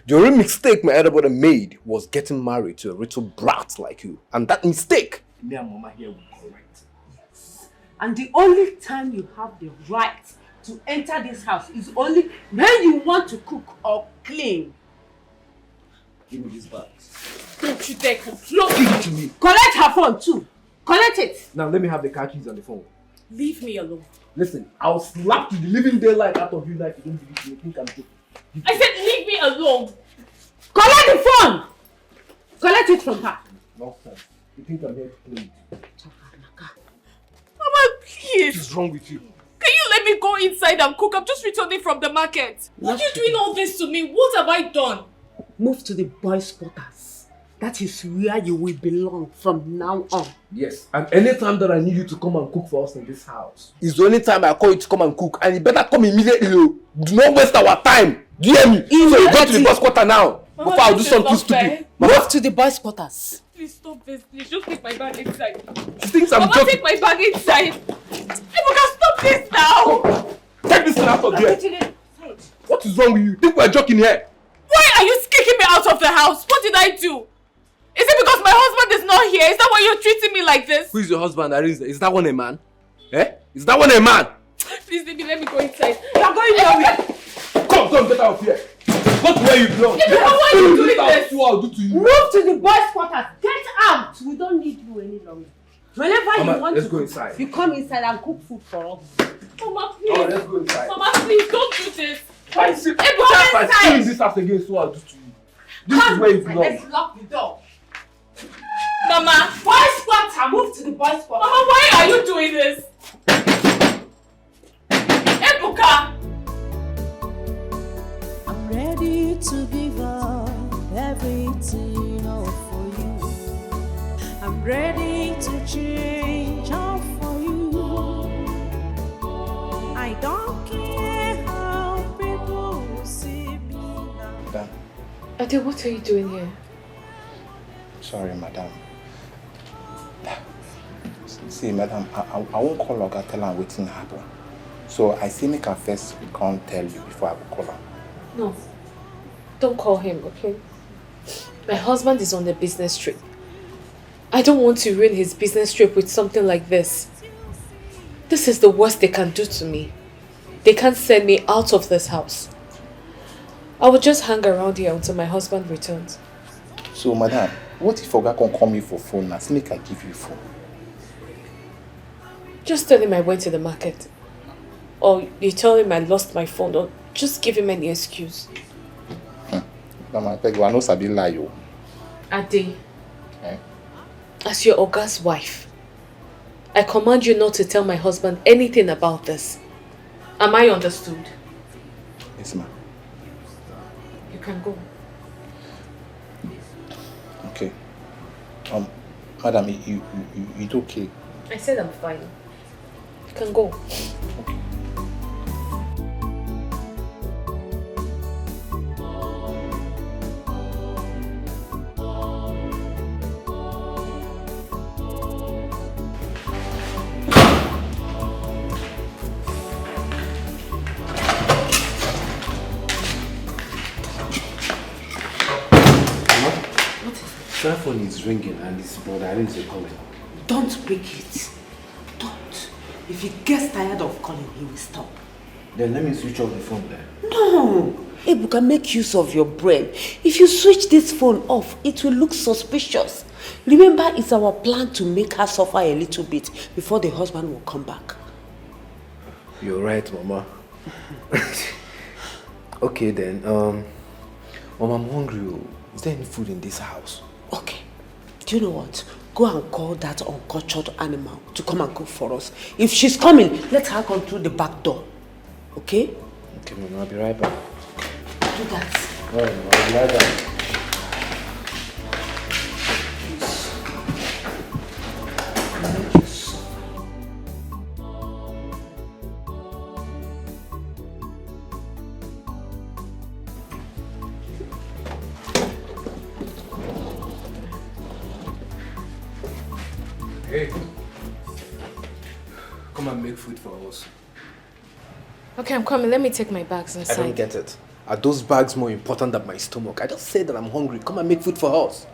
The only mistake my elder brother made was getting married to a little brat like you. And that mistake, me and Mama here will correct. And the only time you have the right to enter this house is only when you want to cook or clean. Give me this bag. Don't you dare come close. Give it to me. Collect her phone too. Collect it. Now let me have the car keys on the phone. Leave me alone. Listen, I'll slap the living daylight out of you now if you don't believe me. You think I'm joking. I said leave me alone. Collect the phone. Collect it from her. Nonsense. You think I'm here to play with you? Mama, please. What is wrong with you? Can you let me go inside and cook? I'm just returning from the market. Why are you doing all this to me? What have I done? Move to the boys' quarters. That is where you will belong from now on. Yes, and anytime that I need you to come and cook for us in this house, is the only time I call you to come and cook, and you better come immediately. Do not waste our time. Do you hear me? So you go to the boys' quarter now. Mama, before I do something stupid. Move to the boys' quarters. Please stop this. Please just take my bag inside. She thinks I'm Mama, joking. take my bag inside. Ebuka, stop this now. Take this thing out of here. What is wrong with you? Think we're joking here? Why are you kicking me out of the house? What did I do? Is it because my husband is not here? Is that why you're treating me like this? Who is your husband, Arinze? Is that one a man? Eh? Is that one a man? Please, baby, let me go inside. You're going nowhere. Come, get out of here. Go to where you belong. Yeah, why are you doing this? I'll do to you. Move to the boys' quarters. Get out. We don't need you any longer. Whenever Mama, you want let's to go cook, inside. you come inside and cook food for us. Mama, please. Oh, let's go inside. Mama, please, don't do this. If I see inside. in this house again, so I'll do to you. This is where you belong. Let's lock the door. Mama. Boys' quarter. Move to the boys' quarter. Mama, why are you doing this? Ebuka. I'm ready to give up everything all for you. I'm ready to change all for you. I don't care how people see me now. Madam. Ade, what are you doing here? Sorry, madam. See, madam, I won't call Oga, tell her waiting happen. So I say make her first come tell you before I will call her. No. Don't call him, okay? My husband is on a business trip. I don't want to ruin his business trip with something like this. This is the worst they can do to me. They can't send me out of this house. I will just hang around here until my husband returns. So, madam, what if Oga can call me for phone now? Make I give you phone. Just tell him I went to the market. Or you tell him I lost my phone. Or just give him any excuse. Mama, I beg you, I know Sabi lie you. Ade, Eh? as your Oga's wife, I command you not to tell my husband anything about this. Am I understood? Yes, ma'am. You can go. Okay. Madam, you okay? I said I'm fine. You can go. That phone is ringing and this brother Arinze calling. Don't pick it. Don't. If he gets tired of calling, he will stop. Then let me switch off the phone then. No. Ebuka, make use of your brain. If you switch this phone off, it will look suspicious. Remember, it's our plan to make her suffer a little bit before the husband will come back. You're right, Mama. Okay then, Mama, I'm hungry. Is there any food in this house? Okay. Do you know what? Go and call that uncultured animal to come and cook for us. If she's coming, let her come through the back door. Okay? Okay, Mama, I'll be right back. Do that. Alright, Mama, I'll be right back. Hey, come and make food for us. Okay, I'm coming. Let me take my bags inside. I don't get it. Are those bags more important than my stomach? I just said that I'm hungry. Come and make food for us.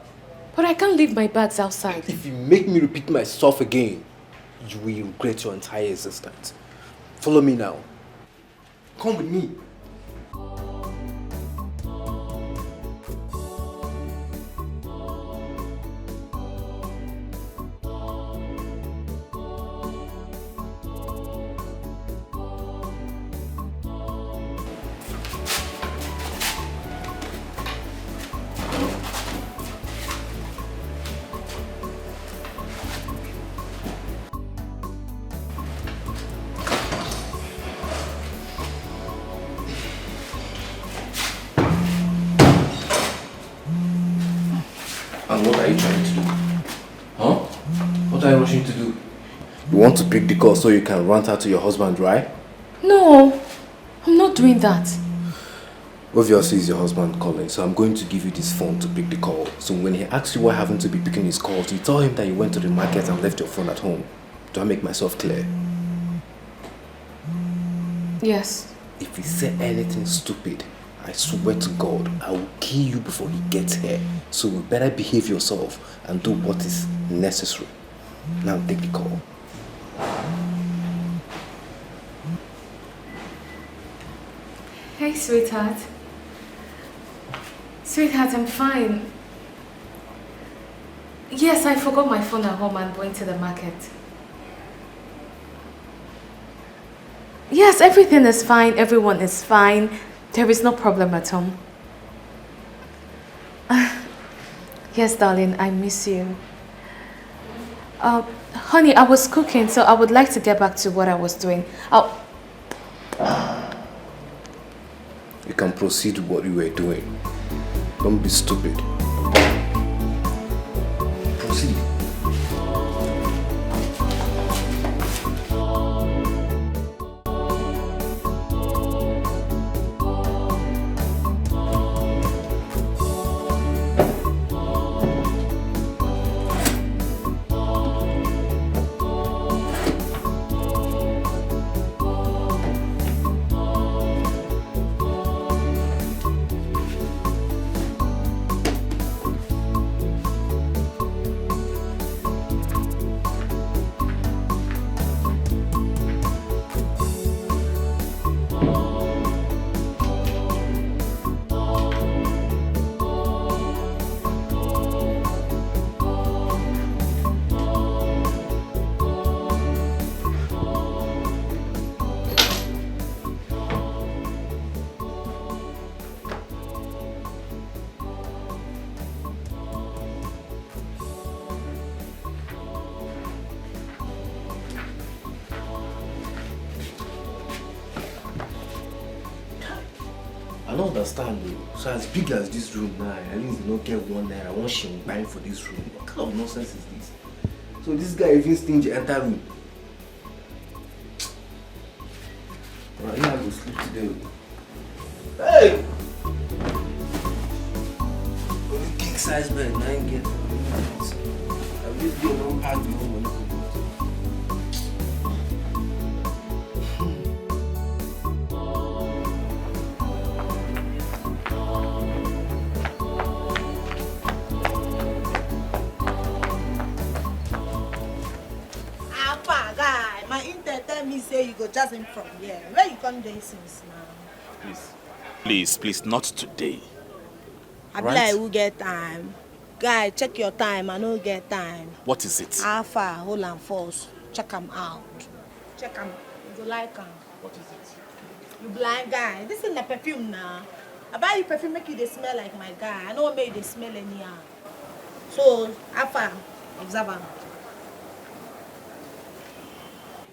But I can't leave my bags outside. If you make me repeat myself again, you will regret your entire existence. Follow me now. Come with me. And what are you trying to do? Huh? What are you rushing to do? You want to pick the call so you can run out to your husband, right? No, I'm not doing that. Obviously, it's your husband calling, so I'm going to give you this phone to pick the call. So when he asks you why haven't to be picking his calls, you tell him that you went to the market and left your phone at home. Do I make myself clear? Yes. If he said anything stupid, I swear to God, I will kill you before he gets here. So you better behave yourself and do what is necessary. Now take the call. Hey, sweetheart. Sweetheart, I'm fine. Yes, I forgot my phone at home and went to the market. Yes, everything is fine. Everyone is fine. There is no problem at home. Yes, darling, I miss you. Honey, I was cooking, so I would like to get back to what I was doing. You can proceed with what you were doing. Don't be stupid. Proceed. I don't understand though. So as big as this room now, at least you don't get 1 naira, 1 shilling buying for this room. What kind of nonsense is this? So this guy even stingy enter room. Alright, I go sleep today. Hey! Only king size bed, I ain't get. I've just been unpacked the home. Say you go just in from here. Where you come there since now? Please, not today. I be like, who get time? Guy, check your time. I don't get time. What is it? Alpha, hold and force. Check them out. Check them. You go like them. What is it? You blind guy. This is the perfume now. I buy you perfume make you they smell like my guy. I don't make you they smell anyhow. So, Alpha, observe them.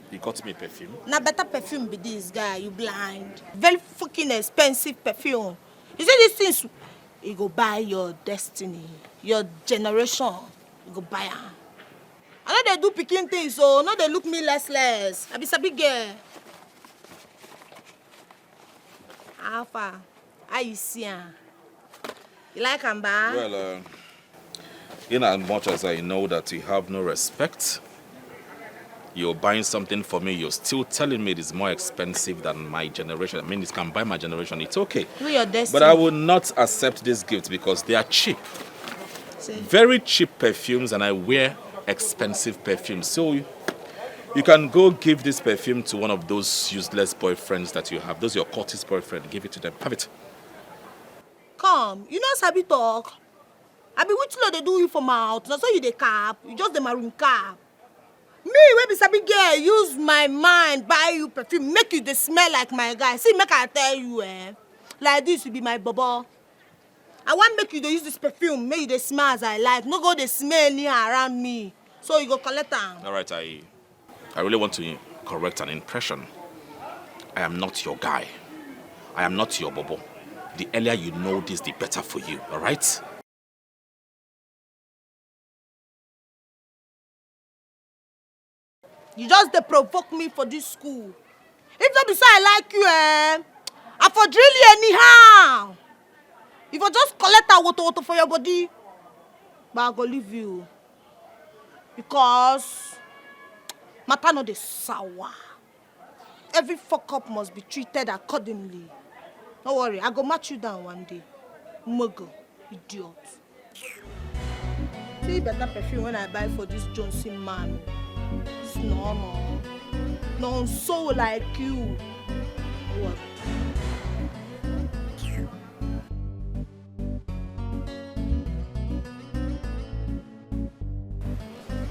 You got me perfume? Now better perfume be this guy, you blind. Very fucking expensive perfume. You see these things, you go buy your destiny, your generation, you go buy them. I know they do picking things, so no they look me less. I be a big girl. Alpha, how you see her? You like her, ba? Well, in as much as I know that you have no respect, you're buying something for me, you're still telling me it is more expensive than my generation. I mean, it can buy my generation, it's okay. Do your destiny. But I will not accept this gift because they are cheap. See? Very cheap perfumes, and I wear expensive perfumes. So You can go give this perfume to one of those useless boyfriends that you have. Those your cultist boyfriend. Give it to them. Have it. Come, you know sabi talk. I be which law they do you for mouth. Now so you the cap. You just the maroon cap. Me, wey be sabi girl, use my mind, buy you perfume, make you the smell like my guy. See, make I tell you, like this will be my bubble. I want make you to use this perfume, make you the smell as I like. No go the smell near around me. So you go collect them. All right, I really want to correct an impression. I am not your guy. I am not your bubble. The earlier you know this, the better for you. All right? You just dey provoke me for this school. If not be so I like you, I for drill you anyhow. If I just collect that water for your body, but I go leave you. Because matter no dey sour. Every fuck up must be treated accordingly. Don't worry, I go match you down one day. Muggle, idiot. See better perfume when I buy for this Johnson man. It's normal. No so like you. What?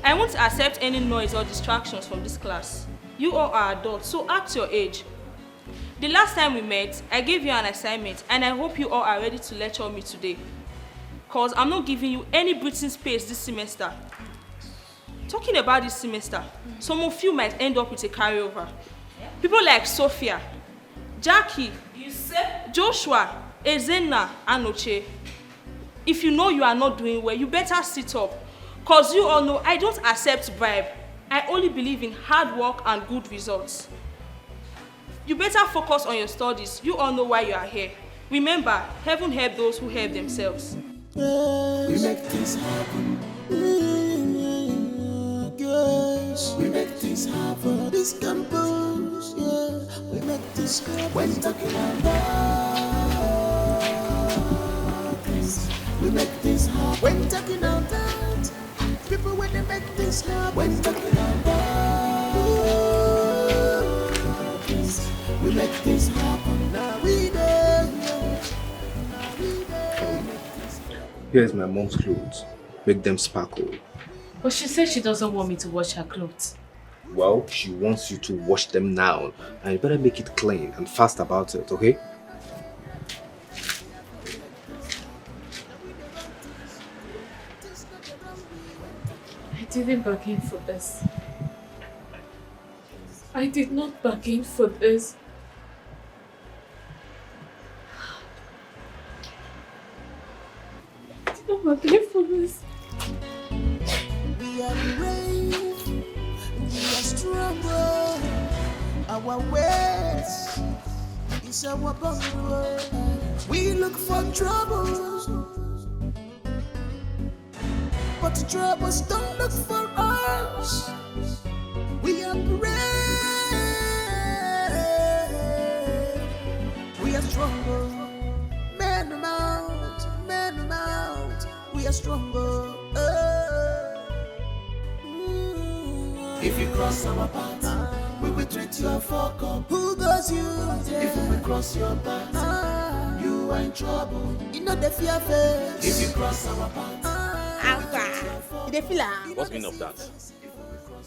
I won't accept any noise or distractions from this class. You all are adults, so act your age. The last time we met, I gave you an assignment and I hope you all are ready to lecture me today. Cause I'm not giving you any breathing space this semester. Talking about this semester, some of you might end up with a carryover. People like Sophia, Jackie, Joshua, Ezenna, and Oche. If you know you are not doing well, you better sit up. Cause you all know I don't accept bribe. I only believe in hard work and good results. You better focus on your studies. You all know why you are here. Remember, heaven help those who help themselves. We make things happen. Yes, we make things happen. This campus, yeah, we make things happen. When talking about this, we make things happen. When talking about people, when they make things happen. When talking about this, we make things happen. Now we there. Here's my mom's clothes. Make them sparkle. But she said she doesn't want me to wash her clothes. Well, she wants you to wash them now. And you better make it clean and fast about it, okay? I didn't bargain for this. I did not bargain for this. I did not bargain for this. We are brave, we are stronger. Our ways is our buffer. We look for troubles, but the troubles don't look for us. We are brave, we are stronger. Man amount, we are stronger. If you cross our path, we will treat you a fuck up. Who goes you? If we cross your path, you are in trouble. You know the fear face. If you cross our path, You dey feel am? What's the meaning of that?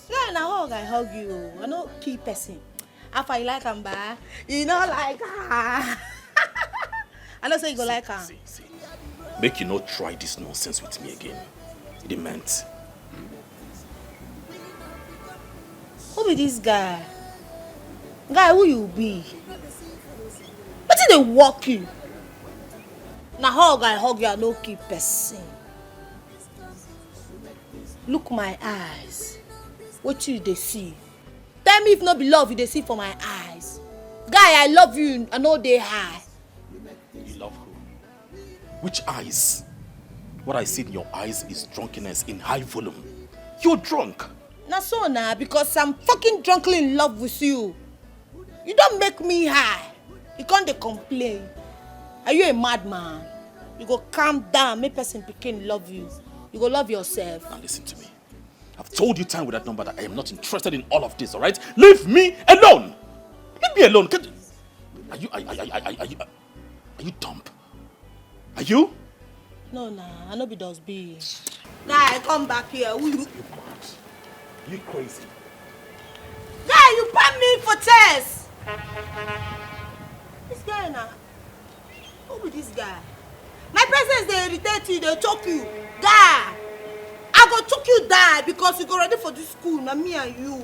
Yeah, na hug I hug you. I no key person. After you like am ba, you know like I know say you go like am. Make you not try this nonsense with me again. It meant. Who be this guy? Guy, who you be? Wetin dey work you? Na hug I hug you, I no keep person. Look my eyes. Wetin you dey see? Tell me if no be love you dey see for my eyes. Guy, I love you, I no dey high. You love who? Which eyes? What I see in your eyes is drunkenness in high volume. You're drunk. Na so na, because I'm fucking drunkly in love with you. You don't make me high. You can't dey complain. Are you a madman? You go calm down, make person pikin love you. You go love yourself. Now listen to me. I've told you time with that number that I am not interested in all of this, all right? Leave me alone! Leave me alone! Are you dumb? Are you? No, nah, I know be does be. Guy, come back here. Who you? You crazy? Guy, you pay me for chess. This guy now. Who be this guy? My presence they irritate you, they choke you. Guy, I go choke you die because you go ready for this school, now me and you.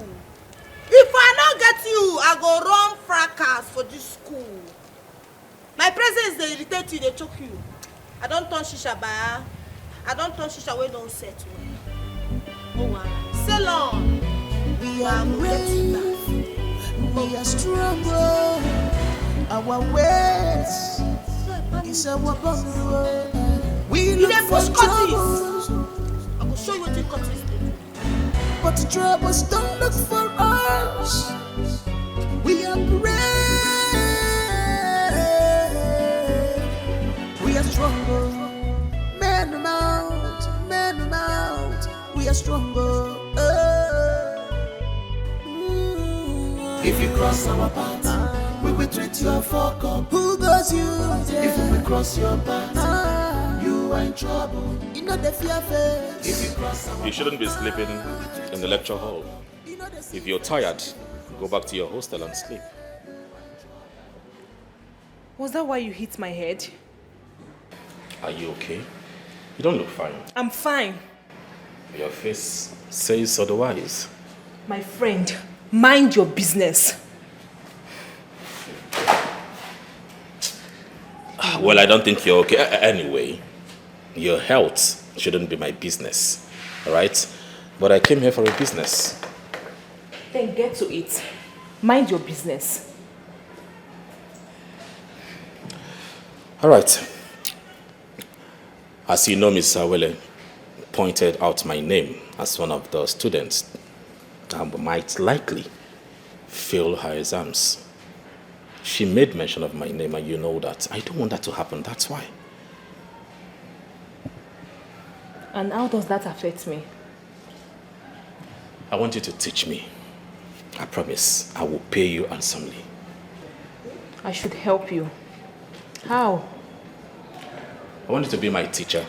If I don't get you, I go run fracas for this school. My presence they irritate you, they choke you. I don't turn shisha ba. I don't turn shisha we don't set well. Oh wow. Sail on. We are brave. We are strong. Our ways is our bond. We look for troubles. I will show you what the cuttings do. But the troubles don't look for us. We are brave. We are stronger. Men amount, men amount. We are stronger. If you cross our path, we will treat you a fuck up. Who goes you? If we cross your path, you are in trouble. You know the fear face. If you cross our You shouldn't be sleeping in the lecture hall. If you're tired, go back to your hostel and sleep. Was that why you hit my head? Are you okay? You don't look fine. I'm fine. Your face says otherwise. My friend, mind your business. Well, I don't think you're okay. Anyway, your health shouldn't be my business, all right? But I came here for a business. Then get to it. Mind your business. All right. As you know, Ms. Awele pointed out my name as one of the students that might likely fail her exams. She made mention of my name, and you know that. I don't want that to happen, that's why. And how does that affect me? I want you to teach me. I promise I will pay you handsomely. I should help you. How? I want you to be my teacher.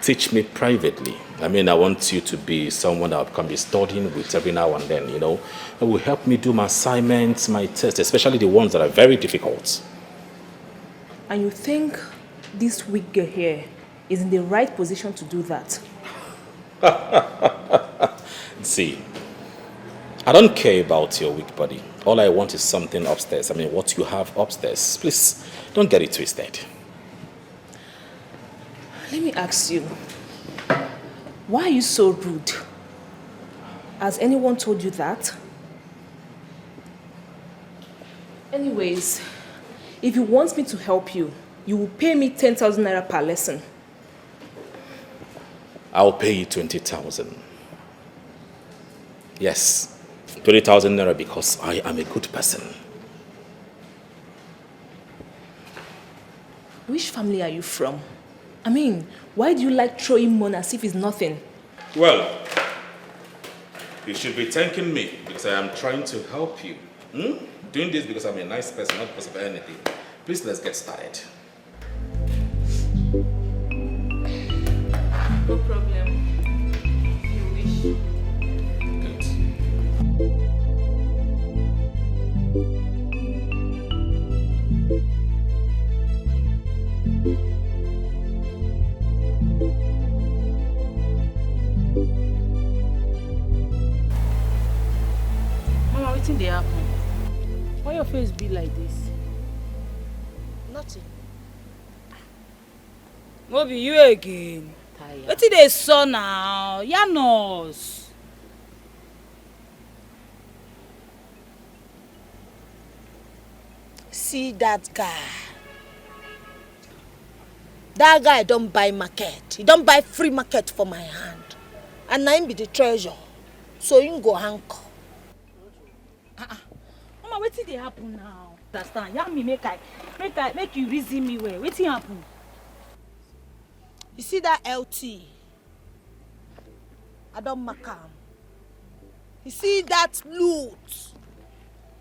Teach me privately. I mean, I want you to be someone that I can be studying with every now and then, you know. It will help me do my assignments, my tests, especially the ones that are very difficult. And you think this weak girl here is in the right position to do that? See, I don't care about your weak body. All I want is something upstairs. I mean, what you have upstairs. Please, don't get it twisted. Let me ask you, why are you so rude? Has anyone told you that? Anyways, if you want me to help you, you will pay me 10,000 naira per lesson. I'll pay you 20,000. Yes, 20,000 naira because I am a good person. Which family are you from? I mean, why do you like throwing money as if it's nothing? Well, you should be thanking me because I am trying to help you. Doing this because I'm a nice person, not because of anything. Please, let's get started. No problem. If you wish. Mama, wetin dey happen? Why your face be like this? Nothing. No be you again. Wetin dey sup now? Yarn us. See that guy. That guy don't buy market. He don't buy free market for my hand. And now him be the treasure. So him go hanker. Mama, wetin dey happen now? Understand? Yarn me make you reason me well. Wetin happen? You see that LT? I don't mark am. You see that loot?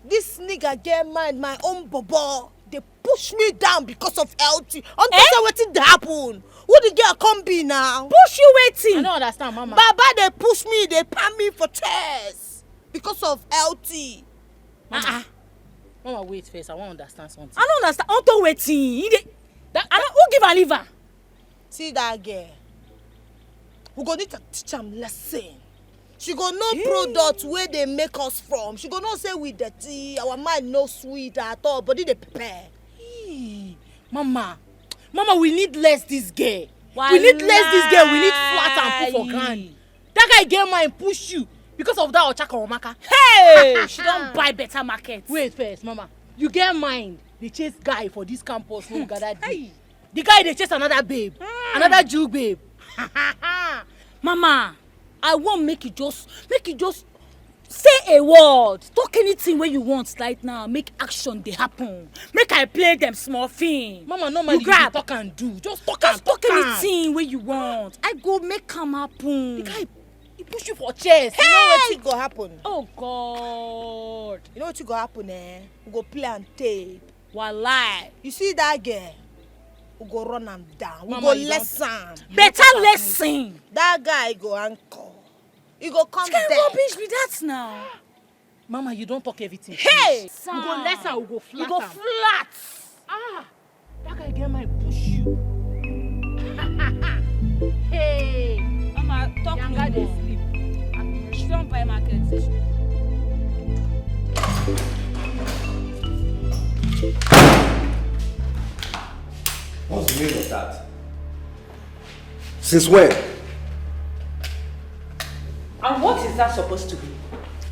This nigga get mind my own bobo. They push me down because of LT. Until wetin dey happen. Who the girl come be now? Push you waiting. I don't understand, Mama. Baba, they push me, they pan me for chairs because of LT. Mama, wait first. I want to understand something. I don't understand. Unto waiting. Who give her liver? See that girl. We go need to teach am lesson. She go know product where they make us from. She go know say we dirty, our mind no sweet at all, body dey prepare. Mama, we need less this girl. We need less this girl. We need flat and put for ground. That guy get mind push you because of that Ochaka Omaka. Hey, she don't buy better market. Wait first, Mama. You get mind. They chase guy for this campus who gather there. The guy they chase another babe, another Jew babe. Mama, I won't make you just say a word. Talk anything where you want right now. Make action they happen. Make I play them small thing. Mama, normally you talk and do. Just talk anything where you want. I go make come happen. The guy he push you for chest. Hey! You know what go happen? Oh God. You know what go happen, eh? We go play and tape. Walai. You see that girl? We go run am down. We Mama, go lesson. Better lesson. That guy go anchor. He go come there. Rubbish be that now. Mama, you don't talk everything. Hey! We go lesson, we go flat. You go flat. That guy get my push you. Hey! Mama, talk no more. They sleep. She don't buy market. What's the meaning of that? Since when? And what is that supposed to be?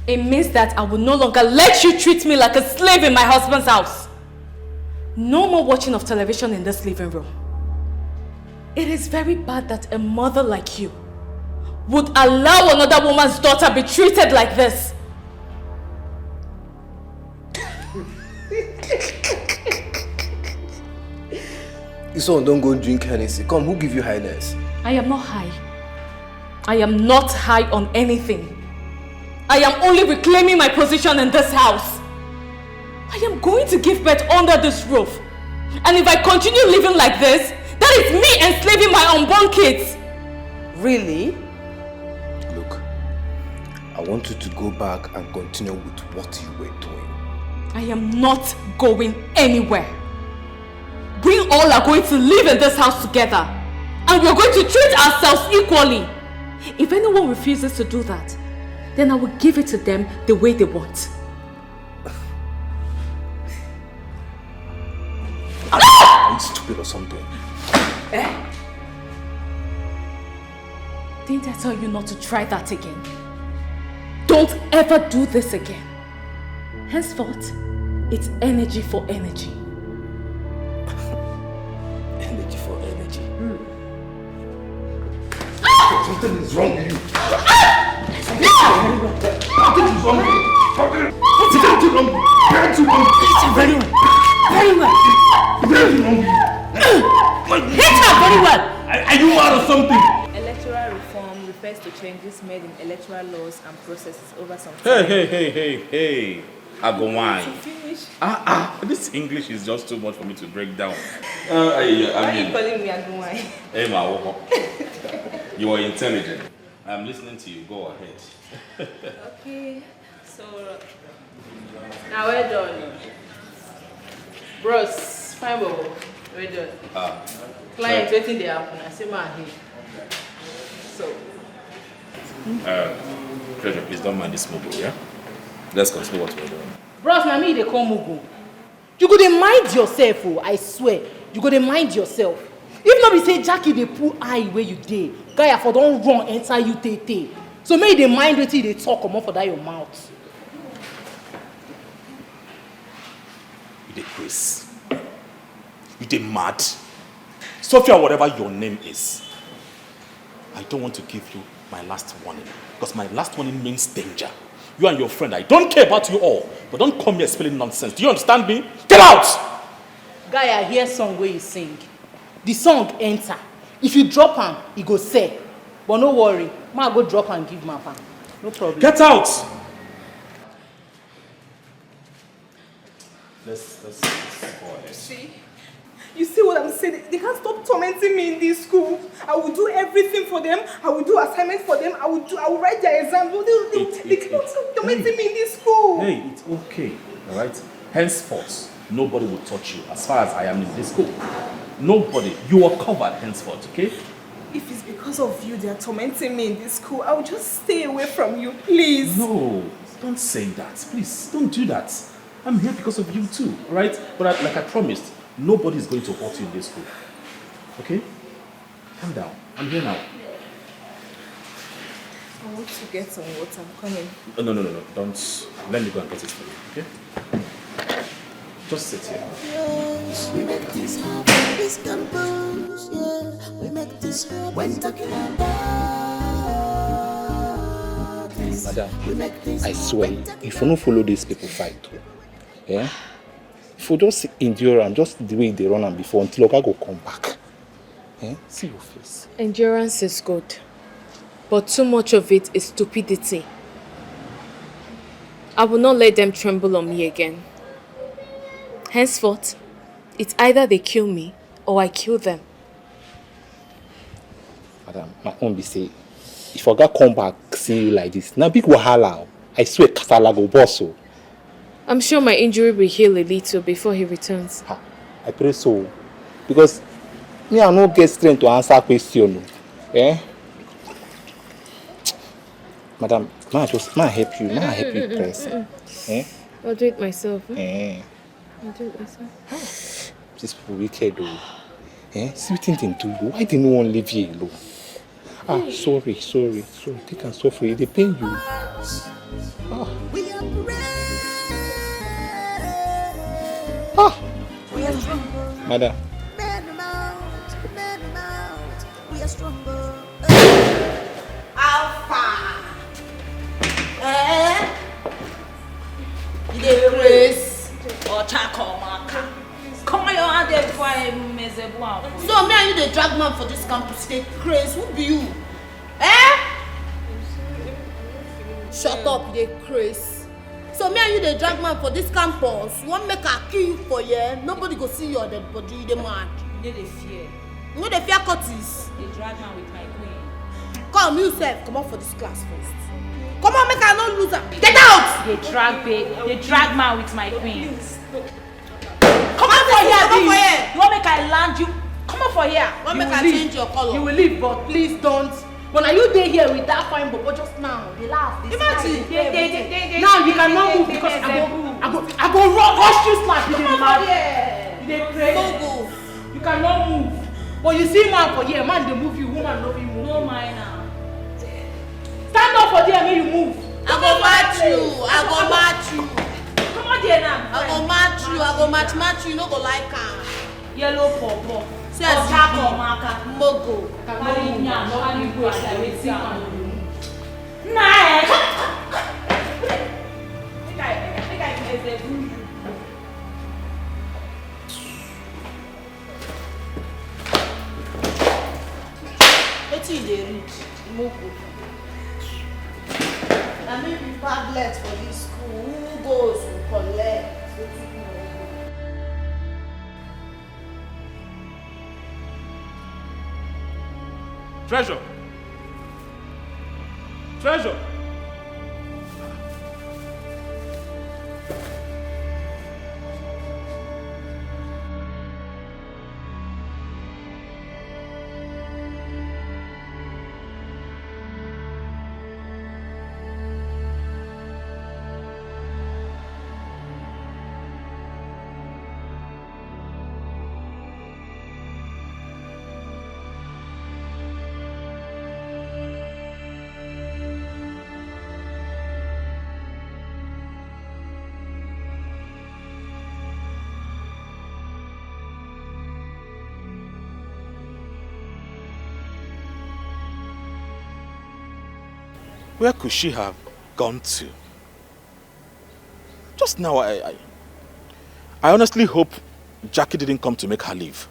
It means that I will no longer let you treat me like a slave in my husband's house. No more watching of television in this living room. It is very bad that a mother like you would allow another woman's daughter be treated like this. This one don't go drink Hennessy. Come, who give you highness? I am not high. I am not high on anything. I am only reclaiming my position in this house. I am going to give birth under this roof. And if I continue living like this, that is me enslaving my unborn kids. Really? Look, I want you to go back and continue with what you were doing. I am not going anywhere. We all are going to live in this house together. And we are going to treat ourselves equally. If anyone refuses to do that, then I will give it to them the way they want. Are you stupid or something? Didn't I tell you not to try that again? Don't ever do this again. Henceforth, it's energy for energy. Energy for energy. Something is wrong with you. Something is wrong with you. Something is wrong with you. Very well. Very well. Very wrong with you. Hit her very well. Are you mad or something? Electoral reform refers to changes made in electoral laws and processes over some time. Hey. I go wine. This English is just too much for me to break down. Why are you calling me Agumai? Hey, Ma, you are intelligent. I'm listening to you. Go ahead. Okay, so now we're done. Bros, fine, bro. We're done. Client waiting there happen. I say my here. So. Treasure, please don't mind this mobile, yeah? Let's continue what we're doing. Bros, na me they call Mugu. You go dey mind yourself, oh, I swear. You go dey mind yourself. If not be say Jackie dey pull eye where you dey, guy for don't run enter you tete. So make you dey mind wetin you dey talk comot for that your mouth. You dey crazy. You dey mad. Sophia, whatever your name is, I don't want to give you my last warning. Because my last warning means danger. You and your friend, I don't care about you all. But don't come here spilling nonsense. Do you understand me? Get out! Guy, I hear song where you sing. The song enter. If you drop am, e go say. But no worry, ma go drop and give Mapa. No problem. Get out! Let's go ahead. See? You see what I'm saying? They can't stop tormenting me in this school. I will do everything for them. I will do assignments for them. I will write their exams. They can't stop tormenting me in this school. Hey, it's okay, alright? Henceforth, nobody will touch you as far as I am in this school. Nobody. You are covered henceforth, okay? If it's because of you they are tormenting me in this school, I will just stay away from you, please. No, don't say that. Please, don't do that. I'm here because of you too, alright? But like I promised, nobody is going to hurt you in this school. Okay? Calm down. I'm here now. I want to get some water. I'm coming. No. Don't. Let me go and get it for you, okay? Just sit here. Yes, we make this happen. This campus, yeah. We make this happen. When talking about this, Madam, we make this I swear, if you don't follow these people fight, yeah? If you just endure them, just the way they run them before until Oga go come back. Eh? See your face. Endurance is good, but too much of it is stupidity. I will not let them tremble on me again. Henceforth, it's either they kill me or I kill them. Madam, my own be say, if Oga come back seeing you like this, now big wahala. I swear kasala go boss. I'm sure my injury will heal a little before he returns. I pray so. Because me, I no get strength to answer question. Eh? Madam, may I help you? May I help you, press? Eh? I'll do it myself. I'll do it myself. These people wicked though. Eh? See what they do you? Why did no one leave you alone? Sorry. Take and suffer. They pain you. Madam. we are stronger. Alpha. You dey race or charcoal marker? Come on, your hand there before I mess up one. So me and you dey drag man for this campus, dey craze. Who be you? Shut up, you dey craze. So me and you dey drag man for this campus. You want make I kill you for here? Nobody go see your dead body. You dey mad? You dey fear. You no dey fear Curtis? Dey drag man with my queen. Come, you sef, come out for this class first. Come on, make I not lose her. Get out! Dey drag man with my queen. Come on for here, come for here. You want make I land you? Come on for here. Want make I change your color? You will leave, but please don't. But are you there here with that fine bobo just now? They laugh. Imagine. Now you cannot move because I go rush you slap. You dey mad. You dey crazy. You cannot move. But you see man for here, man they move you, woman no fit move. No mind now. Stand up for there, make you move. I go match you. Come on there now. I go match you. You no go like her. Yellow pawpaw. See as charcoal marker. Mogo. Carry yam, no carry waste like wetin man do. Make I mess you. Wetin you dey read? Mogo. Na me be padlet for dis school. Who goes to collect? Treasure! Where could she have gone to? Just now, I honestly hope Jackie didn't come to make her leave.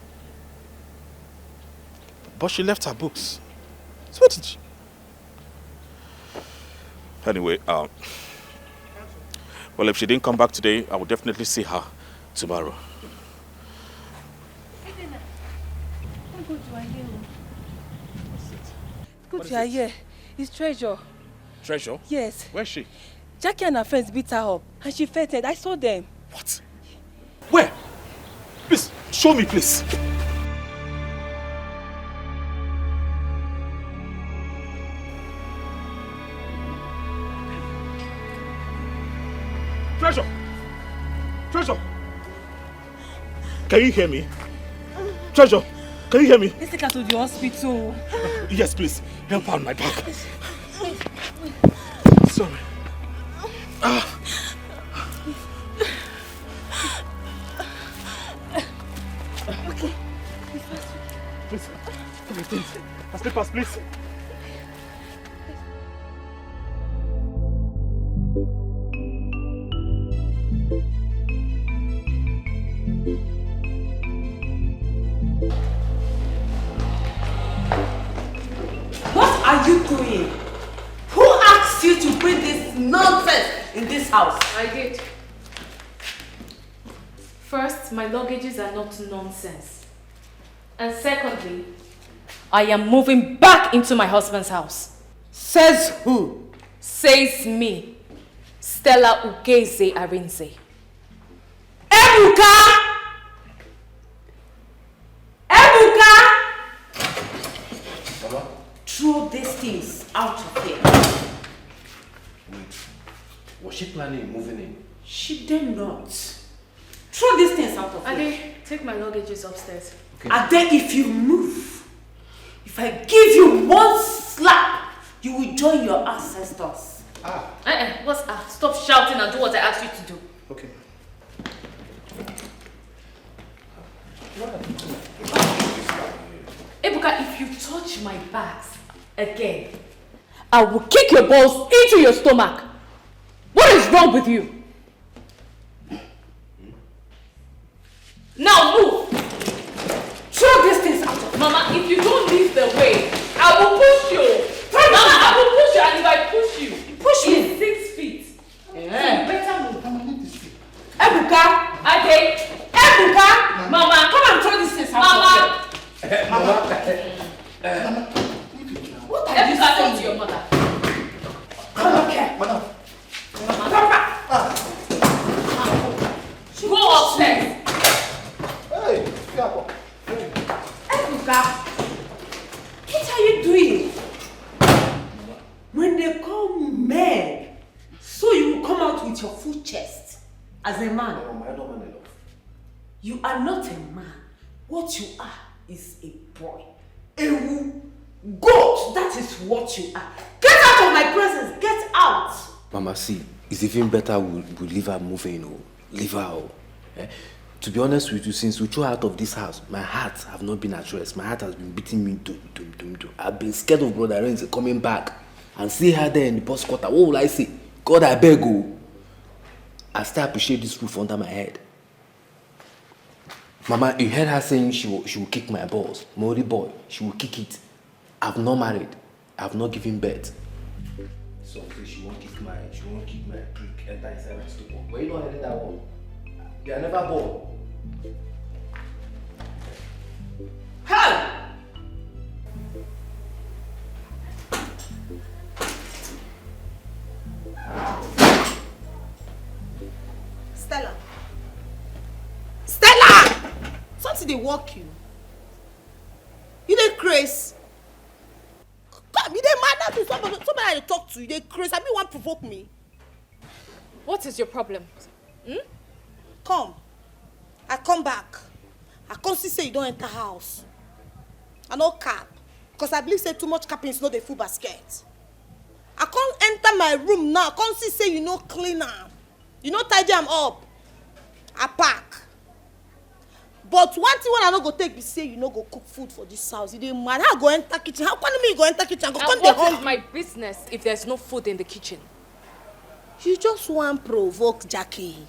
But she left her books. So Anyway, well, if she didn't come back today, I will definitely see her tomorrow. Good, you are here. It's Treasure. Treasure? Yes. Where's she? Jackie and her friends beat her up and she fainted. I saw them. What? Where? Please, show me, please. Treasure! Treasure! Can you hear me? Treasure, can you hear me? Let's take her to the hospital. Yes, please. Help her on my back. Sorry. Okay. Please, come with me. My slippers, please. What are you doing? Who asked you to bring this nonsense in this house? I did. First, my luggages are not nonsense. And secondly, I am moving back into my husband's house. Says who? Says me, Stella Ugeze Arinze. Ebuka! Ebuka! Mama? Throw these things out of here. Wait. Was she planning on moving in? She did not. Throw these things out of here. Ade, take my luggages upstairs. Okay. Ade, if you move, if I give you one slap, you will join your ancestors. What's stop shouting and do what I asked you to do. Okay. Ebuka, if you touch my bags again, I will kick your balls into your stomach. What is wrong with you? Now move! Throw these things out of Mama, if you don't leave the way, I will push you. Mama, I will push you, and if I push you, push me. It's 6 feet. Yeah. So you better move. Ebuka, Ade, Ebuka, Mama, come and throw these things out of here. Mama. What are you Ebuka, saying talk to your mother. Come here. Madam. Mama, come back. Go upstairs. Hey, Ebuka, what are you doing? When they call men, so you will come out with your full chest as a man. You are not a man. What you are is a boy. A goat, that is what you are. Get out of my presence, get out. Mama, see, it's even better we leave her moving, leave her. To be honest with you, since we threw her out of this house, my heart have not been at rest. My heart has been beating me. I've been scared of Brother Renzi coming back and see her there in the bus quarter. What will I say? God, I beg you. I still appreciate this roof under my head. Mama, you heard her saying she will kick my balls. My only boy, she will kick it. I've not married. I've not given birth. So she won't kick my prick enter inside my stupor. Where you not heading that one? They are never born. Hey! Stella. Stella! Something they walk you. You dey craze. Come, you dey mad at me. Somebody I talk to you. They craze. I mean, want to provoke me. What is your problem? Come. I come back. I come see say you don't enter house. I no cap. Because I believe say too much capping is not the full basket. I can't enter my room now. I can't see say you no clean am. You no tidy am up. I pack. But one thing when I no go take be say you no go cook food for this house. You dey mad. How I go enter kitchen? How can me go enter kitchen? Go come dey What is hungry. my business if there's no food in the kitchen? You just want provoke Jackie.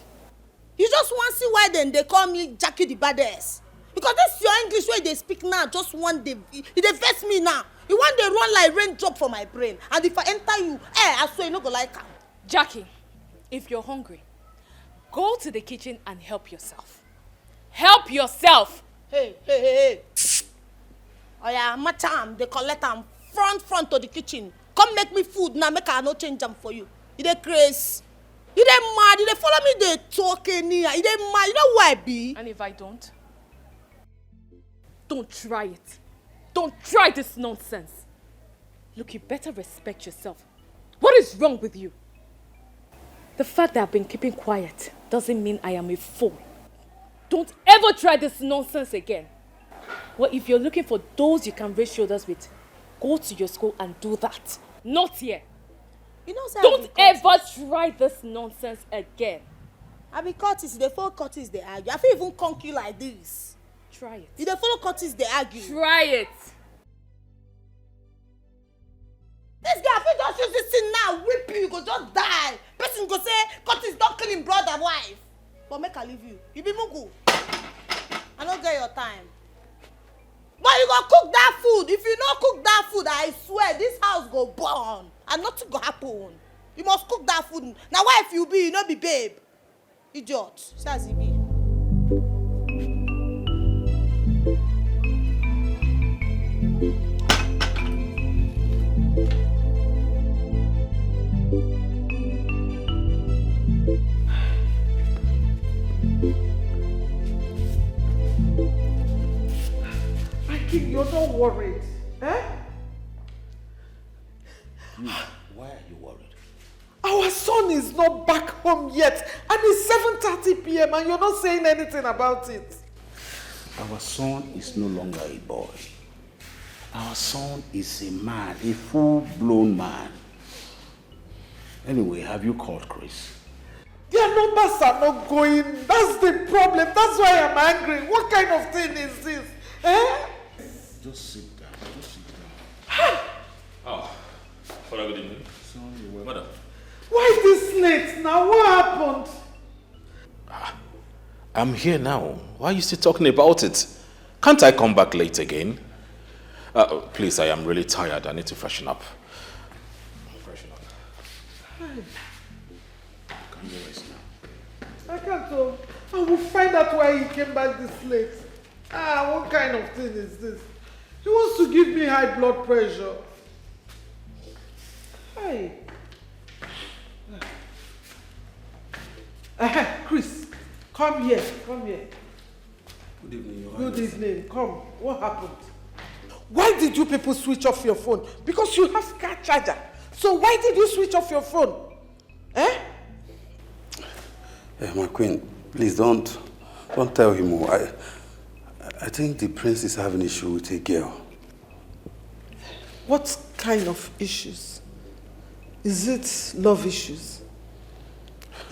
You just want see why then they call me Jackie the baddest. Because this your English way they speak now just one day. You dey vex me now. You want to run like raindrop for my brain. And if I enter you, I swear you no go like am. Jackie, if you're hungry, go to the kitchen and help yourself. Help yourself! Hey. Oh yeah, macham, they collect am front to the kitchen. Come make me food now, make I no change them for you. You dey craze. You dey mad, you dey follow me, they talk anyhow. You dey mad, you know who I be? And if I don't? Don't try it. Don't try this nonsense. Look, you better respect yourself. What is wrong with you? The fact that I've been keeping quiet doesn't mean I am a fool. Don't ever try this nonsense again. Well, if you're looking for those you can raise shoulders with, go to your school and do that. Not here. You know, sir, don't ever try this nonsense again. I be Curtis, they follow Curtis, they argue. I feel even conk you like this. Try it. If they follow Curtis, they argue. Try it. This guy, I feel just use this thing now, whip you go just die. Person go say, Curtis don't kill him brother, wife. But make I leave you. You be mugu. I don't get your time. But you go cook that food. If you not cook that food, I swear this house go burn. And nothing go happen. You must cook that food. Now why if you be, you not be babe? Idiot. Say as he be. You're not worried, eh? Why are you worried? Our son is not back home yet, and it's 7:30 p.m. and you're not saying anything about it. Our son is no longer a boy. Our son is a man, a full-blown man. Anyway, have you called Chris? Their numbers are not going. That's the problem. That's why I'm angry. What kind of thing is this? Eh? Just sit down. Just sit down. Oh, Father, good evening. Sorry, Madam. Why this late now? What happened? I'm here now. Why are you still talking about it? Can't I come back late again? Please, I am really tired. I need to freshen up. Freshen up. Can you rest now? I can't tell. I will find out why he came back this late. What kind of thing is this? He wants to give me high blood pressure. Hey. Chris, come here. Come here. Good evening, Your Good Highness. evening. Come. What happened? Why did you people switch off your phone? Because you have car charger. So why did you switch off your phone? Eh? My queen, please don't tell him more. I think the prince is having issue with a girl. What kind of issues? Is it love issues?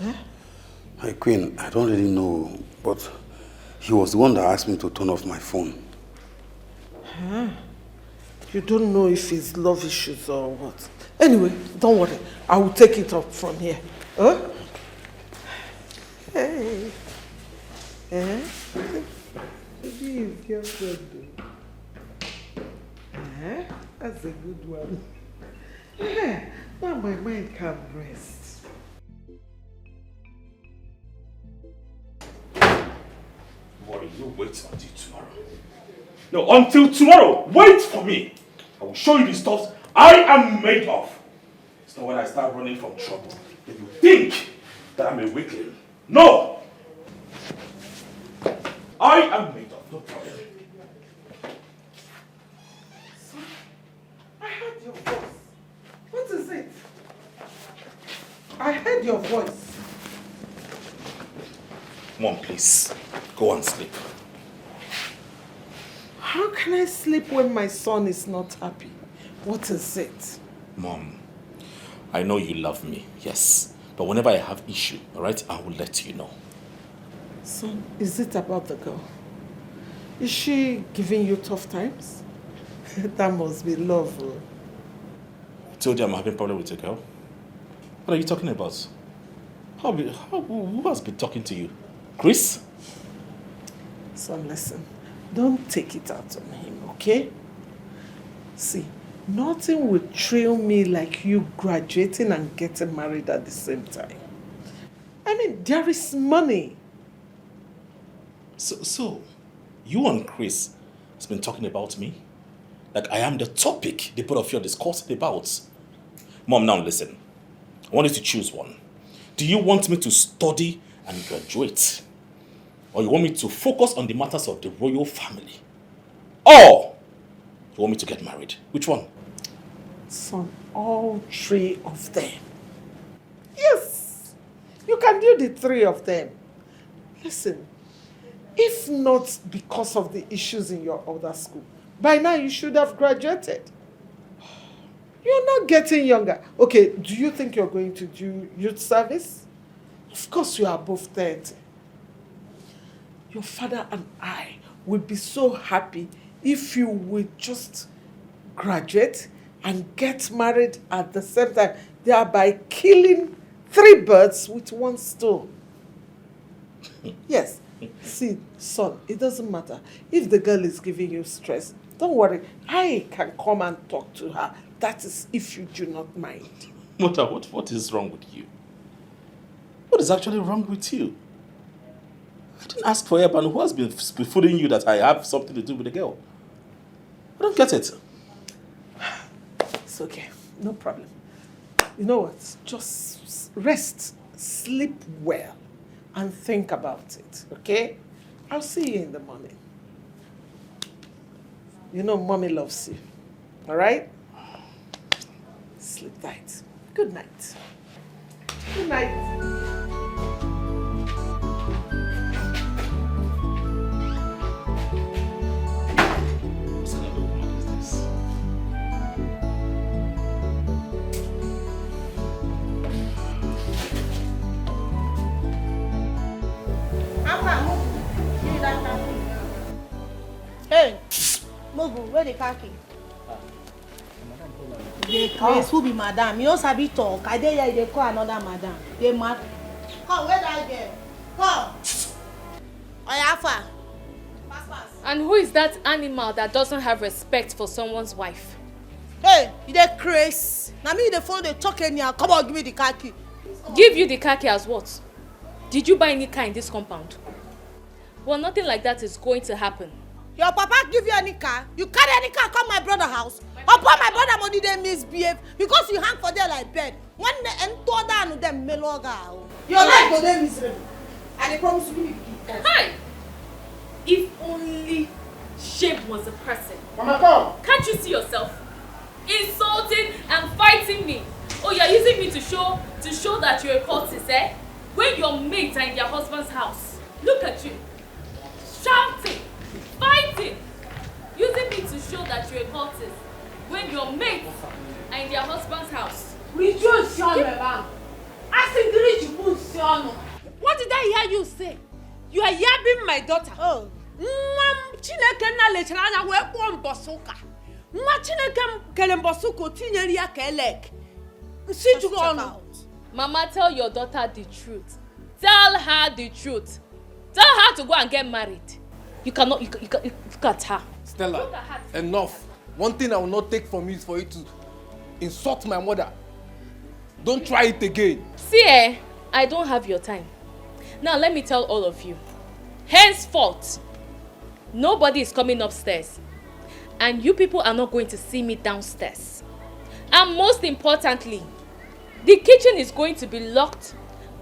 Eh? My queen, I don't really know, but he was the one that asked me to turn off my phone. Huh? You don't know if it's love issues or what. Anyway, don't worry. I will take it up from here. Huh? Hey. Eh? Maybe his girlfriend. Eh? That's a good one. Eh? Now my mind can rest. Worry, you wait until tomorrow. No, until tomorrow. Wait for me. I will show you the stuff I am made of. It's not when I start running from trouble that you think that I'm a weakling. No! I am made of, no problem. Son, I heard your voice. What is it? I heard your voice. Mom, please. Go and sleep. How can I sleep when my son is not happy? What is it? Mom, I know you love me, yes. But whenever I have issue, all right, I will let you know. Son, is it about the girl? Is she giving you tough times? That must be love. I told you I'm having a problem with a girl. What are you talking about? Who has been talking to you? Chris? Son, listen. Don't take it out on him, okay? See, Nothing will thrill me like you graduating and getting married at the same time. I mean, there is money. So, you and Chris has been talking about me? Like I am the topic the both of you are discussing about. Mom, now listen. I want you to choose one. Do you want me to study and graduate? Or you want me to focus on the matters of the royal family? Or you want me to get married? Which one? Son, all three of them. Yes, you can do the three of them. Listen, if not because of the issues in your other school, by now you should have graduated. You're not getting younger. Okay, do you think you're going to do youth service? Of course you are above 30. Your father and I would be so happy if you would just graduate and get married at the same time, thereby killing 3 birds with 1 stone. Yes. See, son, it doesn't matter. If the girl is giving you stress, don't worry. I can come and talk to her. That is if you do not mind. Mother, what is wrong with you? What is actually wrong with you? I didn't ask for help, and who has been fooling you that I have something to do with the girl? I don't get it. It's okay. No problem. You know what? Just rest, sleep well, and think about it, okay? I'll see you in the morning. You know mommy loves you, all right? Sleep tight. Good night. Good night. Hey, Mogu, where the khaki? They craze who be madam. You don't sabi talk. I dare hear they call another madam. They mad. Come, where that girl? Come. Oyafa. And who is that animal that doesn't have respect for someone's wife? Hey, you dey craze. Now me the phone they talk anyhow. Come on, give me the khaki. Give you the khaki as what? Did you buy any car in this compound? Well, nothing like that is going to happen. Your papa give you any car? You carry any car come my brother's house? Upon my brother money they misbehave because you hang for there like bed. When they enter down them meloga. Your life go there miserable. And they promise to give you the key. Hi! If only Shape was a person. Mama, come. Can't you see yourself? Insulting and fighting me. Oh, you're using me to show that you're a cultist, eh? When your mates are in their husband's house. Look at you. Shouting. Fighting! Using me to show that you're a cultist when your mates are in their husband's house. What did I hear you say? You are yabbing my daughter. Oh. Chineke na lechara anya wee kpọọ mbọsụka. Nwa Chineke kele mbọsụka otinyere ya ka elek. Si juru ọnụ. Mama, tell your daughter the truth. Tell her the truth. Tell her to go and get married. You cannot, you look at her. Stella, enough. One thing I will not take from you is for you to insult my mother. Don't try it again. See, I don't have your time. Now let me tell all of you. Henceforth, nobody is coming upstairs. And you people are not going to see me downstairs. And most importantly, the kitchen is going to be locked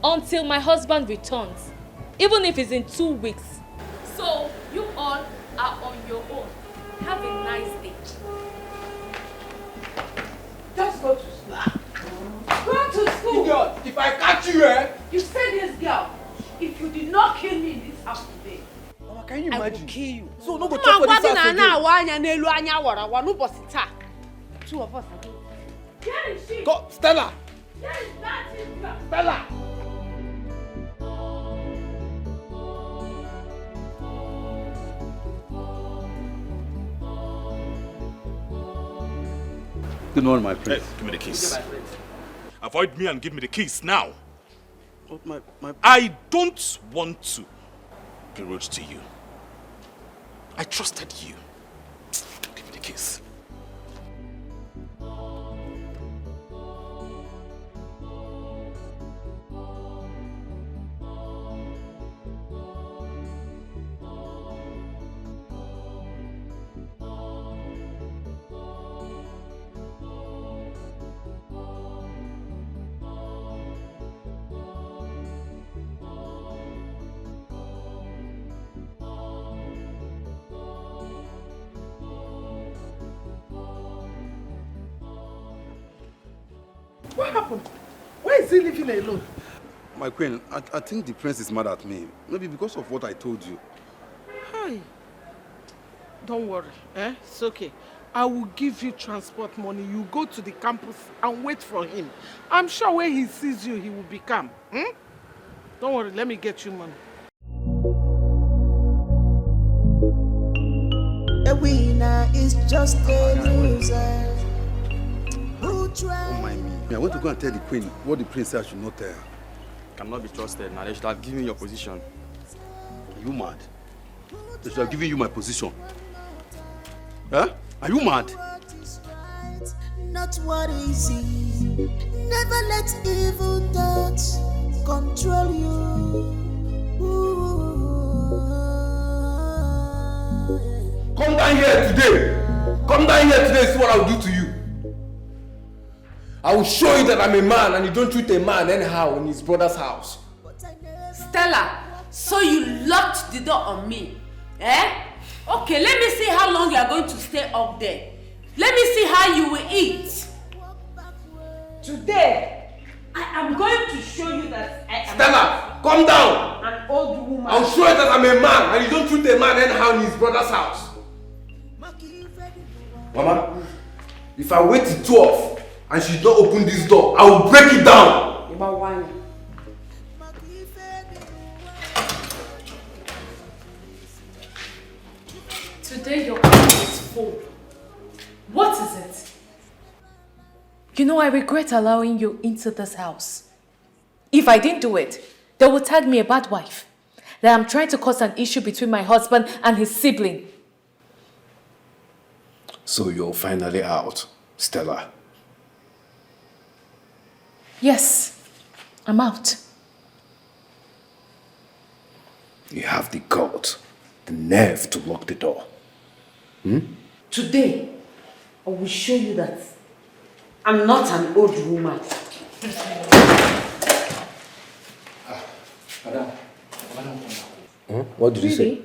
until my husband returns. Even if it's in 2 weeks. So, you all are on your own. Have a nice day. Just go to school. Go to school. Idiot, if I catch you, eh? You say this girl, if you did not kill me in this house today, Mama, can you imagine? I will kill you. So, no go talk for this house again. 2 of us again. Where is she? Go, Stella! Where is that girl? Stella! Good morning, my prince. Hey, give me the keys. Avoid me and give me the keys now. My I don't want to be rude to you. I trusted you. Give me the keys. What happened? Why is he living alone? My queen, I think the prince is mad at me. Maybe because of what I told you. Hi. Don't worry, it's okay. I will give you transport money. You go to the campus and wait for him. I'm sure when he sees you, he will be calm. Don't worry, let me get you money. A winner is just a loser. Don't mind me. I want to go and tell the queen what the prince said I should not tell her. Cannot be trusted. Now they should have given me your position. Are you mad? They should have given you my position. Huh? Are you mad? Not what is easy. Never let evil thoughts control you. Come down here today. Come down here today. See what I'll do to you. I will show you that I'm a man and you don't treat a man anyhow in his brother's house. Stella, so you locked the door on me, eh? Okay, let me see how long you are going to stay up there. Let me see how you will eat. Today, I am going to show you that I am Stella, calm down. An old woman. I'll show you that I'm a man and you don't treat a man anyhow in his brother's house. Mama, if I wait till 12 and she don't open this door, I will break it down. About one. Today your cup is full. What is it? You know, I regret allowing you into this house. If I didn't do it, they would tag me a bad wife. That I'm trying to cause an issue between my husband and his sibling. So you're finally out, Stella. Yes, I'm out. You have the guts, the nerve to lock the door. Today, I will show you that I'm not an old woman. Madam. What did you say?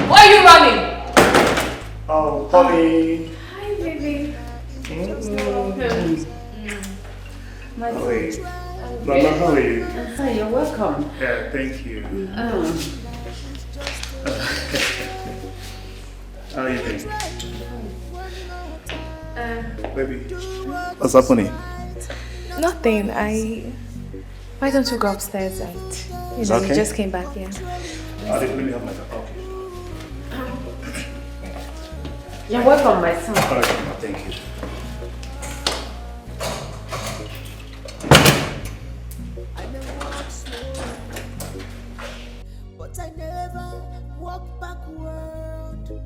Why are you running? Oh, Polly. Hi, baby. My Wait. Mama, how are you? I'm fine, you're welcome. Yeah, thank you. How are you doing? Baby, what's happening? Nothing. Why don't you go upstairs and, you Okay. just came back here. I didn't really have my talk. Okay. You're welcome, my son. All right, Mama, thank you. But I never walk backward.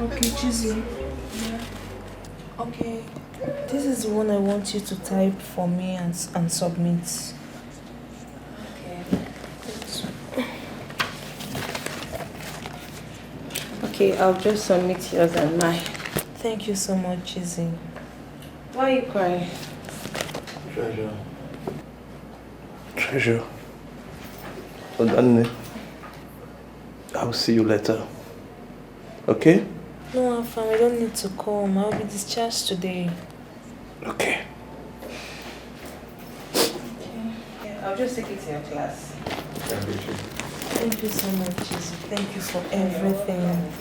Okay, Chizzy. Okay. This is the one I want you to type for me and submit. Okay, I'll just submit yours and mine. Thank you so much, Chizzy. Why are you crying? Treasure. Danny, I'll see you later. Okay? No, Afam, I don't need to come. I'll be discharged today. Okay. Yeah, I'll just take it to your class. Thank you so much, Chizzy. Thank you for everything.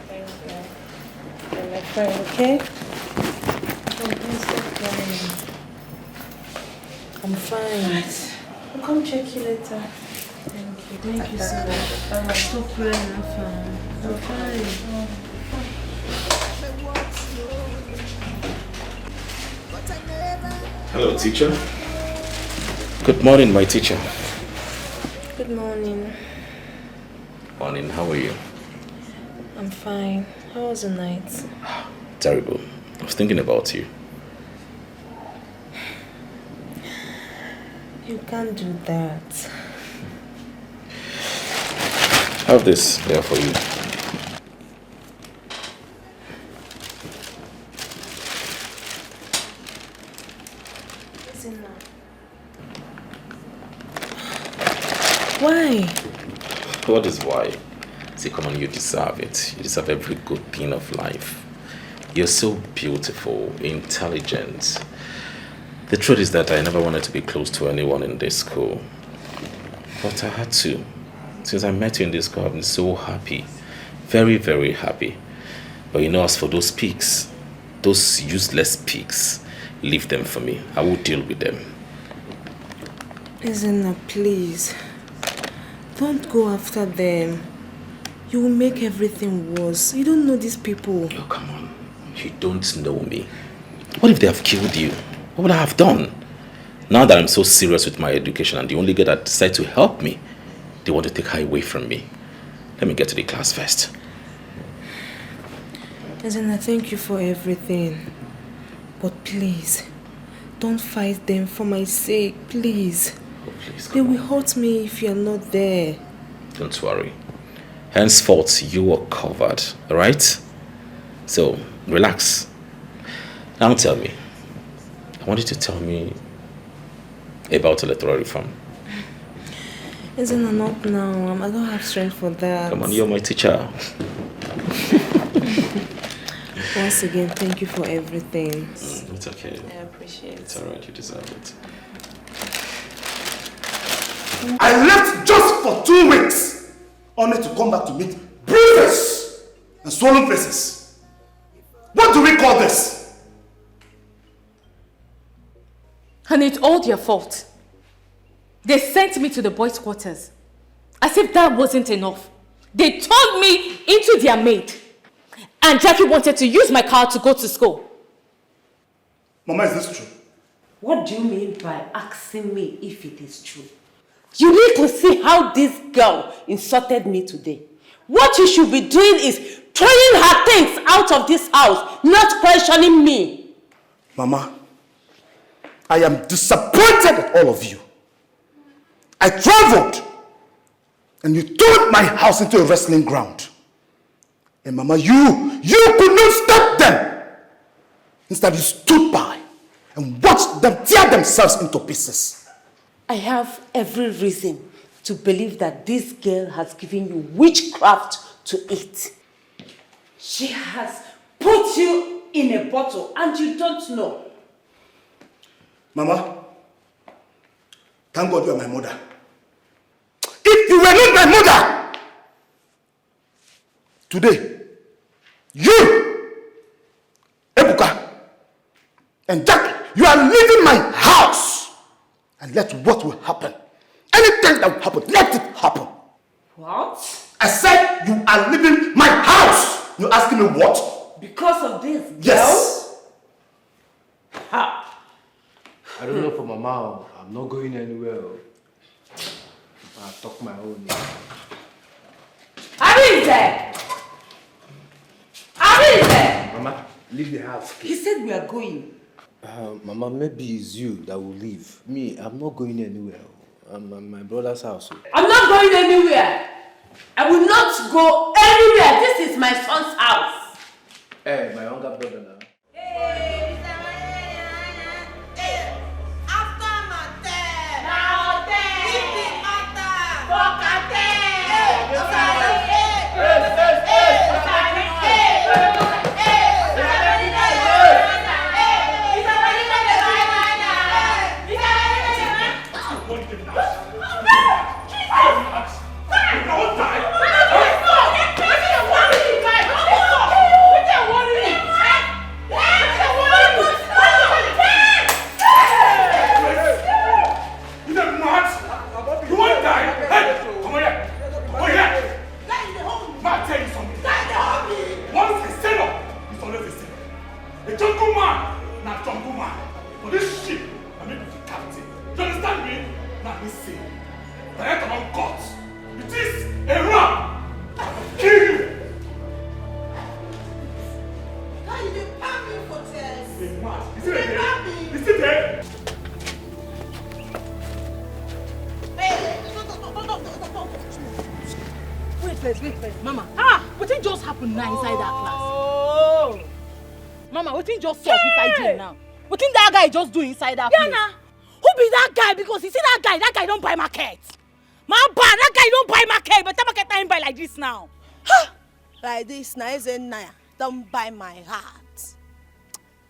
Thank you. You're my friend, okay? Oh, please stop crying. I'm fine. I'll come check you later. Thank you. Thank you so much. Stop crying, Afam. I'm fine. Hello, teacher. Good morning, my teacher. Good morning. Morning, how are you? I'm fine. How was the night? Terrible. I was thinking about you. You can't do that. Have this there for you. Listen now. Why? What is why? See, come on, you deserve it. You deserve every good thing of life. You're so beautiful, intelligent. The truth is that I never wanted to be close to anyone in this school. But I had to. Since I met you in this school, I've been so happy. Very, very happy. But you know, as for those pigs, those useless pigs, leave them for me. I will deal with them. Ezenna, please. Don't go after them. You will make everything worse. You don't know these people. Oh, come on. You don't know me. What if they have killed you? What would I have done? Now that I'm so serious with my education and the only girl that decided to help me, they want to take her away from me. Let me get to the class first. Ezenna, thank you for everything. But please, don't fight them for my sake, please. Oh, please, they will hurt me if you're not there. Don't worry. Henceforth, you are covered, alright? So, relax. Now tell me. I want you to tell me about electoral reform. Ezenna, not now. I don't have strength for that. Come on, you're my teacher. Once again, thank you for everything. It's okay. I appreciate it. It's alright, you deserve it. I left just for 2 weeks, only to come back to meet bruises and swollen faces. What do we call this? And it's all their fault. They sent me to the boys' quarters. As if that wasn't enough. They turned me into their maid. And Jackie wanted to use my car to go to school. Mama, is this true? What do you mean by asking me if it is true? You need to see how this girl insulted me today. What you should be doing is throwing her things out of this house, not questioning me. Mama, I am disappointed at all of you. I traveled and you turned my house into a wrestling ground. And Mama, you could not stop them. Instead, you stood by and watched them tear themselves into pieces. I have every reason to believe that this girl has given you witchcraft to eat. She has put you in a bottle and you don't know. Mama, thank God you are my mother. If you were not my mother, today, you, Ebuka, and Jack, you are leaving my house. And let what will happen. Anything that will happen, let it happen. What? I said you are leaving my house. You're asking me what? Because of this girl? Yes. I don't know for Mama. I'm not going anywhere. I'll talk my own. Arinze! Arinze! Mama, leave the house. He said we are going. Mama, maybe it's you that will leave. Me, I'm not going anywhere. I'm at my brother's house. I'm not going anywhere. I will not go anywhere. This is my son's house. Hey, my younger brother now. Wait, Mama. What thing just happened now inside that class? Oh, Mama, what thing just sup inside there now? What thing that guy just do inside that place? Nah. Who be that guy? Because you see that guy don't buy market. Man, that guy don't buy market, but that market time buy like this now. Like this, now isn't Naya. Don't buy my heart.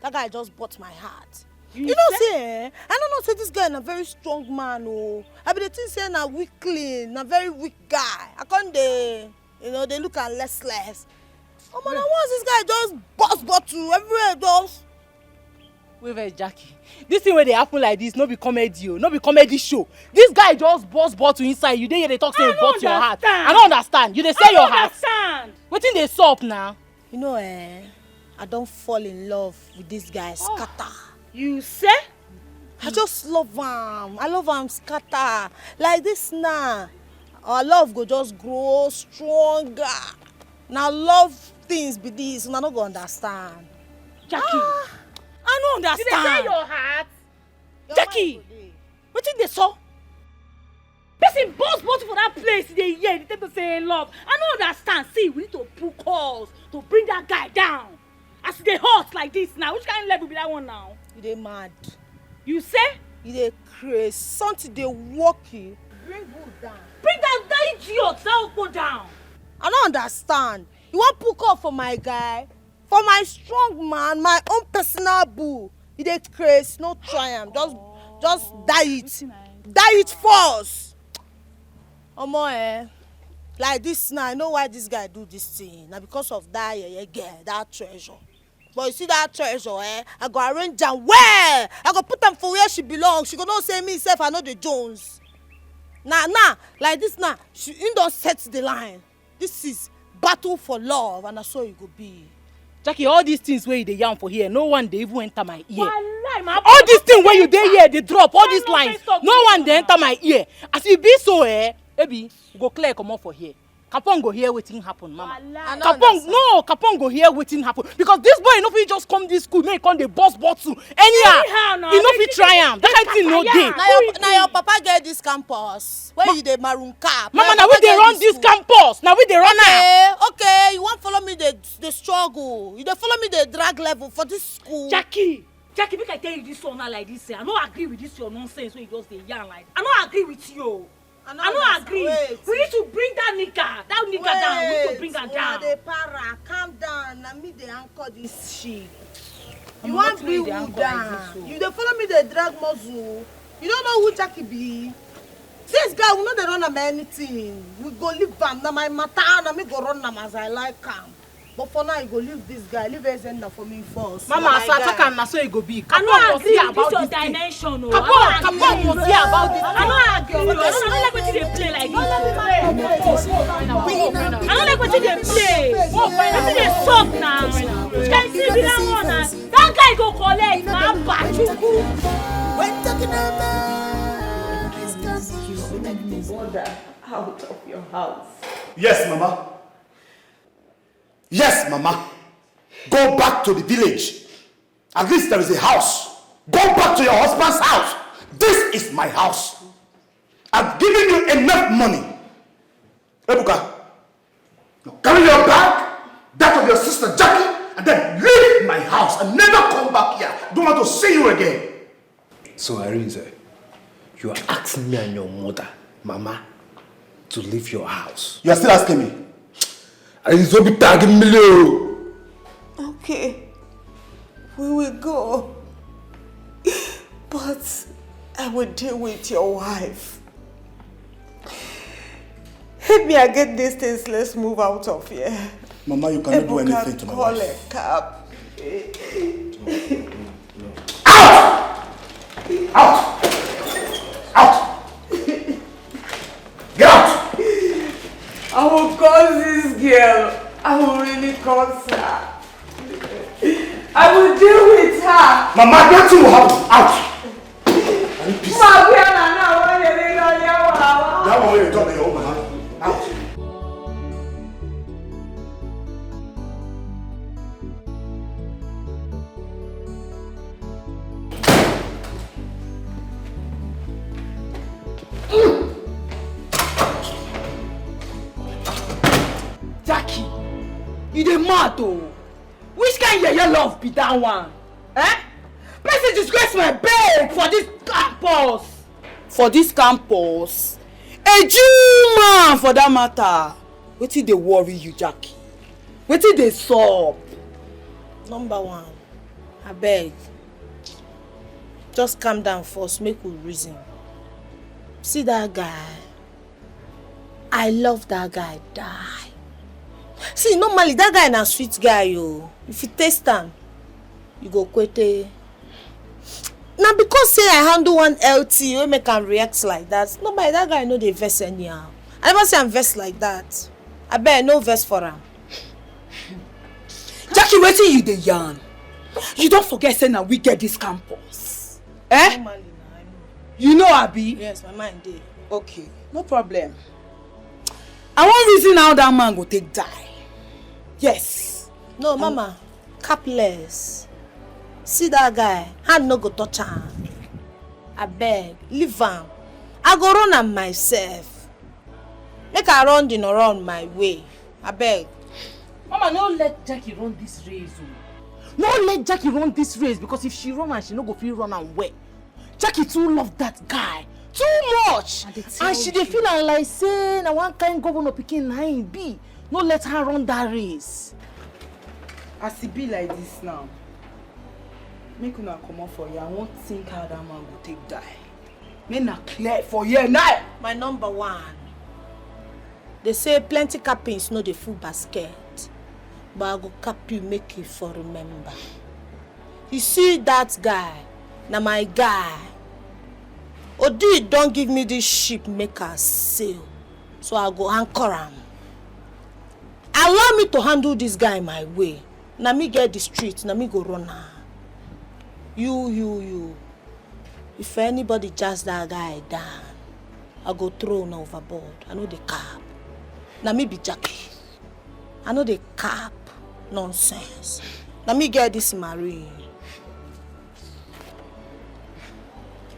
That guy just bought my heart. You know, say, I don't know, say this guy is a very strong man. Oh, I be the thing saying a weakling, a very weak guy. I can't they look at less. Oh man, once this guy just bust bottle everywhere does. Wait, Jackie. This thing where they happen like this, no be comedy, no be comedy show. This guy just bust bottle inside. You dey hear they talk say he bought your heart. I don't understand. You dey sell your heart. Wetin dey sup now? You know, I don't fall in love with this guy, scatter. You say? I just love him. I love him scatter. Like this now. Our love go just grow stronger. Now love things be this, and I don't go understand. Jackie, I don't understand. Did they sell your heart? Jackie, wetin dey saw? Person bust bottle for that place they hear, they take to say love. I don't understand. See, we need to put calls to bring that guy down. As they hot like this now, which kind of level be that one now? You dey mad. You say? You dey crazy. Something dey work you. Bring who down? Bring that idiot, that will go down. I don't understand. You want put call for my guy? For my strong man, my own personal boo. You dey crazy, no try am. Just die it. Die it first. Omo, like this now, I know why this guy do this thing. Now because of that girl, that treasure. But you see that treasure, I go arrange am well. I go put am for where she belongs. She go not say me self I know the Jones. Nah, like this now, she don't set the line. This is battle for love, and that's so it go be. Jackie, all these things where you dey yarn for here, no one dey even enter my ear. All these things where you dey here, they drop. All these lines, no one dey enter my ear. As you be so, maybe go clear come up for here. Kapong go hear wetin happen, mama. Kapong go hear wetin happen because this boy no fit just come this school make come dey bust bottle anyhow. He no fit try am. That kind thing no dey. Now your papa get this campus where you dey maroon cap. Mama, now we dey run this campus. Now we dey run am. Okay, you wan follow me the struggle. You dey follow me the drag level for this school. Jackie, make I tell you this one now like this. I no agree with this your nonsense wey you just dey yarn like. I no agree with you. I don't agree. We need to bring that nigga down. We need to bring her down. They para, calm down. Now me they anchor this shit. You want me who down? You they follow me the drag muzzle. You don't know who Jackie be. This guy will not they run am anything. We go leave him. Now my matter. Now me go run him as I like him. But for now, you go leave this guy. Leave Ezenda for me first. Mama, as I talk am, na so it go be. Kapong must hear about this dimension. Kapong must hear about this. I don't agree. I don't like wetin dey play like this. I don't like wetin dey play. Wetin dey suck now? Which kind thing be that one na? That guy go collect na bachuku. When talking about this border out of your house. Yes, Mama. Yes, Mama. Go back to the village. At least there is a house. Go back to your husband's house. This is my house. I've given you enough money. Ebuka, now carry your bag, that of your sister Jackie, and then leave my house and never come back here. Don't want to see you again. So, Arinze, you are asking me and your mother, Mama, to leave your house. You are still asking me? Arinze, be tagging me. Okay, we will go. But I will deal with your wife. Help me get these things, let's move out of here. Mama, you cannot do anything to my wife. Call a cab. Out! Out! Out! Get out! I will call this girl. I will really curse her. I will deal with her. Mama, nothing will happen. Out! Are you pissed? That one where you talk to your own mama. Out! Jackie, you dey mad oh. Which kind of love be that one? Person disgrace my babe for this campus. For this campus? A Jew man for that matter. Wetin dey worry you, Jackie? Wetin dey sup? Number one, abeg, just calm down first, make we reason. See that guy? I love that guy, die. See, normally that guy na sweet guy, yo. If you taste am, you go kwete. Na because say I handle one LT wey make am react like that. Normally that guy no dey vex anyhow. I never say I'm vex like that. Abeg, no vex for am. Jackie, wetin you dey yarn? You don't forget say na we get this campus. Eh? Normally, na, I know. You know, Abi? Yes, my mind dey. Okay, no problem. I wan reason how that man go take die. Yes. No, Mama, capless. See that guy, hand no go touch am. Abeg, leave am. I go run am myself. Make I run the run my way. Abeg. Mama, no let Jackie run this race. No let Jackie run this race because if she run and she no go fit run am well. Jackie too love that guy. Too much. And she dey feel am like say na one kind governor pikin na im be. No let her run that race. As e be like this now, make una comot for here. I wan think how that man go take die. Make na clear for here now. My number one. They say plenty cappings no dey full basket. But I go cap you, make you for remember. You see that guy, na my guy. Odi don't give me this ship make her sail. So I go anchor am. Allow me to handle this guy my way. Na me get the street, na me go run am. You. If anybody jazz that guy down, I go throw him overboard. I know the cap. Na me be Jackie. I know the cap. Nonsense. Let me get this marine.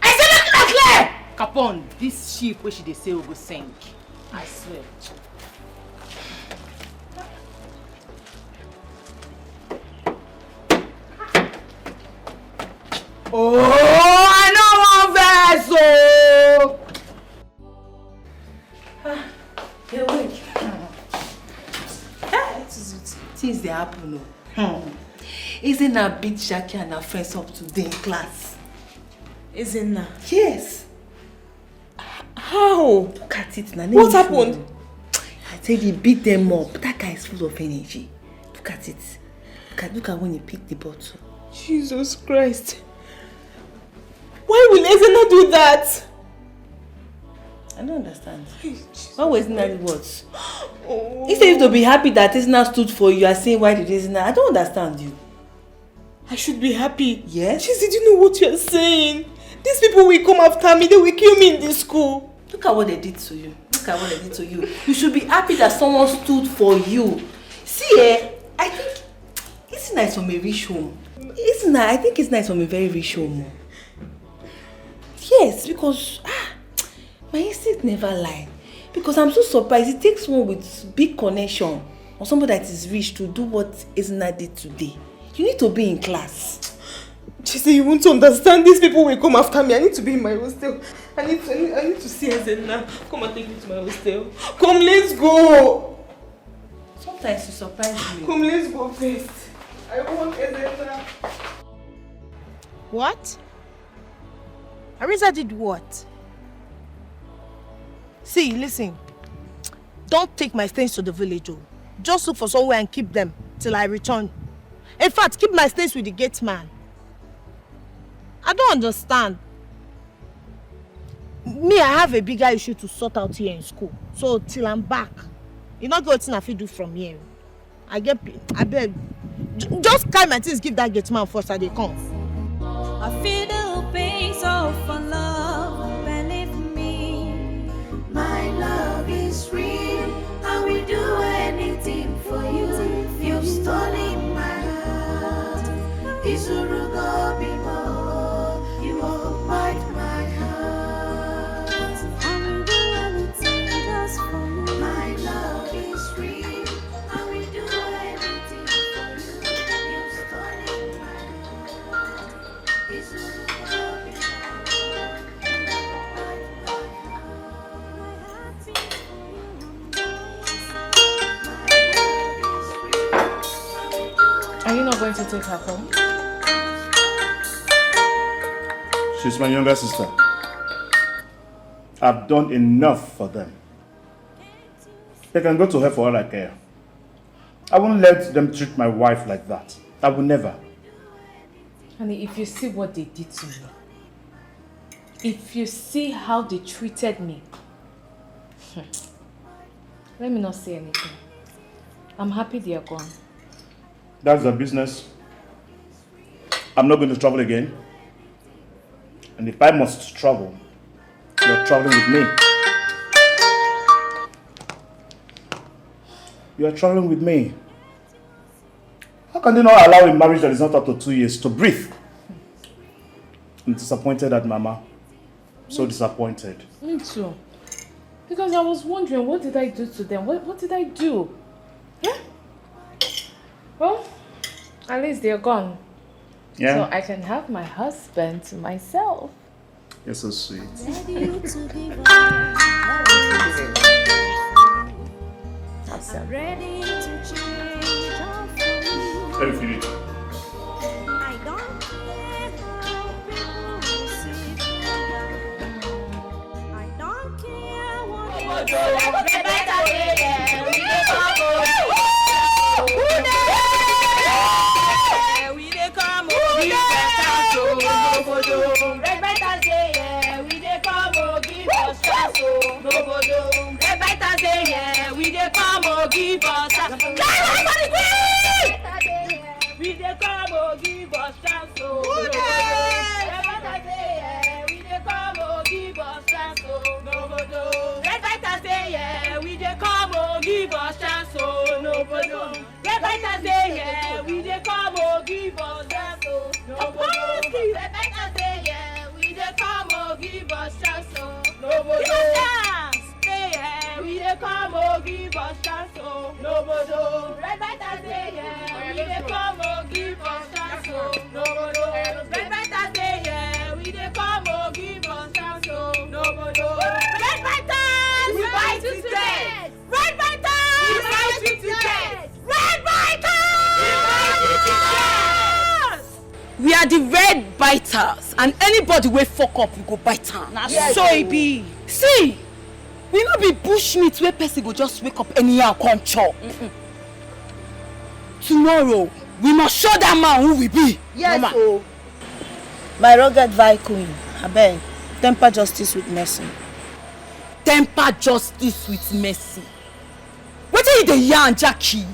I said look clear! Capon, this ship where she dey say will go sink. I swear. Oh, I know one verse. Hey, wait. Things dey happen. Isn't that beat Jackie and her friends up today in class? Isn't that? Yes. How? Look at it now. What happened? I said he beat them up. That guy is full of energy. Look at it. Look at when he picked the bottle. Jesus Christ. Why will Ezena do that? I don't understand. Why was Ezena what? Oh. Instead of to be happy that Ezena stood for you, you are saying why did Ezena? I don't understand you. I should be happy. Yes? Jeez, did you know what you are saying? These people will come after me. They will kill me in this school. Look at what they did to you. Look at what they did to you. You should be happy that someone stood for you. See, I think it's nice from a rich home. I think it's nice from a very rich home. Yes, because my instinct never lie. Because I'm so surprised. It takes one with big connection or somebody that is rich to do what Ezena did today. You need to be in class. Chise, you won't understand. These people will come after me. I need to be in my hostel. I need to see Ezena. Come and take me to my hostel. Come, let's go. Sometimes you surprise me. Come, let's go first. I want Ezena. What? Arisa did what? See, listen. Don't take my stains to the village. Just look for somewhere and keep them till I return. In fact, keep my stains with the gate man. I don't understand. Me, I have a bigger issue to sort out here in school. So till I'm back, you not go to do from here. I beg. Just carry my things, give that gate man first and they come. I feel the pain of love, believe me. My love is real. I will do anything for you. You've stolen my heart. Izurugo bimo, you occupied my heart. I will do anything just for you. My love is real. I will do anything for you. You've stolen my heart. Izurugo bimo. to take her home? She's my younger sister. I've done enough for them. They can go to her for all I care. I won't let them treat my wife like that. I will never. Honey, if you see what they did to me, if you see how they treated me, let me not say anything. I'm happy they are gone. That's their business. I'm not going to travel again. And if I must travel, you're traveling with me. You are traveling with me. How can they not allow a marriage that is not up to 2 years to breathe? I'm disappointed at Mama. So disappointed. Me too. Because I was wondering, what did I do to them? What did I do? Yeah? Well, at least they're gone. Yeah. So I can have my husband to myself. You're so sweet. Awesome. Ready to change all for me. Let me finish. I don't care how people will see me. I don't care what give us a we dey come oh give us chance oh we dey come oh give us chance oh nobodo red fighters say yeah we dey come oh give us chance oh nobodo red fighters say yeah we dey come oh give us chance oh nobodo red fighters say yeah we dey come oh give us chance oh nobodo we dey come oh give us chance oh nobodo red fighters say yeah we dey come oh give us chance oh nobodo red fighters say yeah we dey come oh give us chance oh nobodo red fighters we fight to death red fighters we fight to death red fighters we fight to death. We are the red biters and anybody wey fuck up we go bite am. Na so e be. See, we no be bushmeat wey person go just wake up anyhow come chop. Tomorrow we must show that man who we be. Yes, so my rugged vi queen, abeg, temper justice with mercy. Temper justice with mercy. Wetin you dey yarn, Jackie?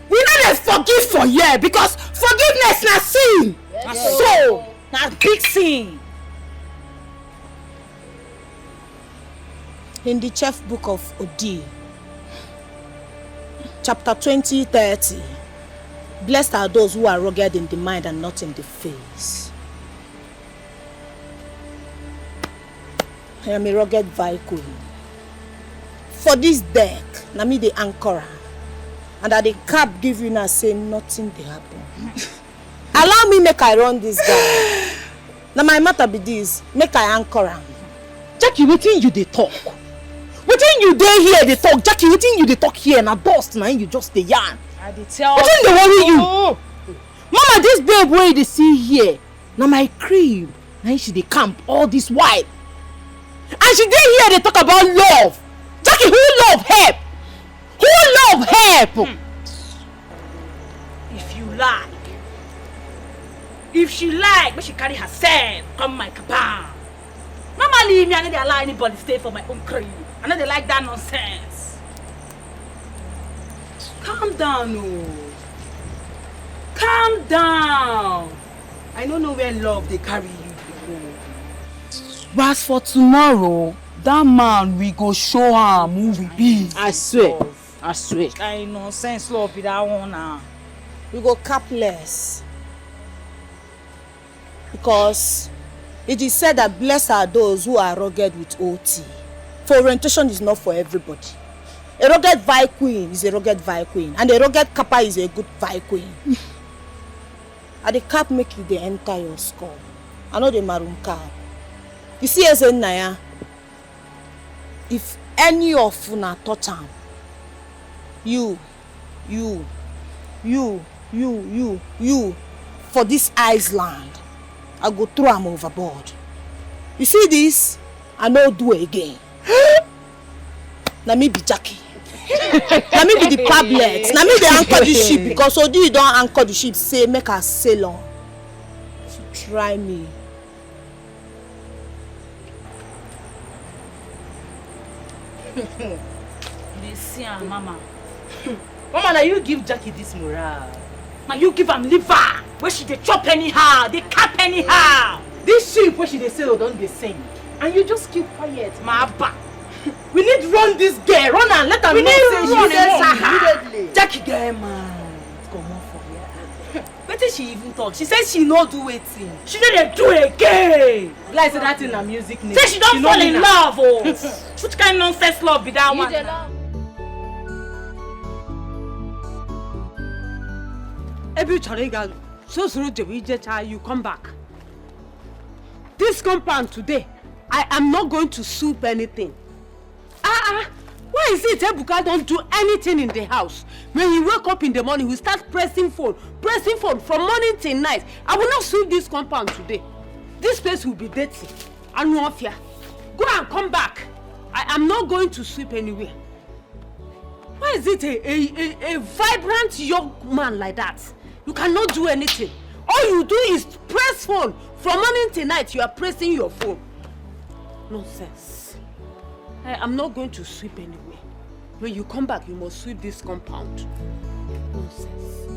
We no dey forgive for here because forgiveness na sin. Yes, so na big sin. In the chef book of Odi, chapter 20:30, blessed are those who are rugged in the mind and not in the face. I am a rugged vehicle. For this deck, na me the anchor, and that the cap give you now say nothing dey happen. Allow me make I run this guy. Now my matter be this, make I anchor am. Jackie, wetin you dey talk? Wetin you dey here dey talk? Jackie, wetin you dey talk here na dust na you just dey yarn. I dey tell wetin dey worry you? Mama, this babe wey you dey see here na my crib. Na she dey camp all this while. And she dey here dey talk about love. Jackie, who love help? Who love help? if you like. If she like, make she carry herself come my cabin. Mama leave me, I no dey allow anybody stay for my own crib. I no dey like that nonsense. Calm down, oh. Calm down. I don't know where love they carry you go. But as for tomorrow, that man we go show am who we be. I swear. I swear. I nonsense love with that one now. We go capless. Because it is said that blessed are those who are rugged with OT. For orientation is not for everybody. A rugged vi queen is a rugged vi queen, and a rugged kappa is a good vi queen. And the cap make you dey enter your skull. I know the maroon cap. You see as a naya, if any of una touch am, you you, for this Iceland, I go throw am overboard. You see this? I no do again. Na me be Jackie. Na me be the pablet. Na me dey anchor the ship because Odi you don anchor the ship say make her sail on. So try me. Listen, Mama. Mama, now you give Jackie this morale. Now you give am liver where she dey chop anyhow, dey cap anyhow. This ship where she dey sail don't dey sing. And you just keep quiet, my abba. We need run this girl, run and let her know say she immediately. Jackie girl, man, come on for here. Wetin she even talk? She said she no do wetin. She no dey do again. Like say that thing na music name. Say she don't fall in love, oh. Which kind of nonsense love be that one? Every Chariga, so through the widget, you come back. This compound today, I am not going to soup anything. Why is it Ebuka don't do anything in the house? When he wake up in the morning, he start pressing phone from morning till night. I will not sweep this compound today. This place will be dirty. And no fear. Go and come back. I am not going to sweep anywhere. Why is it a vibrant young man like that? You cannot do anything. All you do is press phone. From morning till night, you are pressing your phone. Nonsense. I am not going to sweep anywhere. When you come back, you must sweep this compound. Nonsense.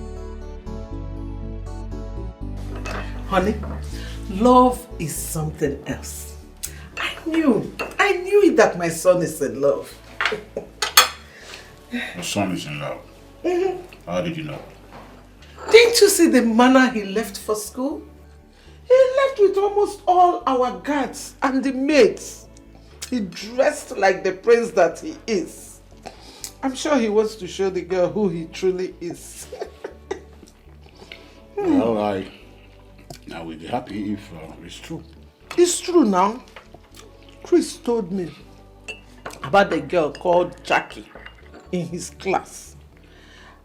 Honey, love is something else. I knew it that my son is in love. Your son is in love? How did you know? Didn't you see the manner he left for school? He left with almost all our guards and the maids. He dressed like the prince that he is. I'm sure he wants to show the girl who he truly is. Well, I will be happy if it's true. It's true now. Chris told me about the girl called Jackie in his class.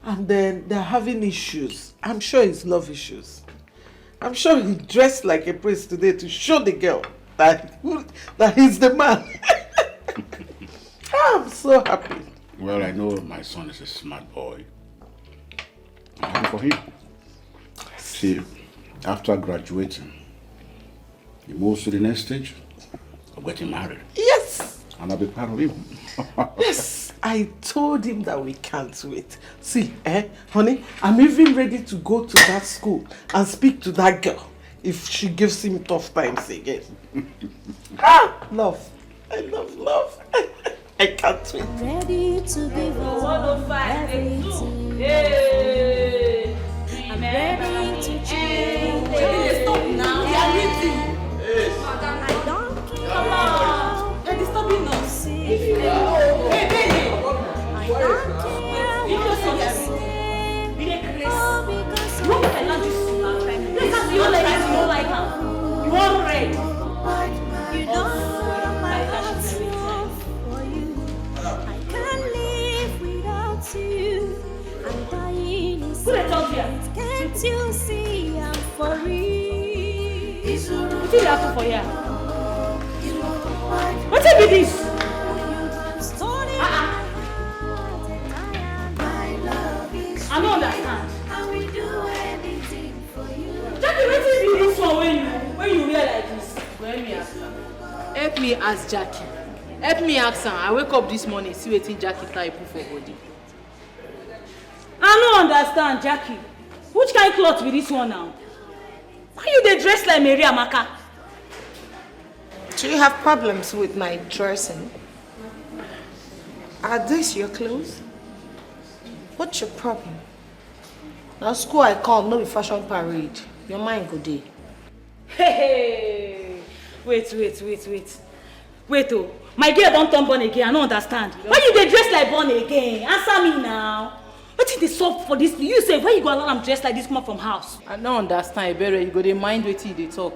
And then they're having issues. I'm sure it's love issues. I'm sure he dressed like a prince today to show the girl that he's the man. I'm so happy. Well, I know my son is a smart boy. I'm happy for him. See, after graduating, he moves to the next stage of getting married. Yes. And I'll be proud of him. Yes. I told him that we can't wait. See, honey, I'm even ready to go to that school and speak to that girl if she gives him tough times again. Love. I love love. I can't wait. Ready to give up everything. I'm ready to change. Stop now. We are meeting. I don't care. Come on. You're disturbing us. Can't you see I'm for real? What did you have for here? What be this? I don't understand. Jackie, what is this one when you wear like this? Let me ask her. Help me ask Jackie. Help me ask her. I wake up this morning, see wetin Jackie tie put for body. I don't understand, Jackie. Which kind of cloth be this one now? Why you dey dress like Mary Amaka? Do you have problems with my dressing? Are these your clothes? What's your problem? Now school I come, no be fashion parade. Your mind go dey. Hey, wait. Wait, oh. My girl don't turn born again, I don't understand. Why you dey dress like born again? Answer me now. What is the soft for this? You say, why you go allow am dress like this come from house? I don't understand, Ibere. You go dey mind wetin they talk.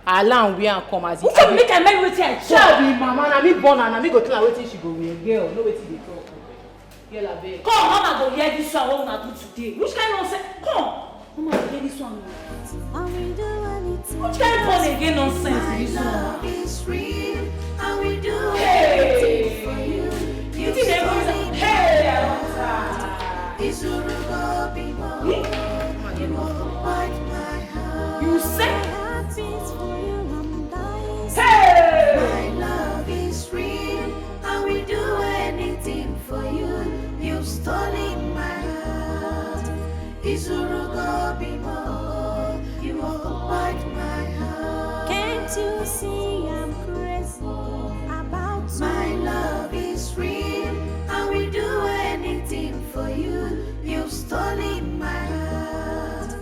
I allow am wear and come as if. Who can make I mind wetin I talk? Shall be mama, na me born and na me go tell her wetin she go wear. Girl, no wetin they talk. Yella, babe. Come, Mama, go hear this one. What we do today? Which kind of nonsense? Come, Mama, go hear this one. Which kind of fun again nonsense is this one? Love is real, and we do Hey! anything for you. You think everyone's like, hey, I want that. It's a people. You won't bite my heart. You say? Hey! My love is real, and we do anything for you. You've stolen my heart. It's a people. You won't bite my heart. Can't you see I'm crazy about you? My love is real, and we do anything for you. You've stolen my heart.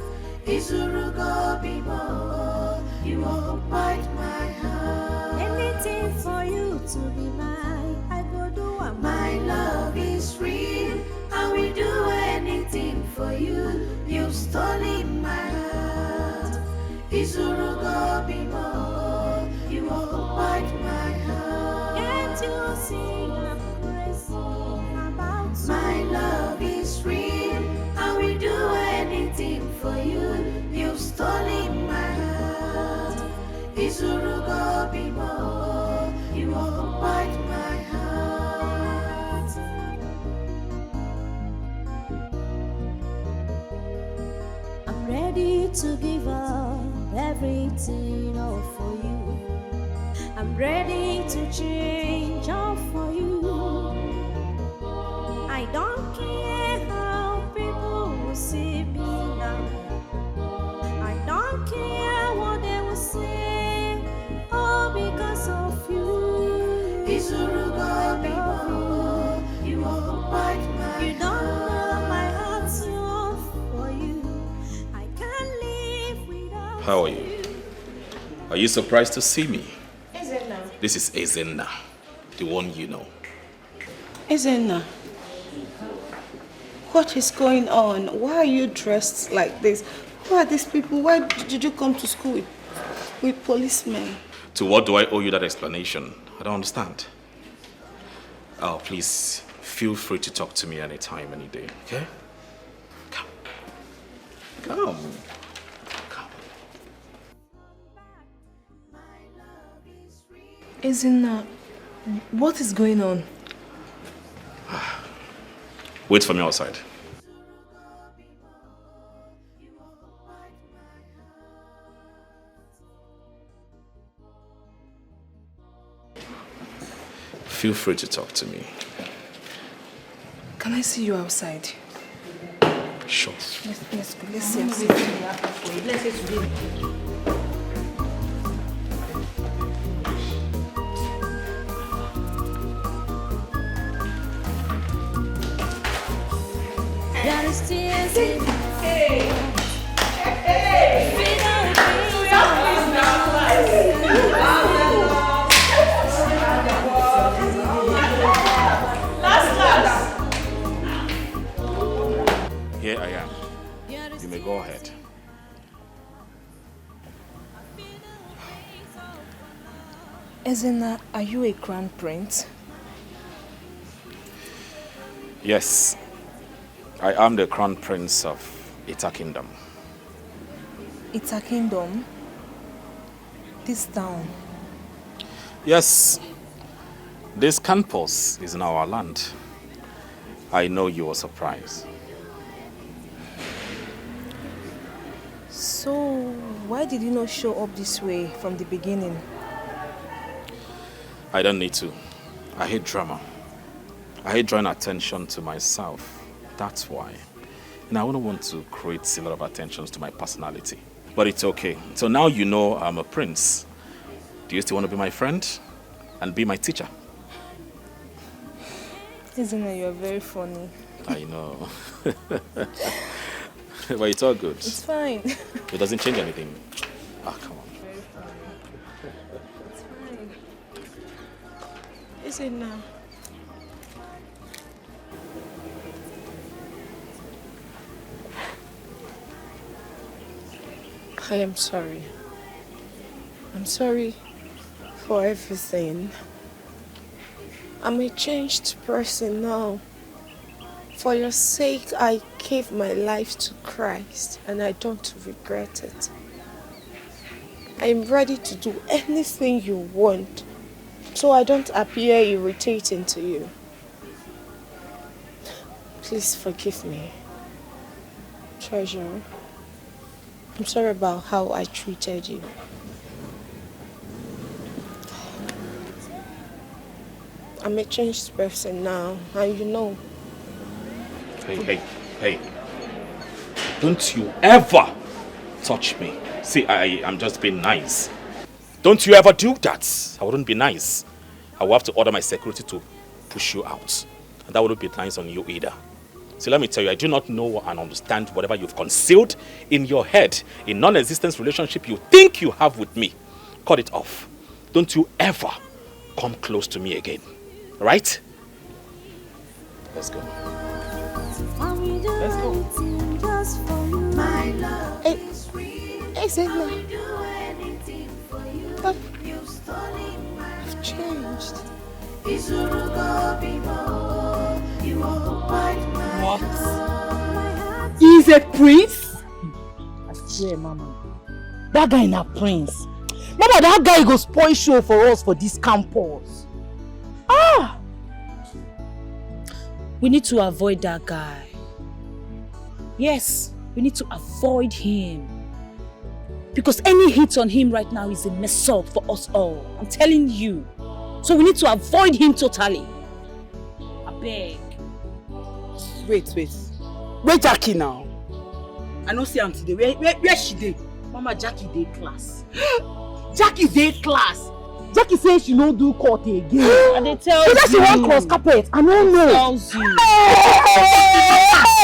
It's a people. You won't bite my heart. Anything for you to be mine, I go do. My love is real, and we do anything for you. You've stolen my heart. It's a people. You won't bite my heart. Can't you see I'm crazy about you? My love is real, and we do anything for you. You've stolen my heart. It's a people. You won't bite my heart. I'm ready to give up everything all for you. I'm ready to change all for you. I don't care how people will see me now. I don't care what they will say, all because of you. It's a people. You won't bite my. You don't know my heart's love for you. I can't live without. How are you? Are you surprised to see me? Ezenna. This is Ezenna, the one you know. Ezenna, what is going on? Why are you dressed like this? Who are these people? Why did you come to school with policemen? To what do I owe you that explanation? I don't understand. Oh, please, feel free to talk to me anytime, any day, okay? Come. Come. Ezenna, what is going on? Wait for me outside. Feel free to talk to me. Can I see you outside? Sure. Let's go. Let's see. Let's say today. There is tears in my Here I am. You may go ahead. Ezenna, are you a crown prince? Yes, I am the crown prince of Ita Kingdom. Ita Kingdom? This town? Yes, this campus is in our land. I know you were surprised. So, why did you not show up this way from the beginning? I don't need to. I hate drama. I hate drawing attention to myself. That's why. And I wouldn't want to create a lot of attentions to my personality. But it's okay. So now you know I'm a prince. Do you still want to be my friend and be my teacher? Ezenna, you're very funny. I know. But it's all good. It's fine. It doesn't change anything. Ah, come on. Very funny. It's fine. Ezenna. I am sorry. I'm sorry for everything. I'm a changed person now. For your sake, I gave my life to Christ and I don't regret it. I'm ready to do anything you want so I don't appear irritating to you. Please forgive me. Treasure, I'm sorry about how I treated you. I'm a changed person now, and you know. Hey. Don't you ever touch me. See, I'm just being nice. Don't you ever do that. I wouldn't be nice. I will have to order my security to push you out. And that wouldn't be nice on you either. See, let me tell you, I do not know and understand whatever you've concealed in your head, in non-existent relationship you think you have with me. Cut it off. Don't you ever come close to me again. Right? Let's go. Let's go. Hey, Zena. I've changed. What? He's a prince? I swear, Mama. That guy is a prince. Mama, that guy go spoil show for us for this campus. Ah! We need to avoid that guy. Yes, we need to avoid him. Because any hit on him right now is a mess up for us all. I'm telling you. So we need to avoid him totally. I beg. Wait. Where Jackie now? I don't see her today. Where she dey? Mama, Jackie dey class. Jackie dey class. Jackie says she no do court again. And they tell you. She won't cross carpet. I don't know. Tells you.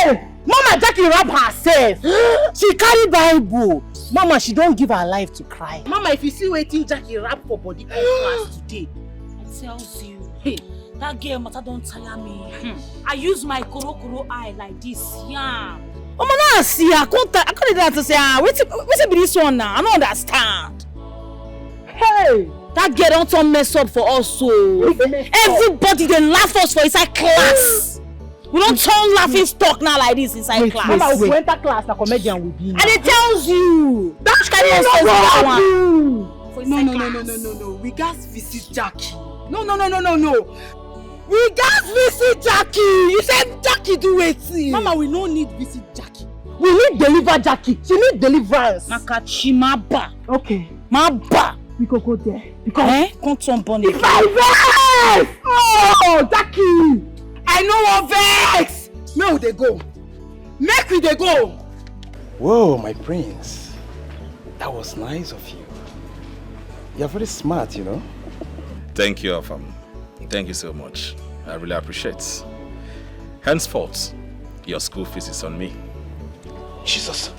Hey! Mama, Jackie rap herself. She carry Bible. Mama, she don't give her life to cry. Mama, if you see waiting Jackie rap for body class today. I tells you. Hey, that girl matter don't tire me. I use my koro eye like this. Yeah. Oh, man, see, I can't to say, what's be this one now? I don't understand. Hey! That girl don't turn mess up for us, so everybody they laugh us for inside class. We don't turn laughing stock now like this inside class. Mama, we enter class, the comedian will be. And it tells you that kind of nonsense that one. No. We guys visit Jackie. No. We guys visit Jackie. You said Jackie do it. Mama, we no need visit Jackie. We need deliver Jackie. She need deliverance. Makachimaba. Okay. Maba. We go there. Because can't turn bonnet. If I vex! Oh, Jackie! I know what vex! Make we go. Make we go. Whoa, my prince. That was nice of you. You're very smart, you know. Thank you, Orphan. Thank you so much. I really appreciate. Henceforth, your school fees is on me. Jesus.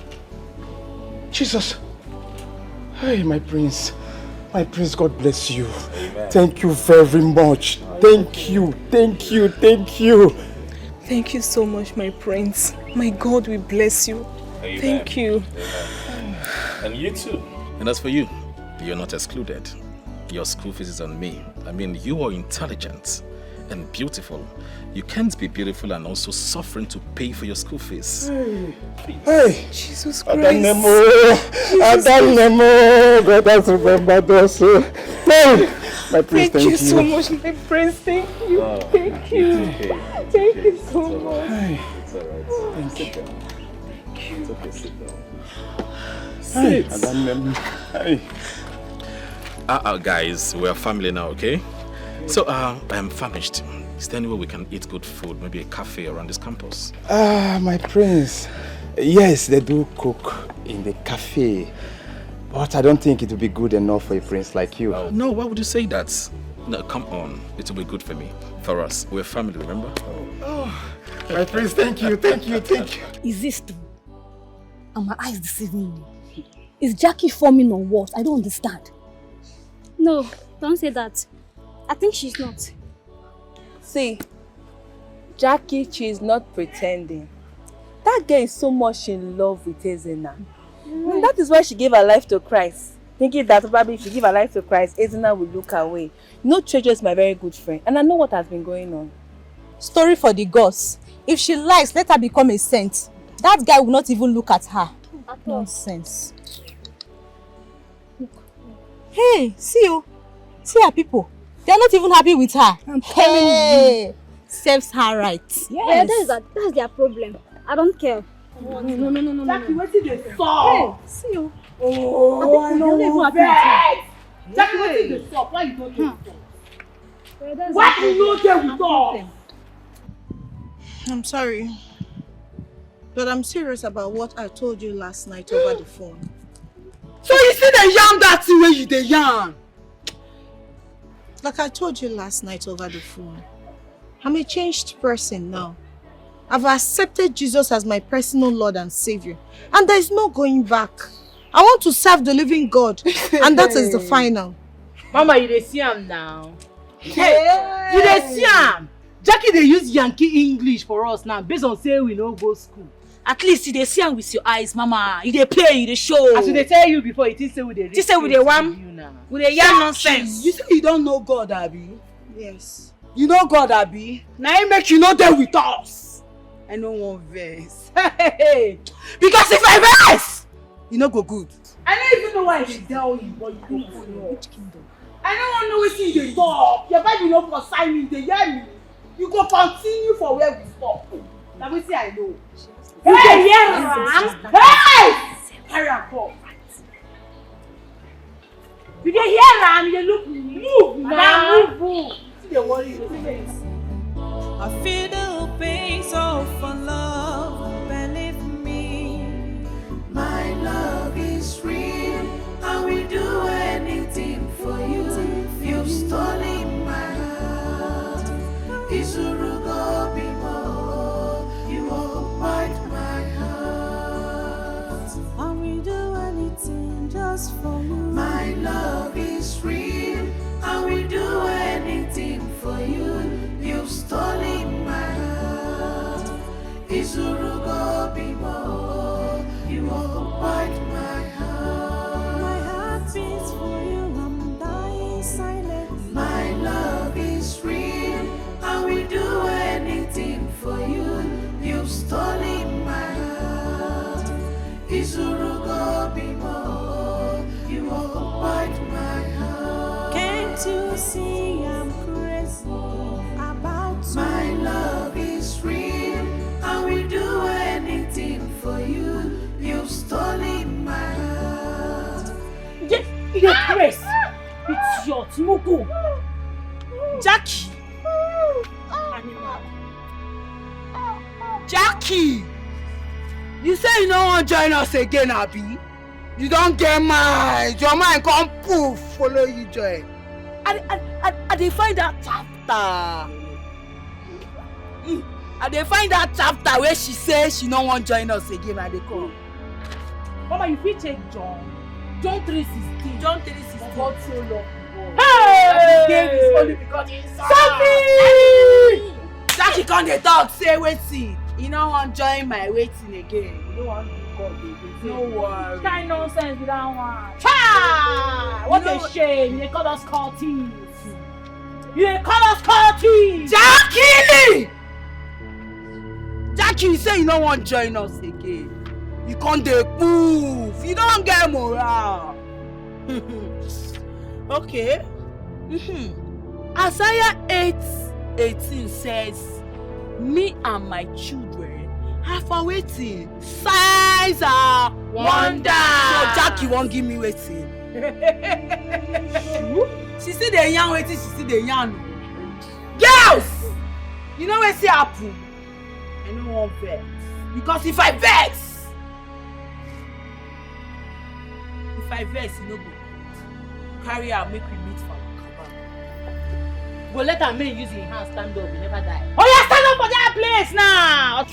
Hey, my prince. My prince, God bless you. Amen. Thank you very much. Thank you. Thank you so much, my prince. My God will bless you. Amen. Thank you. Amen. And you too. And as for you, you're not excluded. Your school fees is on me. I mean, you are intelligent and beautiful. You can't be beautiful and also suffering to pay for your school fees. Hey, Jesus Christ. Adanemo. God has remembered us. Hey, my prince, thank you so much, my prince. Thank you. Thank you. Thank you so much. It's alright. Thank you. It's okay, sit down. Hey, Adanemo. Hey. Guys, we're family now, okay? So, I'm famished. Is there any way we can eat good food? Maybe a cafe around this campus? My prince. Yes, they do cook in the cafe. But I don't think it will be good enough for a prince like you. No, why would you say that? No, come on. It will be good for me. For us. We're family, remember? Oh, my prince, thank you. Is this true? Are my eyes deceiving me? Is Jackie forming on what? I don't understand. No, don't say that. I think she's not. See, Jackie, she's not pretending. That girl is so much in love with Ezena. And that is why she gave her life to Christ. Thinking that probably if she give her life to Christ, Ezena will look away. You know, Treasure is my very good friend. And I know what has been going on. Story for the gods. If she likes, let her become a saint. That guy will not even look at her. Nonsense. Hey, see you. See her people. They are not even happy with her. I'm telling you. Serves her right. Yes. Yeah, that's their problem. I don't care. No. Jackie, what did they Hey, see you. Oh, I know. Jackie, what did they stop? Why you don't do it? Why you don't do it with us? I'm sorry. But I'm serious about what I told you last night over the phone. So you see the yarn that way you the yarn? Like I told you last night over the phone. I'm a changed person now. I've accepted Jesus as my personal Lord and Savior. And there is no going back. I want to serve the living God. And that is the final. Mama, you dey see am now. Hey. You dey see am. Jackie, they use Yankee English for us now based on say we no go school. At least you dey see am with your eyes, Mama. You dey play, you dey show. As they tell you before, it is say we dey. This say we dey wham. We dey yarn nonsense. You say you don't know God, Abi? Yes. You know God, Abi? Now he make you know there with us. I know one verse. Because if I verse, you no go good. I don't even know why I should tell you, but you don't know. Which kingdom? I don't want to know what you dey talk. Your Bible no consign me, they hear me. You go continue for where we stop. Now we see I know. Hey, yeah, hey! Carry on, go. You dey hear am, you dey look me. Move now. Move. See the worry, you see. I feel the pains of our love, believe me. My love is real, and we do anything for you. You've stolen my heart. Izurugo bimo, you occupied my heart. And we do anything just for you. My love is real, and we do anything for you. You've stolen my heart. Izurugo bimo, you occupied my heart. My heart beats for you, I'm dying silent. My love is real, and we do anything for you. You've stolen my heart. Izurugo bimo, you occupied my heart. Can't you see I'm crazy about you? My love is real, and we do anything for you. You've stolen my heart. You're crazy. It's your Timogo. Jackie! Animal. Jackie! You say you don't want to join us again, Abi? You don't get mind. Your mind come poof, follow you join. I dey find that chapter. I dey find that chapter where she says she don't want to join us again. I dey come. Mama, you fit take John 3:16. John 3:16. God so long. Hey! Gave his only begotten son. Sophie! Jackie come dey talk say wetin? You don't want to join my waiting again. You don't want to do God again. No worry. What kind of nonsense with that one? Ha! What a shame. They call us cultists. You call us cultists. Jackie! Jackie, you say you don't want to join us again. You can't dey move. You don't get morale. Okay. Isaiah 8:18 says, me and my children have a waiting. Signs are wonder. So Jackie won't give me waiting. She see the young waiting, she see the young. Girls! You know what say happen? I don't want vex. Because if I vex, you no go carry out, make we meet for Kaba. But let a man use his hand stand up, he never die. Oh yeah, stand up for that place now!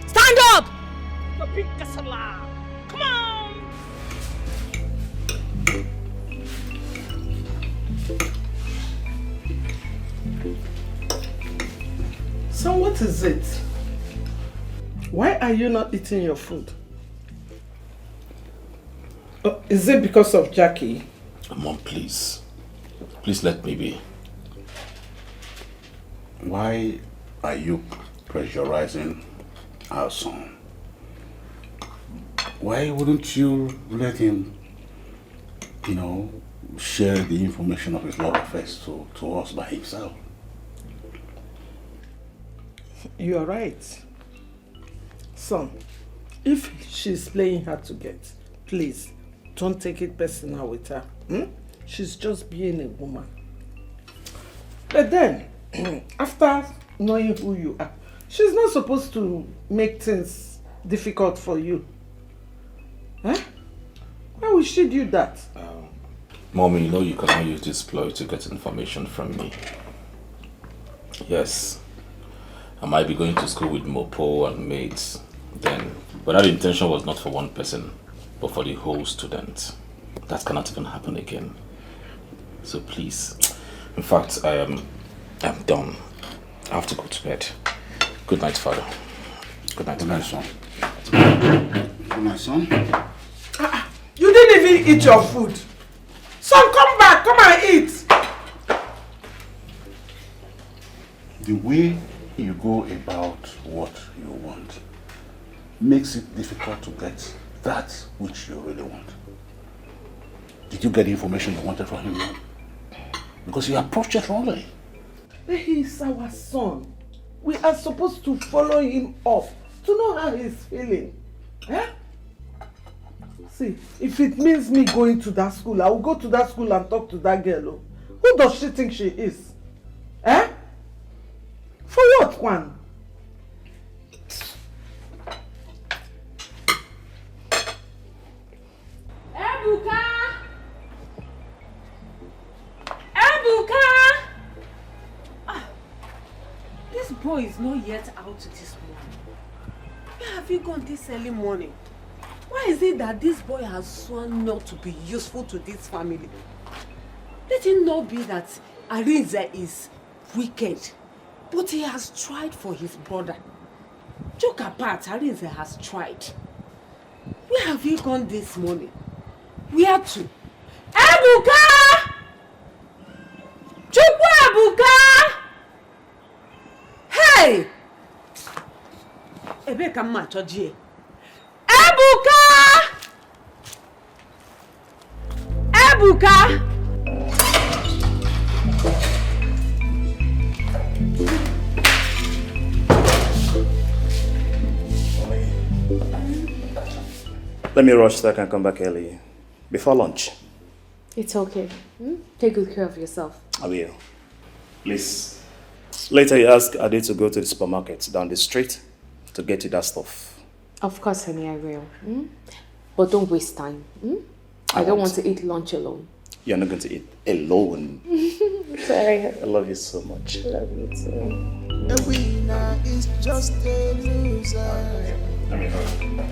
Stand up! The big casala. Come on! So what is it? Why are you not eating your food? Is it because of Jackie? Mom, please. Please let me be. Why are you pressurizing our son. Why wouldn't you let him, share the information of his love affairs to us by himself? You are right. Son, if she's playing hard to get, please don't take it personal with her. She's just being a woman. But then, after knowing who you are, she's not supposed to make things difficult for you. Huh? Why would she do that? Mommy, you cannot use this ploy to get information from me. Yes, I might be going to school with Mopo and mates then, but that intention was not for one person, but for the whole student. That cannot even happen again. So please, in fact, I'm done. I have to go to bed. Good night, Father. Good night, son. Good night, son. You didn't even eat your food. Son, come back. Come and eat. The way you go about what you want makes it difficult to get that which you really want. Did you get the information you wanted from him? Because you approached it wrongly. He is our son. We are supposed to follow him up to know how he's feeling. Eh? See, if it means me going to that school, I will go to that school and talk to that girl. Who does she think she is? Eh? For what, Kwan? Ebuka! Ebuka! This boy is not yet out this morning. Where have you gone this early morning? Why is it that this boy has sworn not to be useful to this family? Let it not be that Arinze is wicked, but he has tried for his brother. Joke apart, Arinze has tried. Where have you gone this morning? Where to? Ebuka! Chukwu Ebuka! Hey! Ebeka mma chọjie. Ebuka! Ebuka! Let me rush so I can come back early. Before lunch. It's okay. Take good care of yourself. I will. Please. Later you ask Ade to go to the supermarket down the street to get you that stuff. Of course, honey, I will. But don't waste time. I don't want to eat lunch alone. You're not going to eat alone. Sorry. I love you so much. I love you too. A winner is just a loser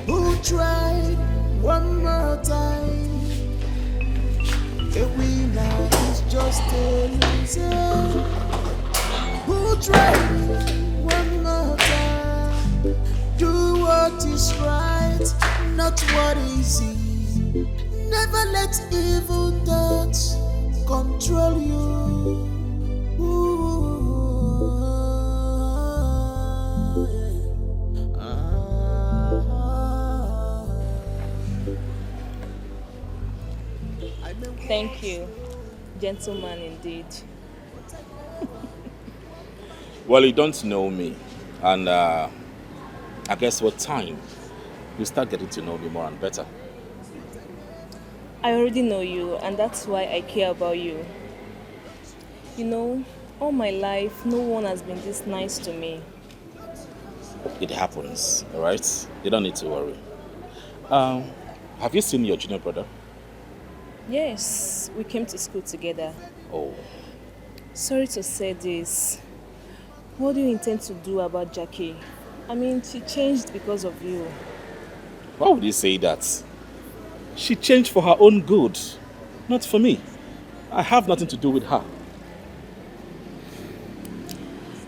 who tried one more time. A winner is just a loser who tried one more time. Do what is right, not what is easy. Never let evil thoughts control you. Thank you. Gentleman indeed. Well, you don't know me. And I guess with time, you start getting to know me more and better. I already know you, and that's why I care about you. You know, all my life, no one has been this nice to me. It happens, alright? You don't need to worry. Have you seen your junior brother? Yes, we came to school together. Oh. Sorry to say this. What do you intend to do about Jackie? I mean, she changed because of you. Why would you say that? She changed for her own good, not for me. I have nothing to do with her.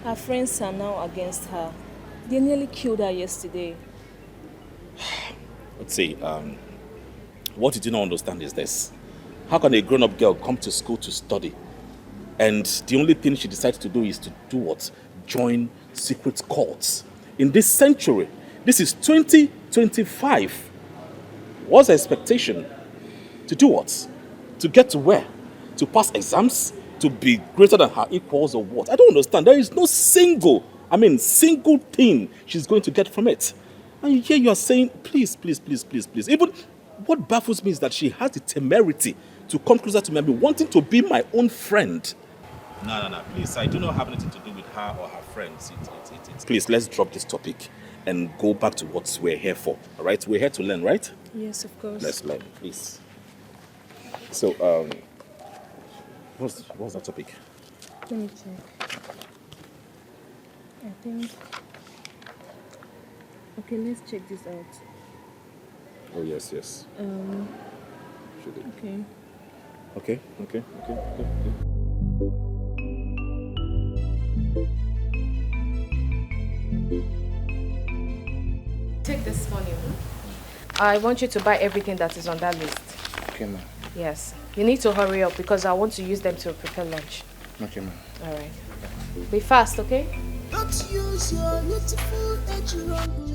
Her friends are now against her. They nearly killed her yesterday. Let's see, what you do not understand is this. How can a grown-up girl come to school to study? And the only thing she decides to do is to do what? Join secret courts. In this century, this is 2025. What's the expectation? To do what? To get to where? To pass exams? To be greater than her equals or what? I don't understand. There is no single thing she's going to get from it. And here you are saying, please, please, please, please, please. Even what baffles me is that she has the temerity to come closer to me and be wanting to be my own friend. No, please. I do not have anything to do with her or her friends. Please, let's drop this topic and go back to what we're here for. All right? We're here to learn, right? Yes, of course. Let's learn, please. So, what's that topic? Let me check. I think... Okay, let's check this out. Oh, yes. Should it? Okay. Take this money. I want you to buy everything that is on that list. Okay, ma'am. Yes. You need to hurry up because I want to use them to prepare lunch. Okay, ma'am. All right. Be fast, okay? Don't use your beautiful edge wrongly.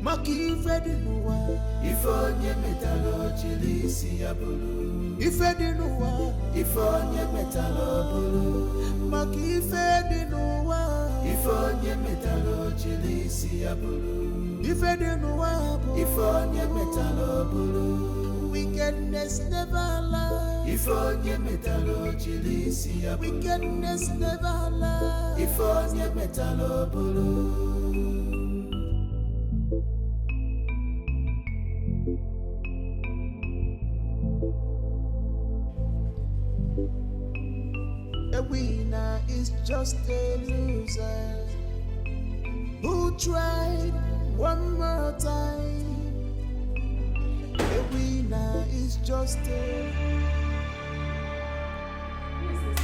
Maki Fedinuwa. Ifonye metalo chilisi ya bulu. Ifedinuwa. Ifonye metalo bulu. Maki Fedinuwa. Ifonye metalo chilisi ya bulu. Ifedinuwa. Ifonye metalo bulu. Wickedness never allow. Ifonye metalo chilisi ya bulu. Wickedness never allow. Ifonye metalo bulu. A winner is just a loser who tried one more time. A winner is just a... Who is this?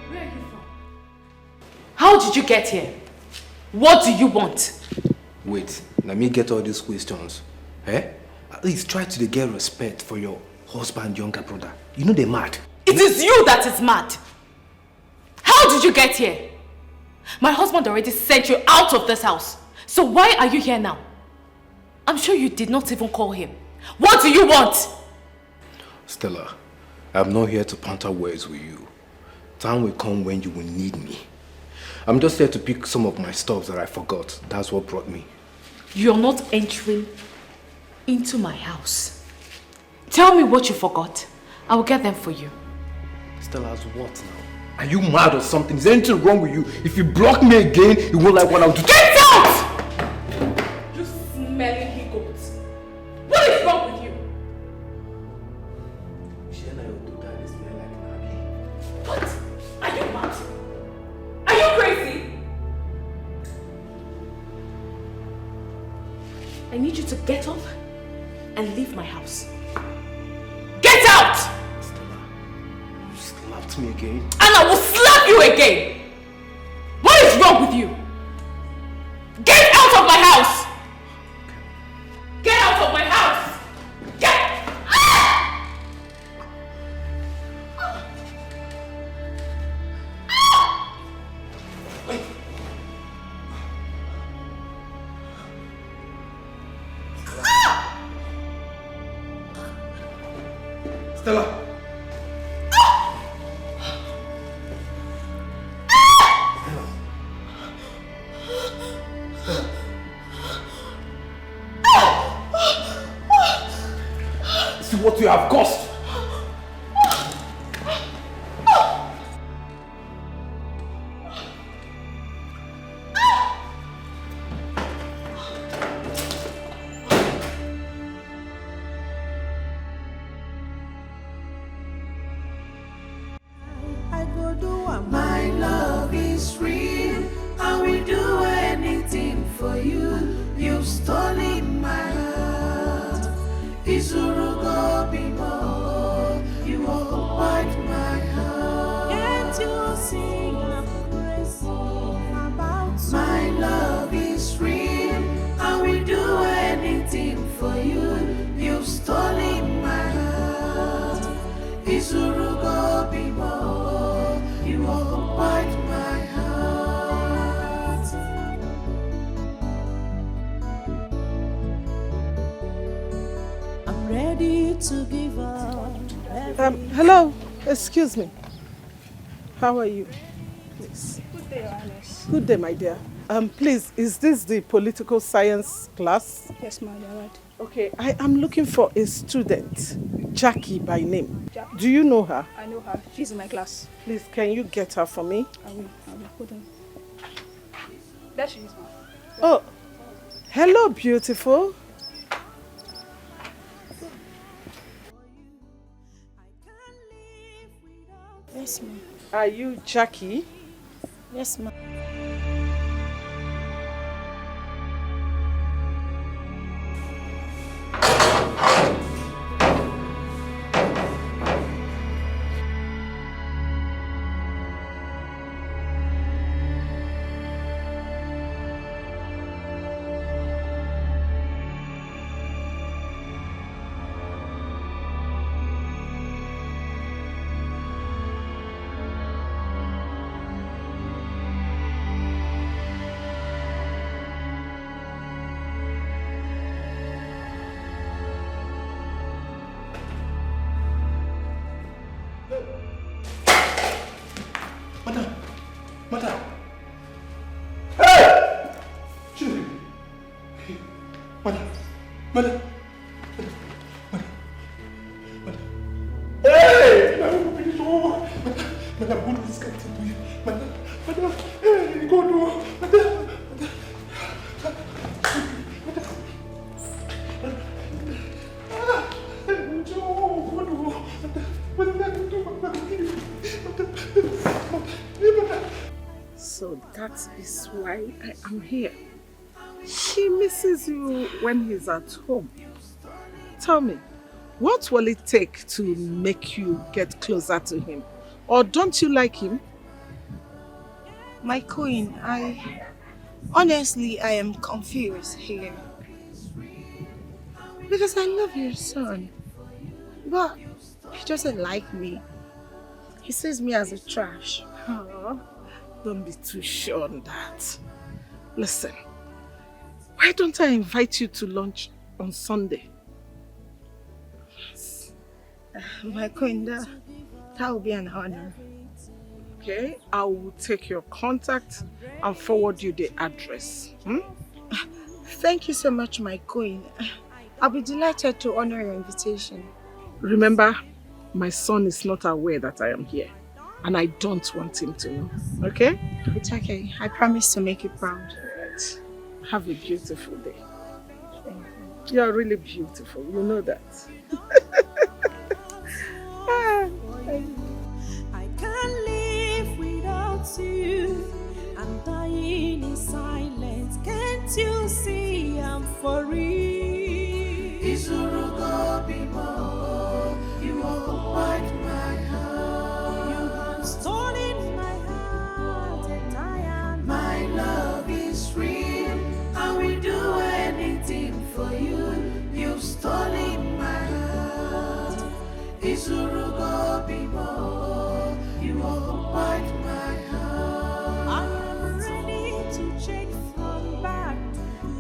Where are you from? How did you get here? What do you want? Wait, let me get all these questions. At least try to get respect for your husband, younger brother. You know they're mad. It is you that is mad. How did you get here? My husband already sent you out of this house. So why are you here now? I'm sure you did not even call him. What do you want? Stella, I'm not here to banter words with you. Time will come when you will need me. I'm just here to pick some of my stuff that I forgot. That's what brought me. You're not entering into my house. Tell me what you forgot. I will get them for you. Stella's what now? Are you mad or something? Is there anything wrong with you? If you block me again, you won't like what I'll do. Get out! You smelling he-goats. What is wrong with you? What? Are you mad? Are you crazy? I need you to get up and leave my house. Get out! Stella, you slapped me again. And I will slap you again! What is wrong with you? Get out of my house! Get out of my house! Get! Ah! Stella! See what you have caused. I go do what my love is real. I will do anything for you. You've stolen my heart. Izurugo bimo. You occupied my heart. Can't you see I'm crazy about my love is real. I will do anything for you. You've stolen my heart. Izurugo bimo. You ready to give up. Hello, excuse me. How are you? Please. Good day, Your Highness. Good day, my dear. Please, is this the political science class? Yes, ma'am, you're right. Okay, I am looking for a student, Jackie by name. Do you know her? I know her. She's in my class. Please, can you get her for me? I will. Hold on. There she is, ma'am. Oh, hello, beautiful. Yes, ma'am. Are you Jackie? Yes, ma'am. Madam! Hey! Children! Madam! Madam! Hey! Madam, what is this guy to you? Madam! Hey, go do! Madam! So that is why I am here. She misses you when he's at home. Tell me, what will it take to make you get closer to him? Or don't you like him? My queen, honestly, I am confused here. Because I love your son. But he doesn't like me. He sees me as a trash. Oh, don't be too sure on that. Listen, why don't I invite you to lunch on Sunday? My queen, that will be an honor. Okay, I will take your contact and forward you the address. Thank you so much, my queen. I'll be delighted to honor your invitation. Remember, my son is not aware that I am here, and I don't want him to know. Okay? It's okay. I promise to make you proud. Right. Have a beautiful day. Thank you. You're really beautiful. You know that. I can't live without you. I'm dying in silence. Can't you see I'm for real? You occupied my heart. You have stolen my heart, and I am. My love is real. I will do anything for you. You've stolen my heart. You occupied my heart. I am ready to check from back.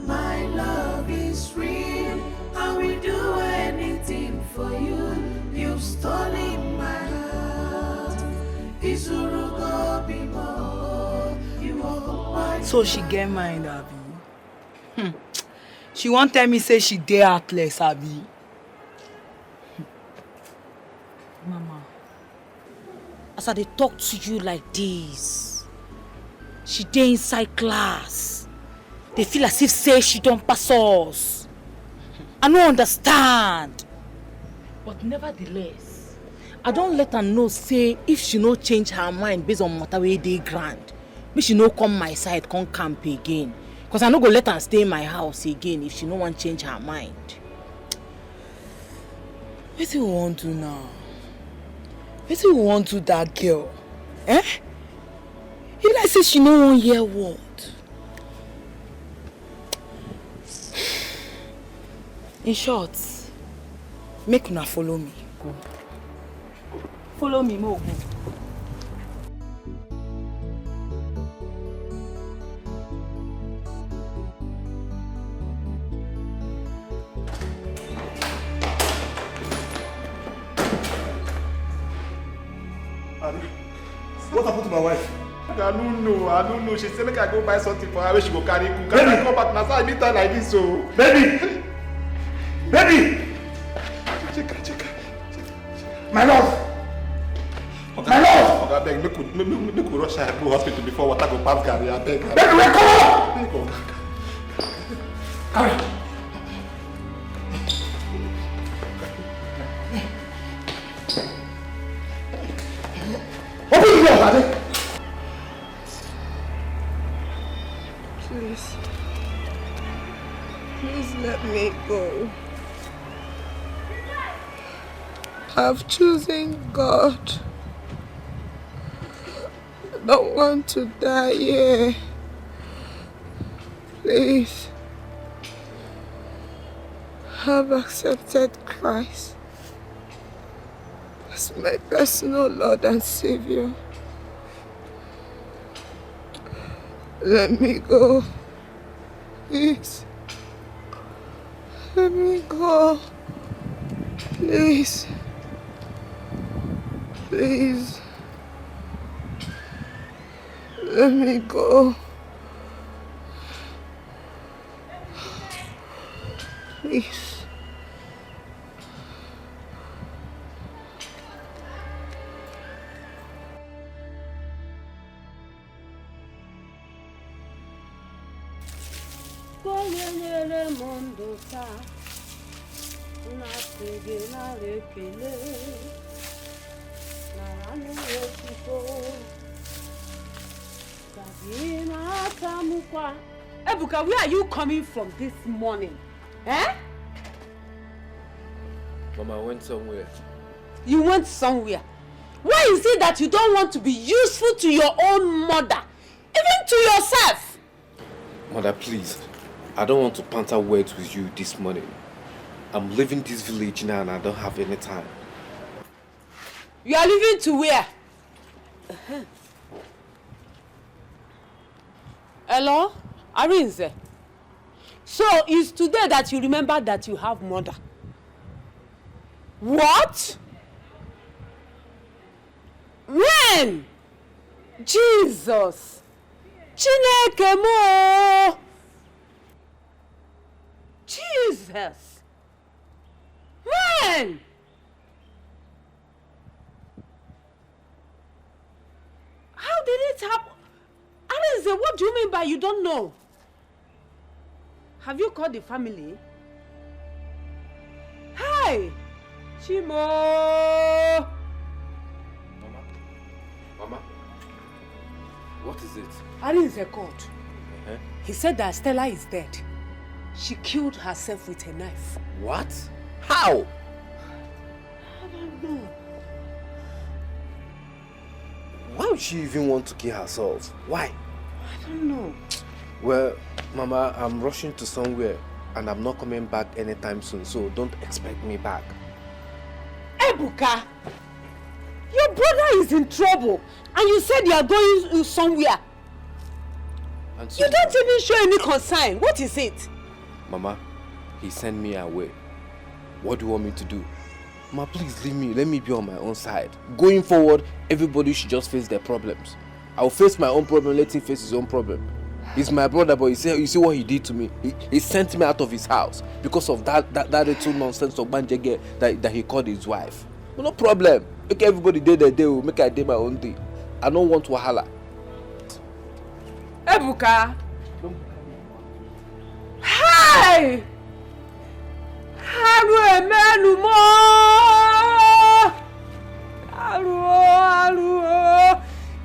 My love is real. I will do anything for you. You've stolen my heart. You occupied. So she get mind, Abi. She won't tell me say she dey heartless, Abi. Mama, as I dey talk to you like this, she dey inside class. They feel as if say she don't pass us. I don't understand. But nevertheless, I don't let her know say if she no change her mind based on matter wey dey grand, make she no come my side, come camp again. Cause I no go let her stay in my house again if she no want change her mind. What do you want to now? What do you want to that girl? Eh? You like say she no wan hear word. In short, make una follow me. Go. Follow me, mo go. What happened to my wife? I don't know. She said make I go buy something for her where she go carry cook. Can I come back now? So I meet her like this, so. Baby! Baby! Check. My love! My love! I beg, make we rush her go hospital before water go pass Gary. I beg. Baby, wake up! Carry. Open the door, Daddy! Please let me go. I've chosen God. I don't want to die here. Please. I've accepted Christ as my personal Lord and Savior. Let me go. Please. Let me go. Please. Please. Let me go. Please. Ebuka, where are you coming from this morning? Eh? Mama, I went somewhere. You went somewhere? Why is it that you don't want to be useful to your own mother? Even to yourself? Mother, please. I don't want to banter words with you this morning. I'm leaving this village now and I don't have any time. You are leaving to where? Hello? Arinze? So it's today that you remember that you have mother? What? When? Jesus! Chineke mo! Jesus! When? How did it happen? Arinze, what do you mean by you don't know? Have you called the family? Hi! Chimo! Mama? What is it? Arinze called. Uh-huh. He said that Stella is dead. She killed herself with a knife. What? How? I don't know. Why would she even want to kill herself? Why? I don't know. Well, Mama, I'm rushing to somewhere and I'm not coming back anytime soon, so don't expect me back. Ebuka, your brother is in trouble and you said you are going somewhere. And so, You don't even show any concern. What is it? Mama, he sent me away. What do you want me to do? Mama, please leave me. Let me be on my own side. Going forward, everybody should just face their problems. I'll face my own problem, let him face his own problem. He's my brother, but you see what he did to me? He sent me out of his house because of that little nonsense of Banjege that he called his wife. Well, no problem. Make everybody do their day, make I do my own day. I don't want wahala. Ebuka! Hi! Haru emenu mo! Haru!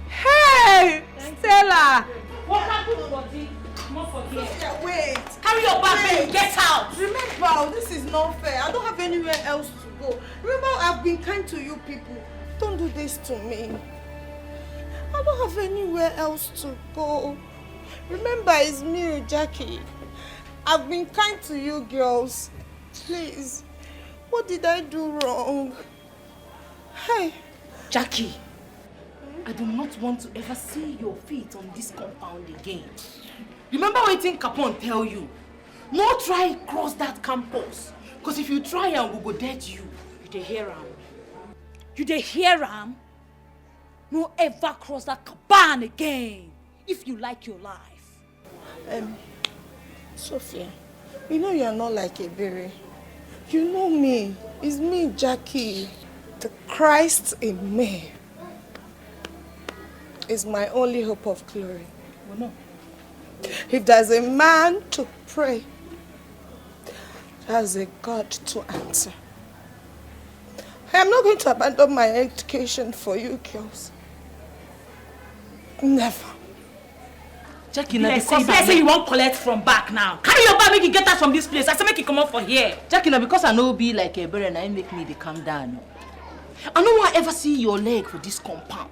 Hey! Stella! What happened, Body? Come on for here. Wait. Carry your bag, babe. Get out. Remember, this is not fair. I don't have anywhere else to go. Remember, I've been kind to you people. Don't do this to me. I don't have anywhere else to go. Remember, it's me, Jackie. I've been kind to you girls. Please. What did I do wrong? Hey. Jackie, I do not want to ever see your feet on this compound again. Remember what Capone tell you? No try cross that campus. Because if you try and we go dead you. You dey hear am? You dey hear am? No ever cross that cabana again if you like your life. Sophia, you know you're not like a berry. You know me. It's me, Jackie. The Christ in me is my only hope of glory. Well, no. If there's a man to pray, there's a God to answer. I am not going to abandon my education for you girls. Never. Jackie, now because I say you won't collect from back now. Carry your bag, make you get us from this place. I say make you come up for here. Jackie, now because I know be like a bird and I make me dey calm down. I no want ever see your leg for this compound.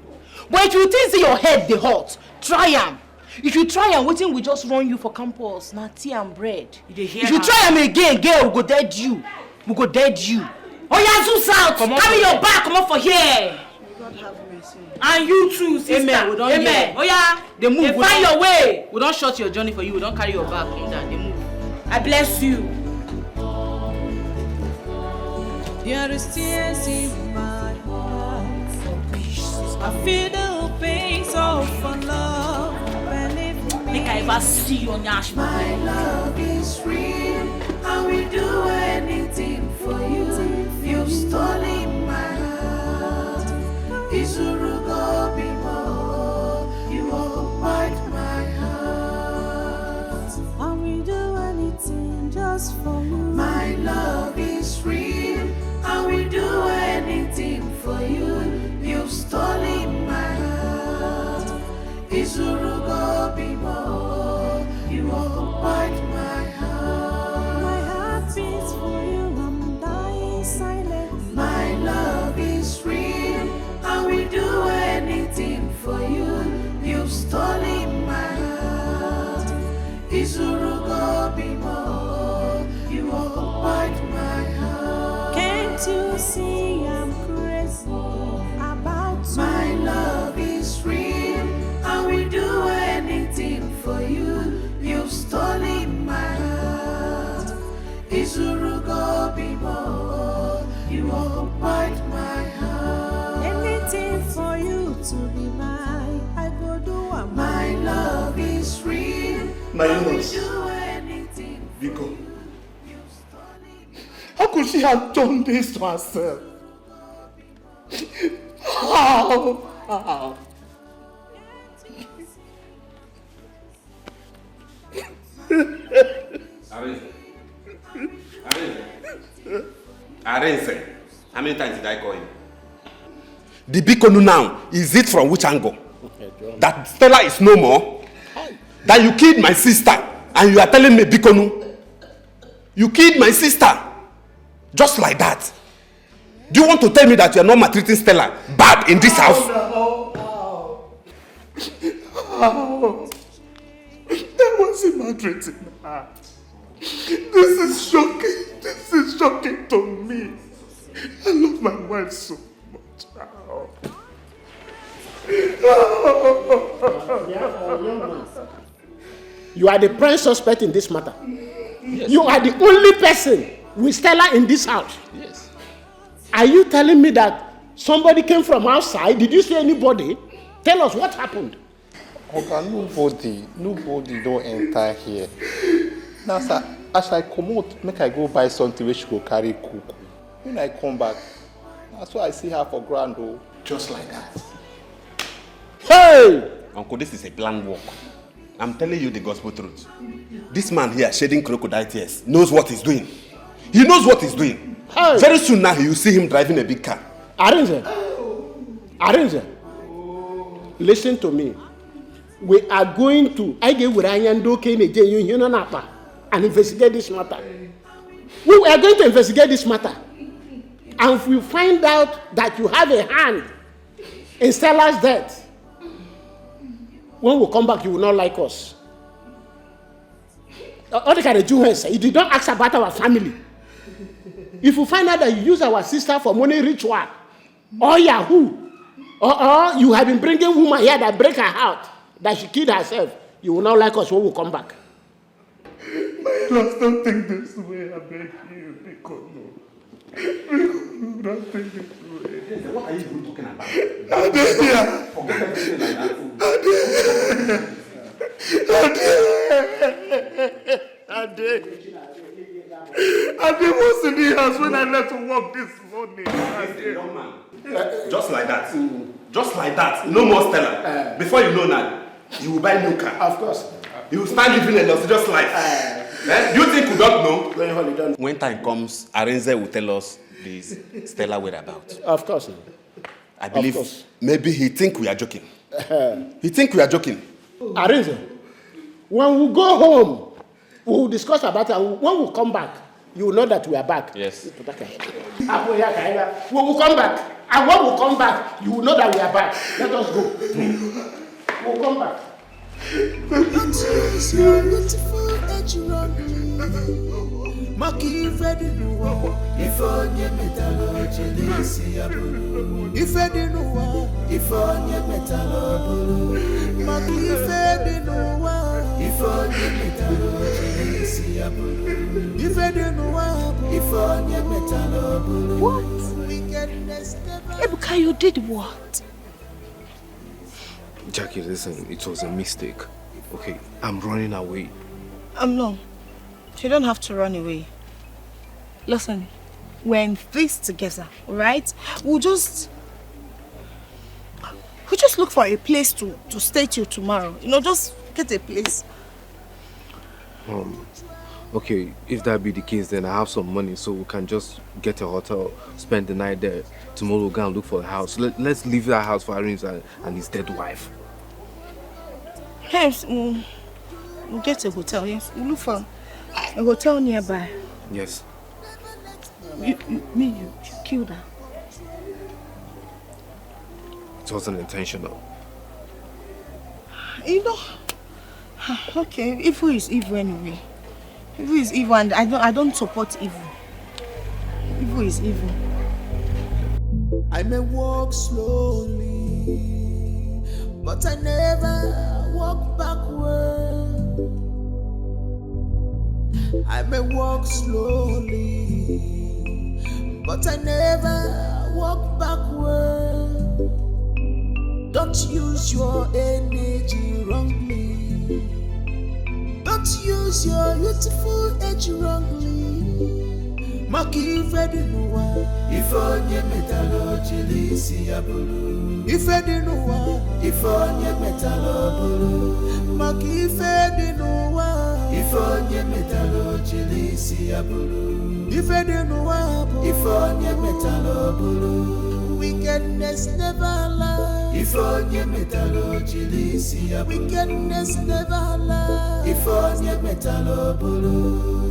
But if you think say your head dey hot, try am. If you try am, waiting we just run you for campus. Na tea and bread. If you try am again, girl, we go dead you. We go dead you. Oh yeah, Zeus out. Carry your bag, come up for here. God have mercy. And you too, sister. Amen. We don't Amen. Oh yeah. They move. They find your way. We don't short your journey for you. We don't carry your bag. They move. I bless you. There is tears in my heart for peace. I feel the pains of love. Think I ever see you on your My love is real. I will do anything for you. You've stolen my heart. Izurugo bimo. You occupied my heart. I will do anything just for you. My love is real. I will do anything for you. You've stolen my heart. Izurugo bimo. You occupied my heart. My heart beats for you. I'm dying silently. My love is real. I will do anything for you. You've stolen my heart. Izurugo bimo. You occupied my heart. Can't you see I'm crazy about you? My love is real. I will do anything for you. You've stolen my heart. Izurugo bimo. You occupied my heart. Anything for you to be mine. I go do what my love is real. My I will nose. do anything. Biko. How could she have done this to herself? How? Arense. How many times did I call him? The Bikonu now, is it from which angle? That Stella is no more? That you killed my sister and you are telling me Bikonu? You killed my sister. Just like that. Do you want to tell me that you are not maltreating Stella bad in this house? That wasn't maltreating her. This is shocking. This is shocking to me. I love my wife so much. You are the prime suspect in this matter. Yes. You are the only person with Stella in this house. Yes. Are you telling me that somebody came from outside? Did you see anybody? Tell us what happened. Okay, nobody don't enter here. Now, sir, as I come out, make I go buy something which go carry cook. When I come back, that's why I see her for grand, oh. Just like that. Hey! Uncle, this is a planned walk. I'm telling you the gospel truth. This man here shedding crocodile tears knows what he's doing. He knows what he's doing. Hey. Very soon now you will see him driving a big car. Arrange. Listen to me. We are going to and investigate this matter. We are going to investigate this matter. And if we find out that you have a hand in Stella's death, when we come back, you will not like us. All the kind of Jews, you did not ask about our family. If you find out that you use our sister for money ritual, or Yahoo, or you have been bringing woman here that break her heart, that she killed herself, you will not like us when we come back. My love, don't think this way. I beg you, Bikono. Don't think this way. What are you even talking about? Forget everything like that. Ade was in the house when I left to work this morning. Just like that. Just like that. No more Stella. Before you know that, you will buy a new car. Of course. You will start living a luxurious life. Do you think we don't know? When time comes, Arenze will tell us this Stella whereabouts. Of course. I believe maybe he think we are joking. He think we are joking. Arenze, when we go home, we will discuss about it. When we come back, you will know that we are back. Yes. We will come back. And when we come back, you will know that we are back. Let us go. We'll come back. What? Ebuka, you did what? Jackie, listen, it was a mistake. Okay, I'm running away. No. You don't have to run away. Listen, we're in this together, right? We'll just look for a place to stay till tomorrow. You know, just get a place. Okay, if that be the case, then I have some money, so we can just get a hotel, spend the night there. Tomorrow we'll go and look for a house. Let's leave that house for Arin's and his dead wife. Yes, we'll get a hotel, yes. We'll look for a hotel nearby. Yes. You killed her. It wasn't intentional. You know, okay, evil is evil anyway. Evil is evil, and I don't support evil. Evil is evil. I may walk slowly, but I never walk backward. I may walk slowly, but I never walk backward. Don't use your energy wrongly. Don't use your youthful age wrongly. Maki Fedinuwa. Ifonye metalo chilisi ya bulu. Ifedinuwa. Ifonye metalo bulu. Maki Fedinuwa. Ifonye metalo chilisi ya bulu. Ifedinuwa. Ifonye metalo bulu. Wickedness never lies. Ifonye metalo chilisi ya bulu. Wickedness never lies. Ifonye metalo bulu.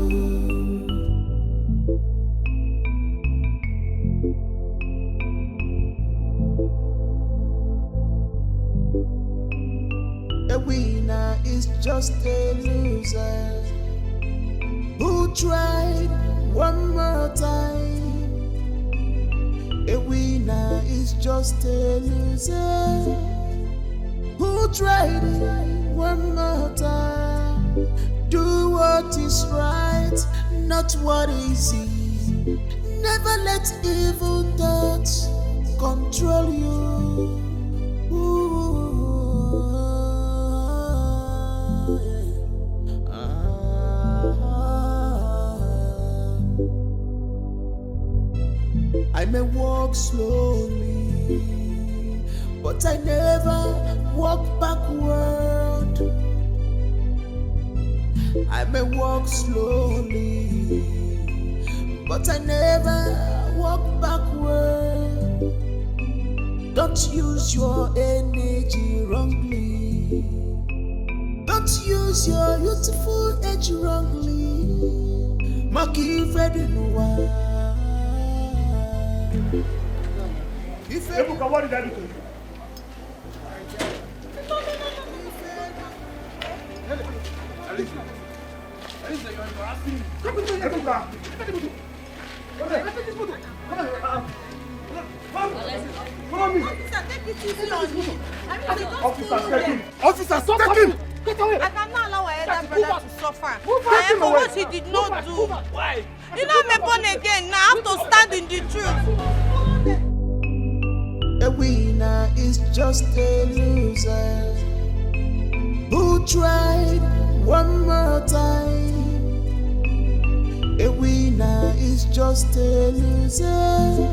A winner is just a loser who tried one more time. A winner is just a loser who tried one more time. Do what is right, not what is easy. Never let evil thoughts control you. I may walk slowly, but I never walk backward. I may walk slowly, but I never walk backward. Don't use your energy wrongly. Don't use your youthful age wrongly. Maki Fedinuwa. Ebuka, what did I do to you? Alicia, you're embarrassing me. Ebuka, follow me. Officer, stop him. Get away. I cannot allow my elder brother to suffer. Move For what he did not do. Why? You know, I'm born again. Now I have to stand in the truth. just a loser who tried one more time. A winner is just a loser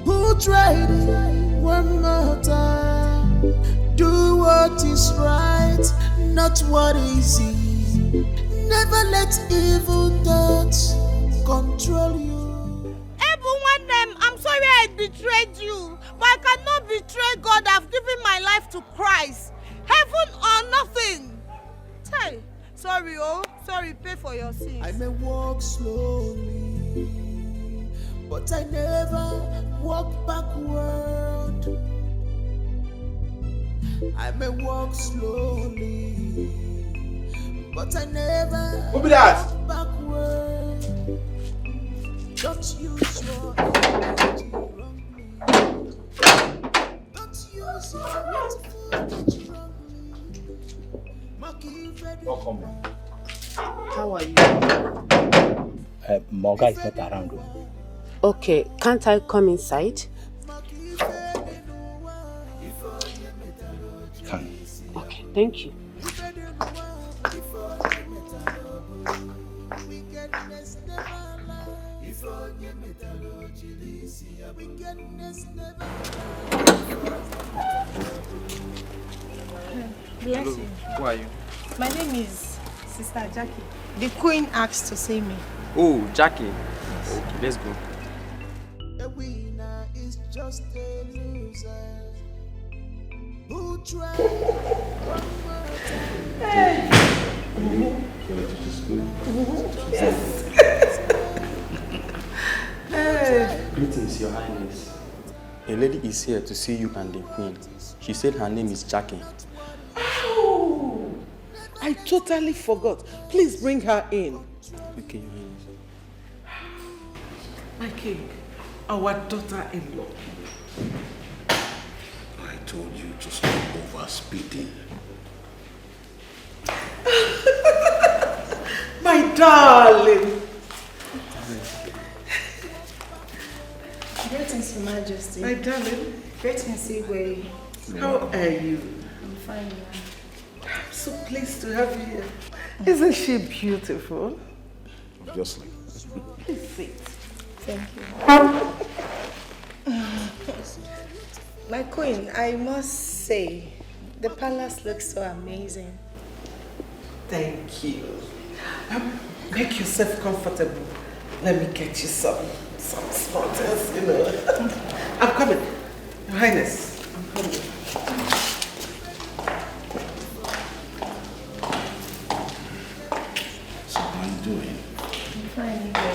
who tried one more time. Do what is right, not what is easy. Never let evil thoughts control you. I'm sorry I betrayed you, but I cannot betray God. I've given my life to Christ. Heaven or nothing. Hey, sorry, pay for your sins. I may walk slowly, but I never walk backward. I may walk slowly, but I never walk backward. Don't use your energy wrongly. Don't use your energy wrongly. Welcome. How are you? Morga is not around. Okay, can't I come inside? Can. Okay, thank you. Bless you. Who are you? My name is Sister Jackie. The Queen asked to see me. Oh, Jackie. Okay, let's go. A winner is just a loser who tried one more time. Greetings, Your Highness. A lady is here to see you and the Queen. She said her name is Jackie. Oh, I totally forgot. Please bring her in. Okay, Your Highness. My king, our daughter-in-law. I told you to stop over speeding. My darling. Greetings, Your Majesty. My darling. Greetings, Igwe. How are you? I'm fine, ma'am. I'm so pleased to have you here. Isn't she beautiful? Obviously. Please sit. Thank you. My queen, I must say, the palace looks so amazing. Thank you. Make yourself comfortable. Let me get you some small things, you know. I'm coming. Your Highness, I'm coming. So how are you doing? I'm fine, Igwe.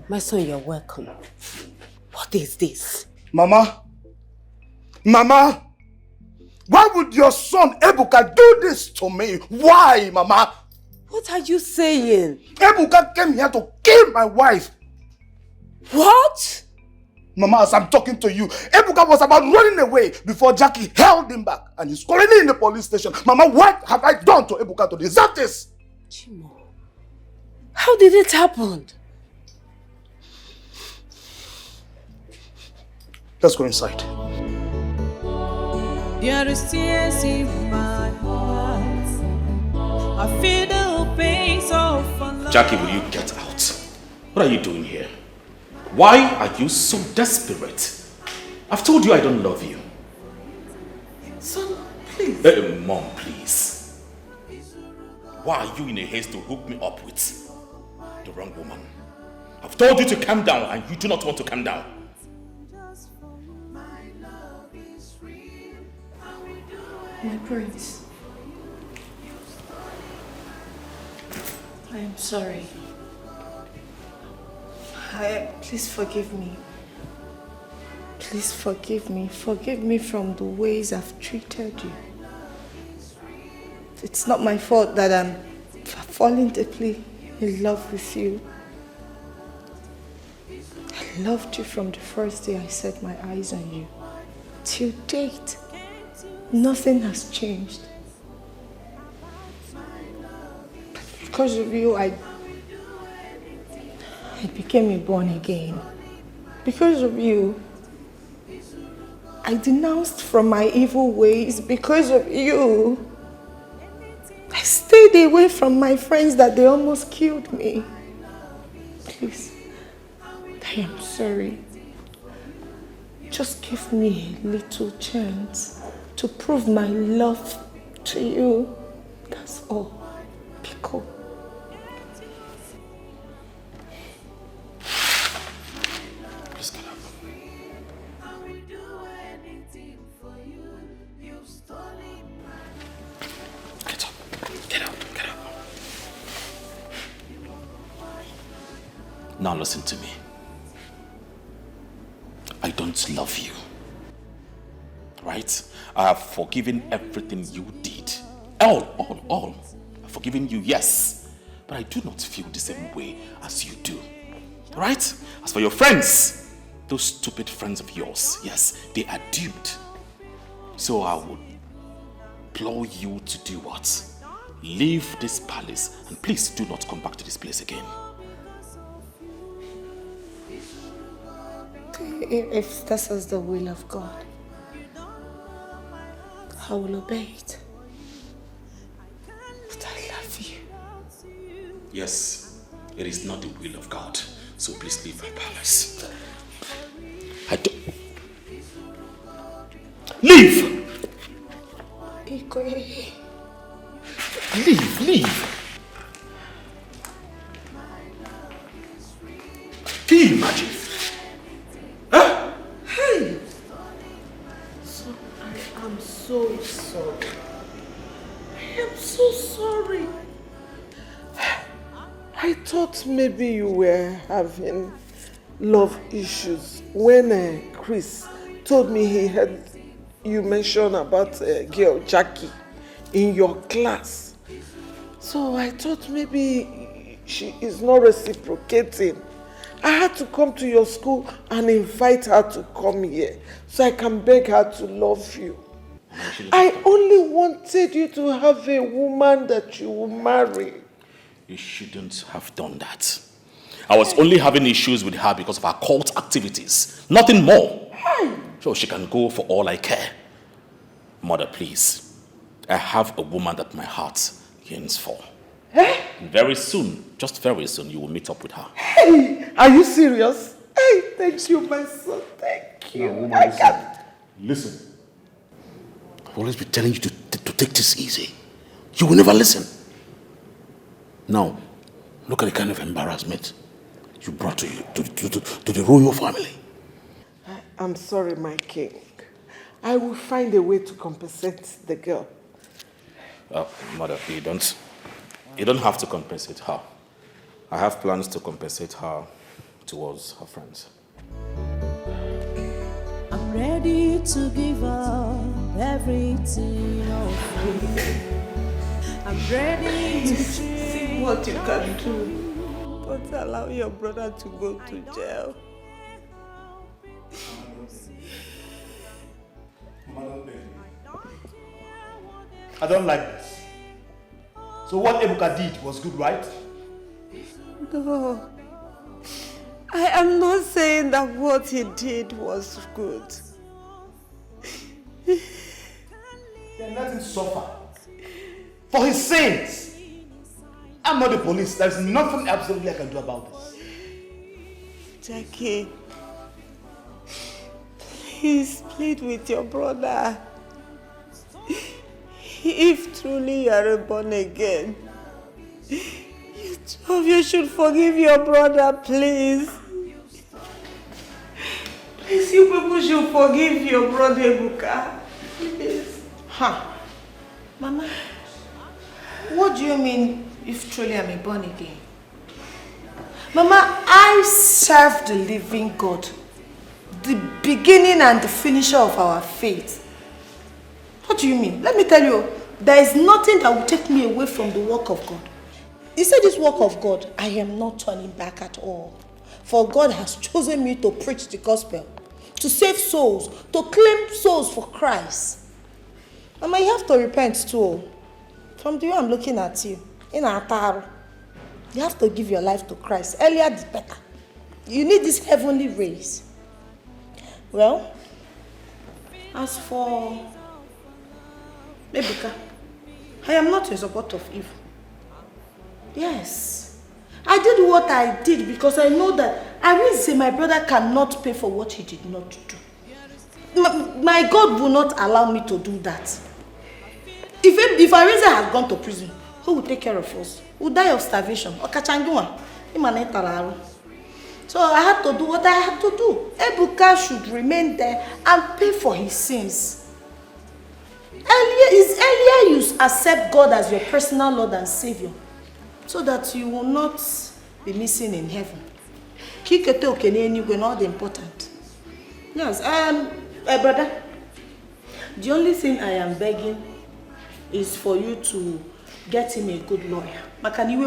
My son, you're welcome. What is this? Mama? Mama? Why would your son Ebuka do this to me? Why, Mama? What are you saying? Ebuka came here to kill my wife. What? Mama, as I'm talking to you, Ebuka was about running away before Jackie held him back and he's currently in the police station. Mama, what have I done to Ebuka to deserve this? Chimo, how did it happen? Let's go inside. There is tears in my heart. I feel the pain of love. Jackie, will you get out? What are you doing here? Why are you so desperate? I've told you I don't love you. Son, please. Mom, please. Why are you in a haste to hook me up with the wrong woman? I've told you to calm down and you do not want to calm down. My prince. I am sorry. Please forgive me. Please forgive me. Forgive me from the ways I've treated you. It's not my fault that I'm falling deeply in love with you. I loved you from the first day I set my eyes on you. Till date, nothing has changed. Because of you, I became a born again. Because of you, I denounced from my evil ways. Because of you, I stayed away from my friends that they almost killed me. Please, I am sorry. Just give me a little chance to prove my love to you. That's all. Pico. Please get up. Get up. Get up. Get up. Now listen to me. I don't love you. Right? I have forgiven everything you did. All. I've forgiven you, yes. But I do not feel the same way as you do. Right? As for your friends, those stupid friends of yours, yes, they are doomed. So I would implore you to do what? Leave this palace and please do not come back to this place again. If this is the will of God, I will obey it. But I love you. Yes, it is not the will of God. So please leave my palace. I don't... Leave! Leave! Can you imagine? Huh? Hey! So I am so sorry. I am so sorry. I thought maybe you were having love issues when Chris told me he heard you mention about girl Jackie in your class. So I thought maybe she is not reciprocating. I had to come to your school and invite her to come here so I can beg her to love you. I only wanted you to have a woman that you will marry. You shouldn't have done that. I was only having issues with her because of her cult activities. Nothing more. So she can go for all I care. Mother, please. I have a woman that my heart yearns for. Very soon, just very soon, you will meet up with her. Hey, are you serious? Hey, thank you, my son. Thank you. No, woman, listen. I've always been telling you to take this easy. You will never listen. Now, look at the kind of embarrassment you brought to the royal family. I'm sorry, my king. I will find a way to compensate the girl. Mother, you don't have to compensate her. I have plans to compensate her towards her friends. I'm ready to give up everything of me. I'm ready to see what you can do. Don't allow your brother to go to jail. I don't like this. So what Ebuka did was good, right? No. I am not saying that what he did was good. Then let him suffer. For his sins. I'm not the police. There's nothing absolutely I can do about this. Jackie, please plead with your brother. If truly you are born again, you two of you should forgive your brother, please. Please, you people should forgive your brother, Ebuka. Please. Ha! Mama, what do you mean if truly I'm a born again? Mama, I serve the living God, the beginning and the finisher of our faith. What do you mean? Let me tell you, there is nothing that will take me away from the work of God. You say this work of God, I am not turning back at all. For God has chosen me to preach the gospel, to save souls, to claim souls for Christ. Mama, you have to repent too. From the way I'm looking at you, in Ataru, you have to give your life to Christ. Earlier the better. You need this heavenly race. Well, as for Ebuka, I am not in support of evil. Yes. I did what I did because I know that I will say my brother cannot pay for what he did not do. My God will not allow me to do that. If Ariza had gone to prison, who will take care of us? Who will die of starvation? So I had to do what I had to do. Ebuka should remain there and pay for his sins. Earlier you accept God as your personal Lord and Savior, so that you will not be missing in heaven. Kikete okene not important. Yes, brother, the only thing I am begging is for you to get him a good lawyer. Get him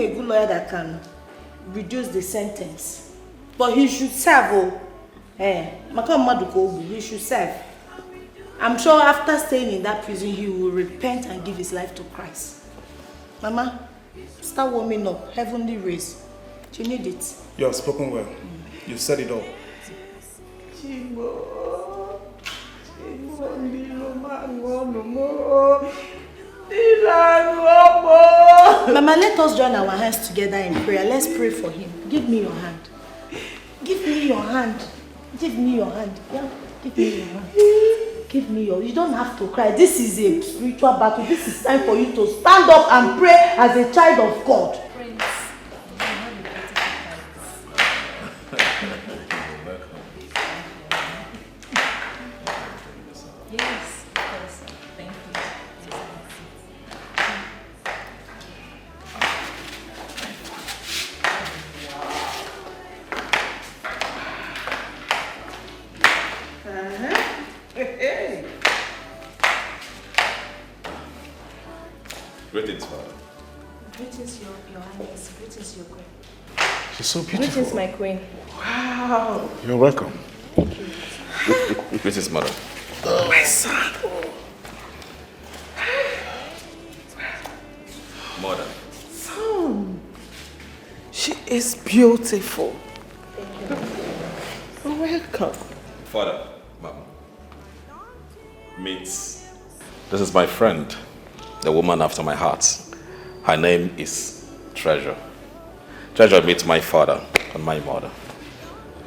a good lawyer that can reduce the sentence. But he should serve. He should serve. I'm sure after staying in that prison, he will repent and give his life to Christ. Mama, start warming up. Heavenly race. You need it. You have spoken well. You said it all. Mama, let us join our hands together in prayer. Let's pray for him. Give me your hand. Give me your hand. Give me your hand. Yeah, give me your hand. Give me your. You don't have to cry. This is a spiritual battle. This is time for you to stand up and pray as a child of God. Greetings, Father. Greetings, your Highness. Greetings, your Queen. She's so beautiful. Greetings, my Queen. Wow. You're welcome. Thank you. Greetings, Mother. My son. Mother. Son. She is beautiful. You're welcome. Father, Mom. Meet. This is my friend, the woman after my heart. Her name is Treasure. Treasure meets my father and my mother.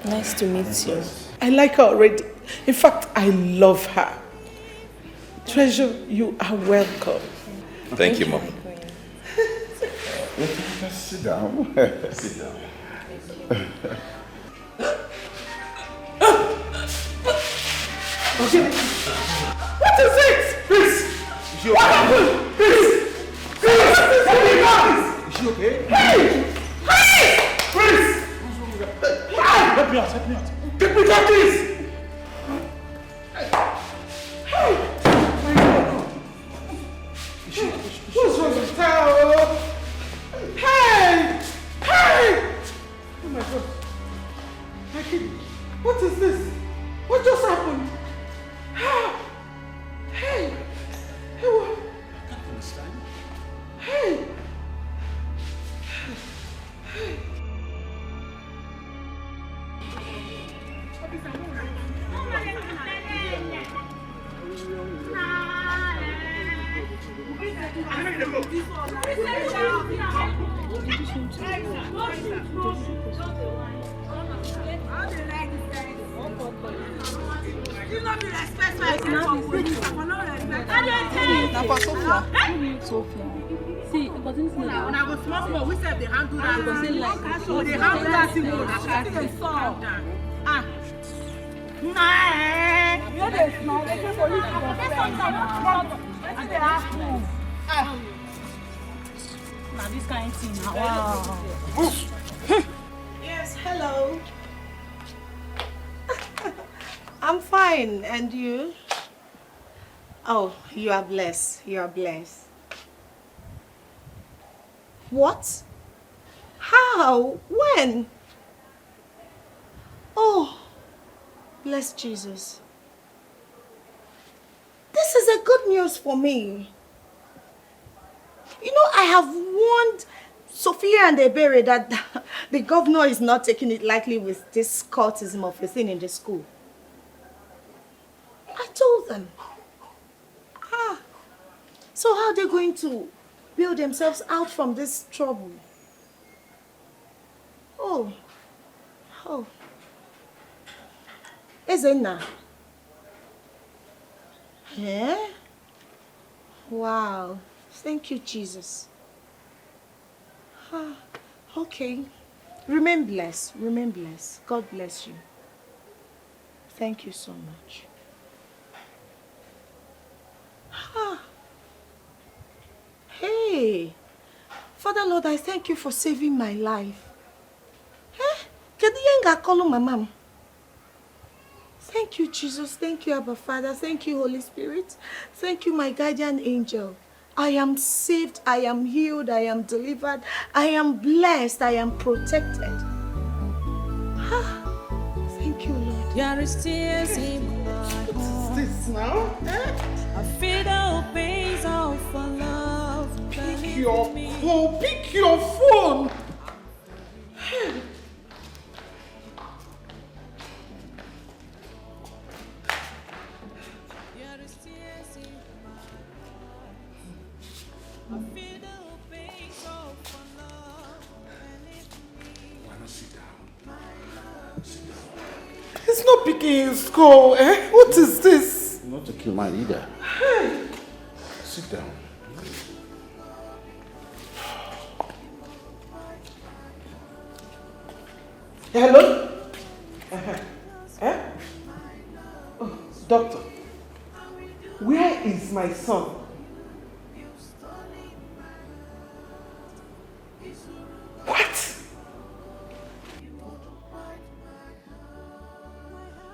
Nice to meet you. I like her already. In fact, I love her. Treasure, you are welcome. Thank you, Mom. Sit down. Sit down. Okay. What is it? Please. What happened? Please. Please. Is she okay? Hey! Hey! Please. Help me out, help me out. Get me that, please. Hey! What's wrong with her? Hey! Hey! Oh my God. My kid. What is this? What just happened? Hey! Hey, what? I can't understand. Hey! Hey! See, but this is now. When I was small, we said they handle that. Because they like they handle that thing. Ah. know they small. They say police is your friend. And they ask you. Now this kind of thing. Wow. Yes, hello. I'm fine, and you? Oh, you are blessed. You are blessed. What? How? When? Oh, bless Jesus. This is a good news for me. You know, I have warned Sophia and Ebere that the governor is not taking it lightly with this cultism of a thing in the school. I told them. So how are they going to bail themselves out from this trouble? Oh. Ezenna. Yeah? Wow. Thank you, Jesus. Okay. Remain blessed. Remain blessed. God bless you. Thank you so much. Hey. Father Lord, I thank you for saving my life. Mama. Thank you, Jesus. Thank you, Abba Father. Thank you, Holy Spirit. Thank you, my guardian angel. I am saved. I am healed. I am delivered. I am blessed. I am protected. Thank you, Lord. There is tears in my heart. What is this now? I feel the pains of love. Pick your phone. Pick your phone. He's not picking his call, eh? What is this? Not to kill my leader. Hey. Sit down. Hello? Oh, doctor, where is my son? What?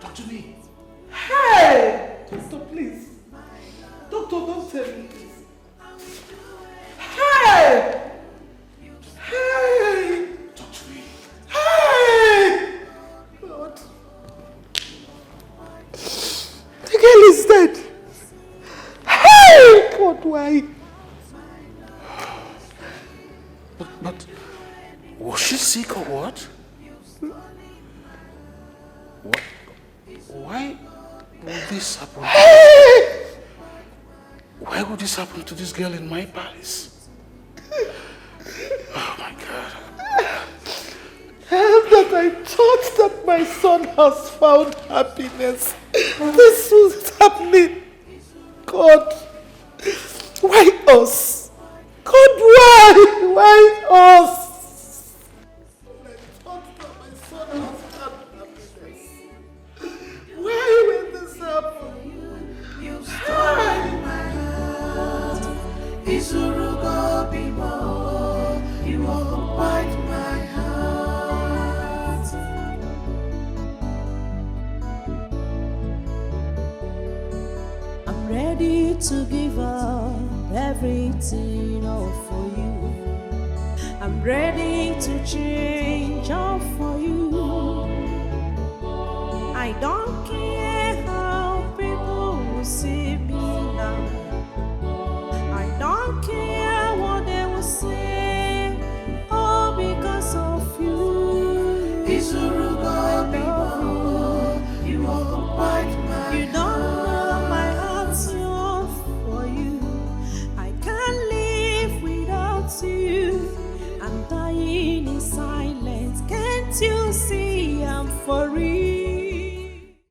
Talk to me. Hey! Doctor, please. Doctor, don't tell me this. Hey! Hey! Talk to me. Hey! Lord. The girl is dead. Hey! God, why? But was she sick or what? What? Why would this happen? Hey! Why would this happen to this girl in my palace? Oh my God. That I thought that my son has found happiness. This was happening. God, why us? God, why? Why us? I thought that my son has found happiness. Why will this happen? You stole my heart. Isurugo bimo. You occupied my heart. I'm ready to give up everything all for you. I'm ready to change all for you. I don't care